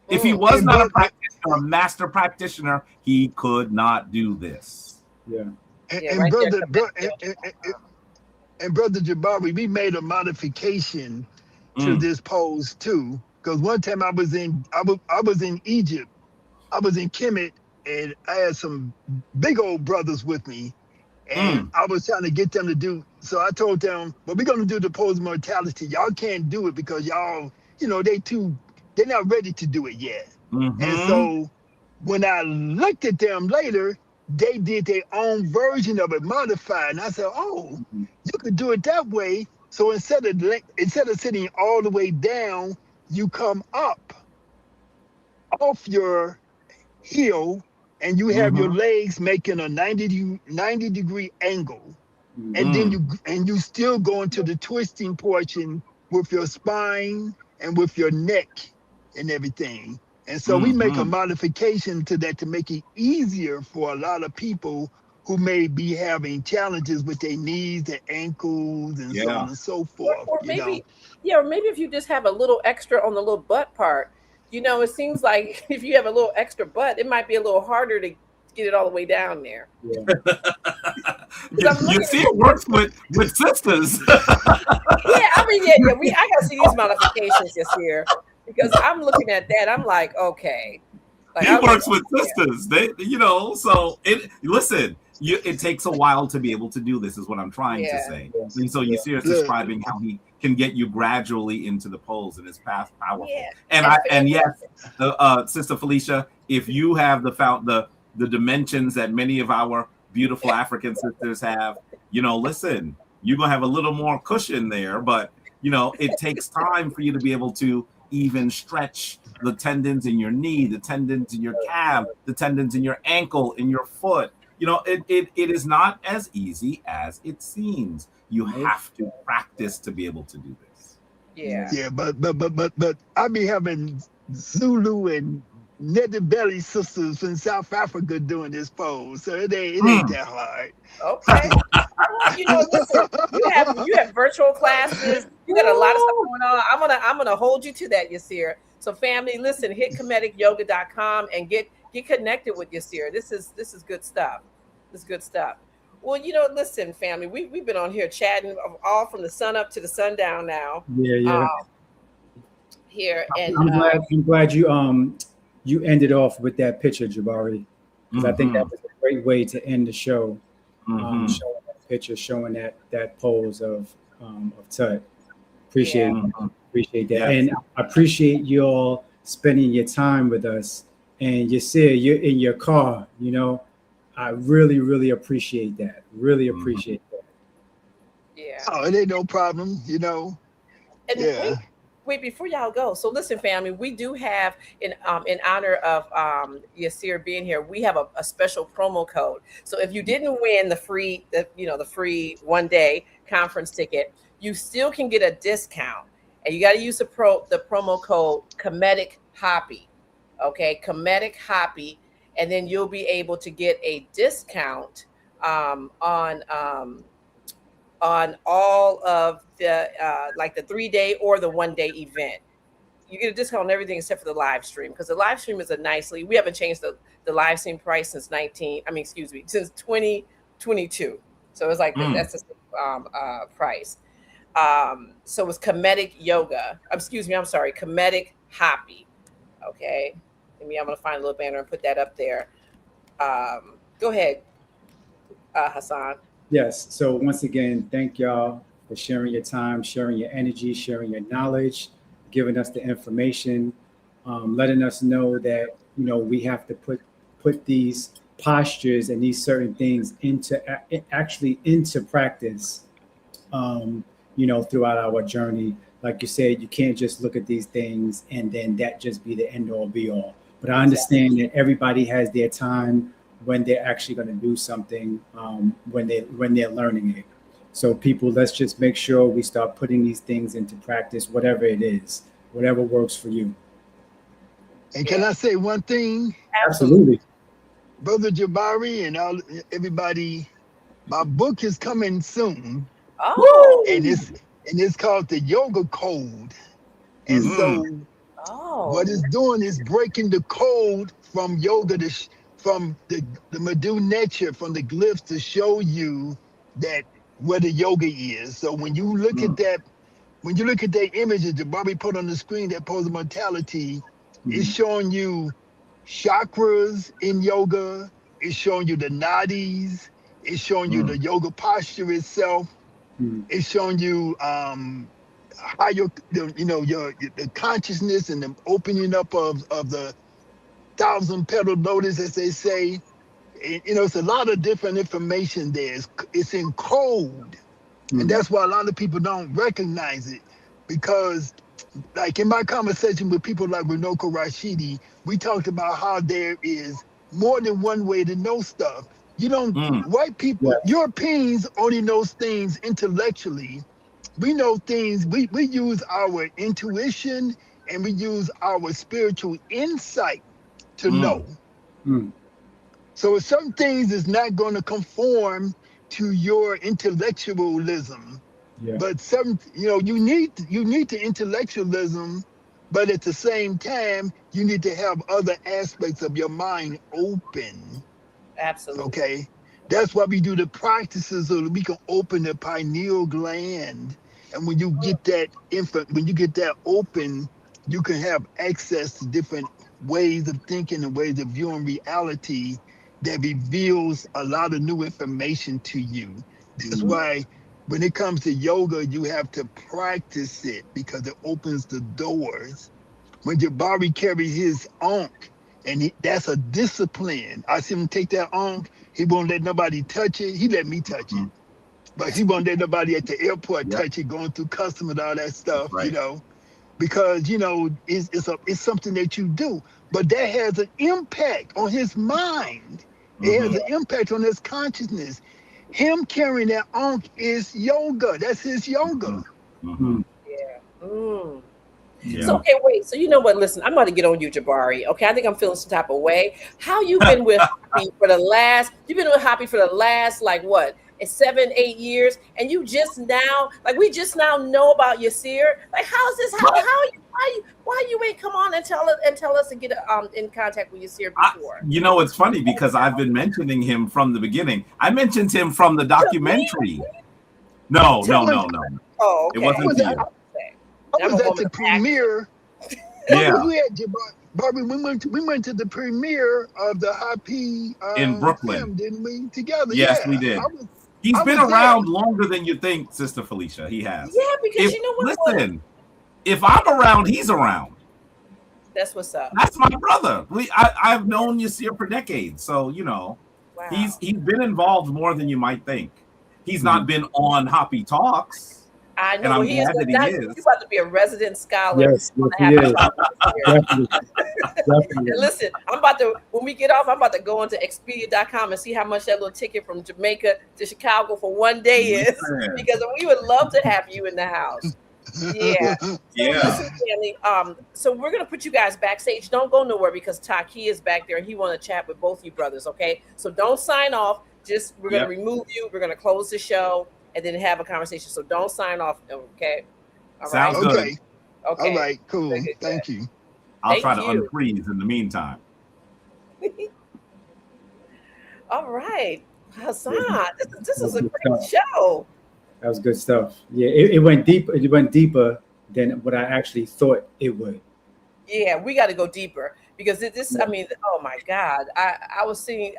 If he was not a practitioner, a master practitioner, he could not do this. Yeah. And Brother Jabari, we made a modification to this pose too. Because one time I was in Egypt, I was in Kemet, and I had some big old brothers with me, and I was trying to get them to do. So I told them, "Well, we're gonna do the pose of mortality. Y'all can't do it because y'all, they're not ready to do it yet." And so when I looked at them later, they did their own version of it, modified. And I said, "Oh, you could do it that way." So instead of sitting all the way down, you come up off your heel, and you have your legs making a 90-degree angle, and then you still go into the twisting portion with your spine and with your neck and everything. And so we make a modification to that to make it easier for a lot of people who may be having challenges with their knees, their ankles, and so on and so forth. Or maybe if you just have a little extra on the little butt part. It seems like if you have a little extra butt, it might be a little harder to get it all the way down there. Yeah. You see, it works with sisters. I gotta see these modifications this year, because I'm looking at that. I'm like, okay. It works with sisters. They, so listen. It takes a while to be able to do this, is what I'm trying to say. And so you see us describing how he can get you gradually into the pose, and it's powerful. And yes, Sister Felicia, if you have the dimensions that many of our beautiful African sisters have, listen, you're gonna have a little more cushion there, but it takes time for you to be able to even stretch the tendons in your knee, the tendons in your calf, the tendons in your ankle, in your foot. It is not as easy as it seems. You have to practice to be able to do this. Yeah, but I be having Zulu and netted belly sisters from South Africa doing this pose, so it ain't that hard. Okay. Listen, you have virtual classes. You got a lot of stuff going on. I'm gonna hold you to that, Yasir. So family, listen, hit kemeticyoga.com and get connected with Yasir. This is good stuff. This is good stuff. Well, listen, family, we've been on here chatting all from the sun up to the sundown now. Yeah. Here, and I'm glad you ended off with that picture, Jabari, because I think that was a great way to end the show. Showing that picture, showing that pose of Tut. Appreciate that, and I appreciate you all spending your time with us. And you say you're in your car, I really, really appreciate that. Really appreciate that. Yeah. Oh, it ain't no problem, And wait, before y'all go. So listen, family, we do have in honor of Yasir being here, we have a special promo code. So if you didn't win the free 1-day conference ticket, you still can get a discount. And you got to use the promo code Kemetic HAPI. Okay, Kemetic HAPI. And then you'll be able to get a discount on all of the like the 3-day or the 1-day event. You get a discount on everything except for the live stream, because the live stream is we haven't changed the live stream price since 2022. So it's like that's the price. So it's Kemetic Yoga. Kemetic HAPI. Okay. I'm going to find a little banner and put that up there. Go ahead, Hassan. Yes. So once again, thank y'all for sharing your time, sharing your energy, sharing your knowledge, giving us the information, letting us know that, we have to put these postures and these certain things into practice, throughout our journey. Like you said, you can't just look at these things and then that just be the end all be all. But I understand that everybody has their time when they're actually going to do something, when they're learning it. So people, let's just make sure we start putting these things into practice, whatever it is, whatever works for you. And can I say one thing? Absolutely. Brother Jabari and everybody, my book is coming soon. Oh. And it's called The Yoga Code. And so what it's doing is breaking the code from yoga from the Madhu nature, from the glyphs to show you that where the yoga is. So when you look at that, when you look at that image that Jabari put on the screen, that pose of mortality, it's showing you chakras in yoga. It's showing you the nadis. It's showing you the yoga posture itself. It's showing you how the consciousness and the opening up of the 1,000-petal lotus, as they say. It's a lot of different information there. It's in code. And that's why a lot of people don't recognize it, because like in my conversation with people like Runoko Rashidi, we talked about how there is more than one way to know stuff. You don't, white people, Europeans only know things intellectually. We know things, we use our intuition and we use our spiritual insight to know. So some things is not going to conform to your intellectualism, but some, you need the intellectualism, but at the same time, you need to have other aspects of your mind open. Absolutely. Okay. That's why we do the practices so that we can open the pineal gland. And when you get that open, you can have access to different ways of thinking and ways of viewing reality that reveals a lot of new information to you. That's why when it comes to yoga, you have to practice it because it opens the doors. When Jabari carried his ankh, and that's a discipline. I see him take that ankh, he won't let nobody touch it. He let me touch it. But he won't let nobody at the airport touch it, going through customs and all that stuff, because, it's something that you do. But that has an impact on his mind. It has an impact on his consciousness. Him carrying that ankh is yoga. That's his yoga. So, okay, wait. So you know what? Listen, I'm about to get on you, Jabari. Okay, I think I'm feeling some type of way. How you been with HAPI for the last? You've been with HAPI for the last, like what? 7-8 years, and you just now, like we just now know about Yiser. Like, how's this? Why you ain't come on and tell us to get in contact with Yiser before? It's funny because I've been mentioning him from the beginning. I mentioned him from the documentary. No. Oh, okay. It wasn't to you. I was at the premiere. Yeah. We had Barbie. We went to the premiere of the HAPI in Brooklyn, film, didn't we? Together. Yes, we did. He's been around longer than you think, Sister Felicia. He has. Yeah, because you know what? Listen, if I'm around, he's around. That's what's up. That's my brother. I've known Yiser for decades, so wow. He's been involved more than you might think. He's not been on HAPI Talks. I know, and I'm he is. He's about to be a resident scholar. Yes, he is. Definitely. And listen, when we get off, I'm about to go onto Expedia.com and see how much that little ticket from Jamaica to Chicago for one day is, because we would love to have you in the house. Yeah. Listen, family, so we're gonna put you guys backstage. Don't go nowhere because Taki is back there and he want to chat with both you brothers. Okay, so don't sign off. We're gonna remove you. We're gonna close the show and then have a conversation. So don't sign off. Okay. All Sounds right. Good. Okay. All right. Cool. Thank you. I'll try to unfreeze in the meantime. All right, Hassan. This is a great show. That was good stuff. Yeah, it went deep. It went deeper than what I actually thought it would. Yeah, we got to go deeper because this. I mean, oh my God, I was seeing.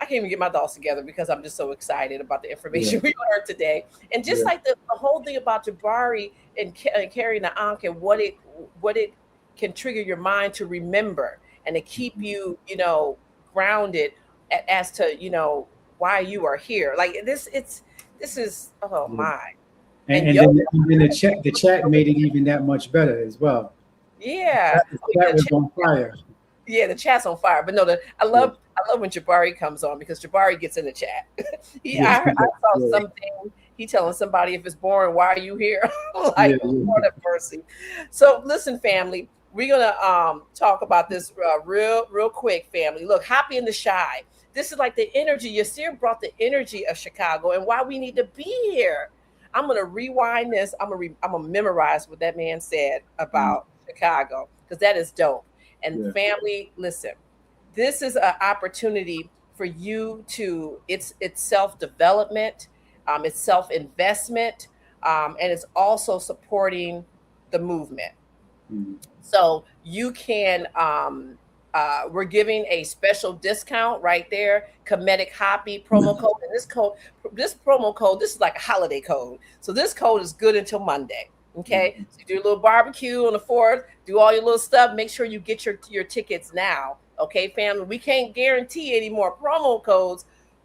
I can't even get my thoughts together because I'm just so excited about the information we learned today. And just like the whole thing about Jabari and carrying the ankh and what it can trigger your mind to remember and to keep you, grounded as to, why you are here. Like this is, oh my. And then the chat made it even that much better as well. Yeah. That was on fire. Yeah, the chat's on fire. But no, I love when Jabari comes on because Jabari gets in the chat. I saw something. He telling somebody if it's boring, why are you here? Like, Lord have mercy. So listen, family, we're gonna talk about this real quick, family. Look, Happy and the Shy. This is like the energy. Yasir brought the energy of Chicago and why we need to be here. I'm gonna rewind this. I'm gonna memorize what that man said about Chicago because that is dope. And family, listen, this is an opportunity for you to, it's self-development, it's self-investment, and it's also supporting the movement. So you can, we're giving a special discount right there, Kemetic HAPI promo code. And this promo code, this is like a holiday code. So this code is good until Monday. Okay, so you do a little barbecue on the 4th, do all your little stuff. Make sure you get your tickets now. Okay, family. We can't guarantee any more promo codes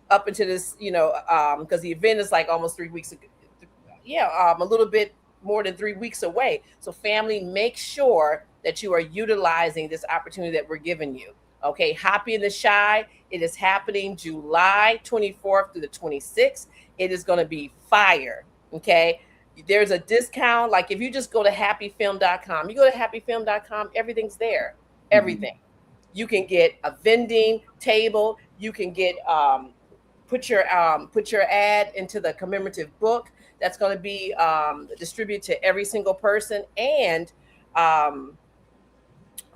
up into this, because the event is like almost 3 weeks ago. Yeah, a little bit more than 3 weeks away. So, family, make sure that you are utilizing this opportunity that we're giving you. Okay, Happy and the Shy. It is happening July 24th through the 26th. It is going to be fire. Okay. There's a discount. Like if you just go to happyfilm.com, you go to happyfilm.com, everything's there. Everything. You can get a vending table. You can get put your ad into the commemorative book that's going to be distributed to every single person. And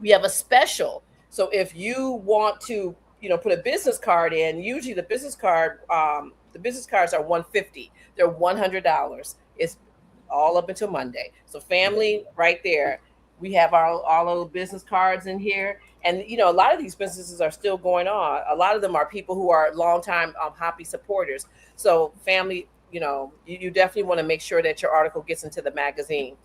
we have a special. So if you want to, put a business card in, usually the business cards are $150. They're $100. It's all up until Monday. So family, right there, we have all of the business cards in here. And, a lot of these businesses are still going on. A lot of them are people who are longtime HAPI supporters. So family, you definitely want to make sure that your article gets into the magazine.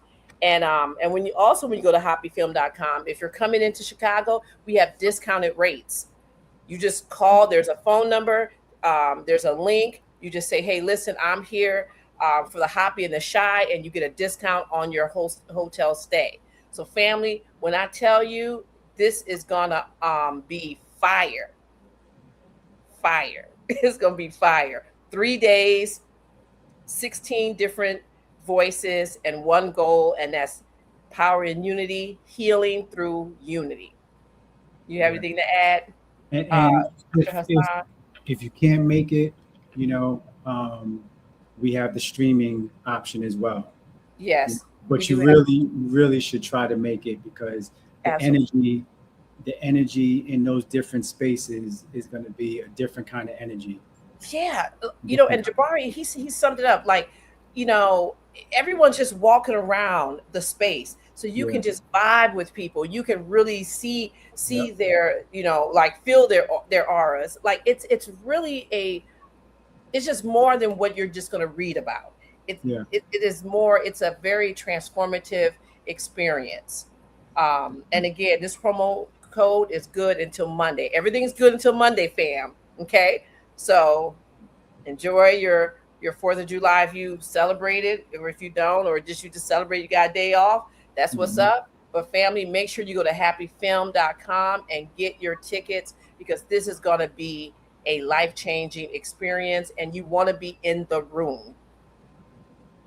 And when you go to happyfilm.com, if you're coming into Chicago, we have discounted rates. You just call, there's a phone number, there's a link. You just say, hey, listen, I'm here for the Happy and the Shy, and you get a discount on your hotel stay. So family, when I tell you this is gonna be fire. It's gonna be fire. 3 days, 16 different voices and one goal, and that's power and unity, healing through unity. You have anything to add? And if you can't make it, we have the streaming option as well. Yes. But you really should try to make it because the energy in those different spaces is going to be a different kind of energy. Yeah. And Jabari, he summed it up like, everyone's just walking around the space. So you can just vibe with people. You can really see their, like feel their auras. Like it's really it's just more than what you're just going to read about. It is more, it's a very transformative experience. And again, this promo code is good until Monday. Everything's good until Monday, fam. Okay. So enjoy your 4th of July if you celebrate it, or if you don't, or just you just celebrate, you got a day off. That's what's up. But family, make sure you go to happyfilm.com and get your tickets because this is going to be a life-changing experience and you want to be in the room.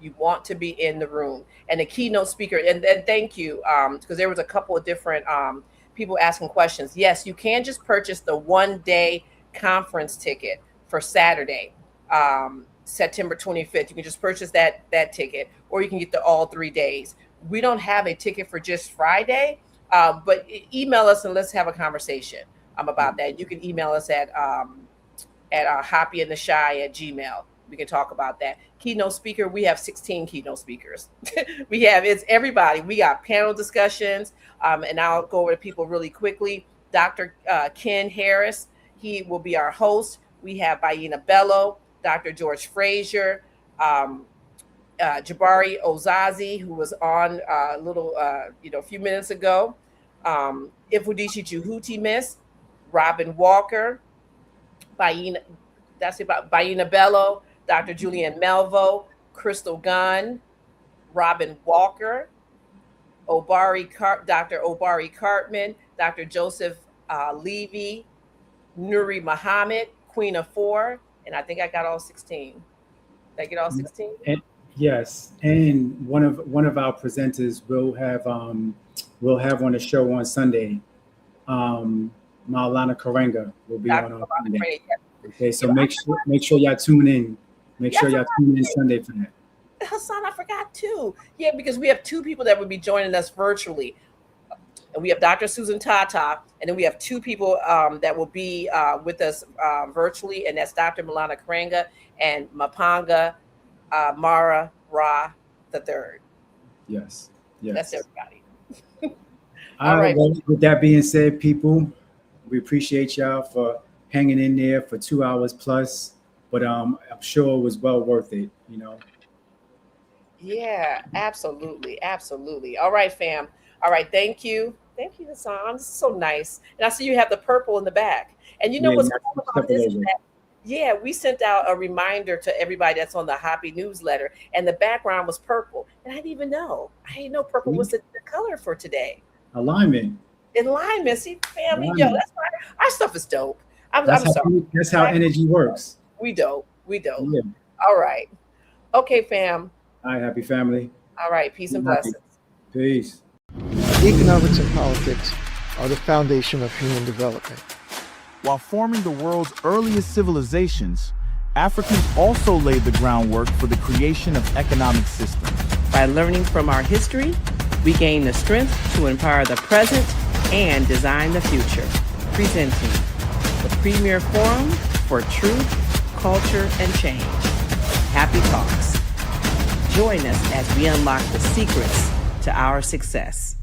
You want to be in the room. And the keynote speaker, and thank you, because there was a couple of different people asking questions. Yes, you can just purchase the 1-day conference ticket for Saturday, September 25th. You can just purchase that ticket, or you can get the all 3 days. We don't have a ticket for just Friday, but email us and let's have a conversation about that. You can email us at happyandtheshy@gmail.com. We can talk about that. Keynote speaker, we have 16 keynote speakers. It's everybody. We got panel discussions, and I'll go over to people really quickly. Dr. Ken Harris, he will be our host. We have Baina Bello, Dr. George Frazier, Jabari Osaze, who was on a few minutes ago. Ifudishi Juhuti Miss, Robin Walker, Baina Bello, Dr. Julian Melvo, Crystal Gunn, Robin Walker, Dr. Obari Cartman, Dr. Joseph Levi, Nuri Muhammad, Queen of Four, and I think I got all 16. Did I get all 16? And, yes, and one of our presenters will have on the show on Sunday. Maulana Karenga will be Dr. on Jabari Sunday. Osaze. Okay, so make sure y'all tune in. Make sure y'all tune in Sunday for that. Hassan, I forgot too. Yeah, because we have two people that will be joining us virtually. And we have Dr. Susan Tata, and then we have two people that will be with us virtually, and that's Dr. Maulana Karenga and Mapanga Mara Ra III. Yes. That's everybody. All right. Well, with that being said, people, we appreciate y'all for hanging in there for 2 hours plus, but I'm sure it was well worth it, you know. Yeah, absolutely. All right, fam. All right, thank you, Hassan. This is so nice. And I see you have the purple in the back. And you know what's cool about this is that, yeah, we sent out a reminder to everybody that's on the HAPI newsletter, and the background was purple. And I didn't even know. I didn't know purple was the color for today. Alignment. See, family, yo, that's why our stuff is dope. I'm sorry. That's how energy works. We dope. Yeah. All right. Okay, fam. All right, happy family. All right, peace and blessings. Peace. Economics and politics are the foundation of human development. While forming the world's earliest civilizations, Africans also laid the groundwork for the creation of economic systems. By learning from our history, we gain the strength to empower the present and design the future. Presenting the premier forum for truth, culture, and change. HAPI Talks. Join us as we unlock the secrets to our success.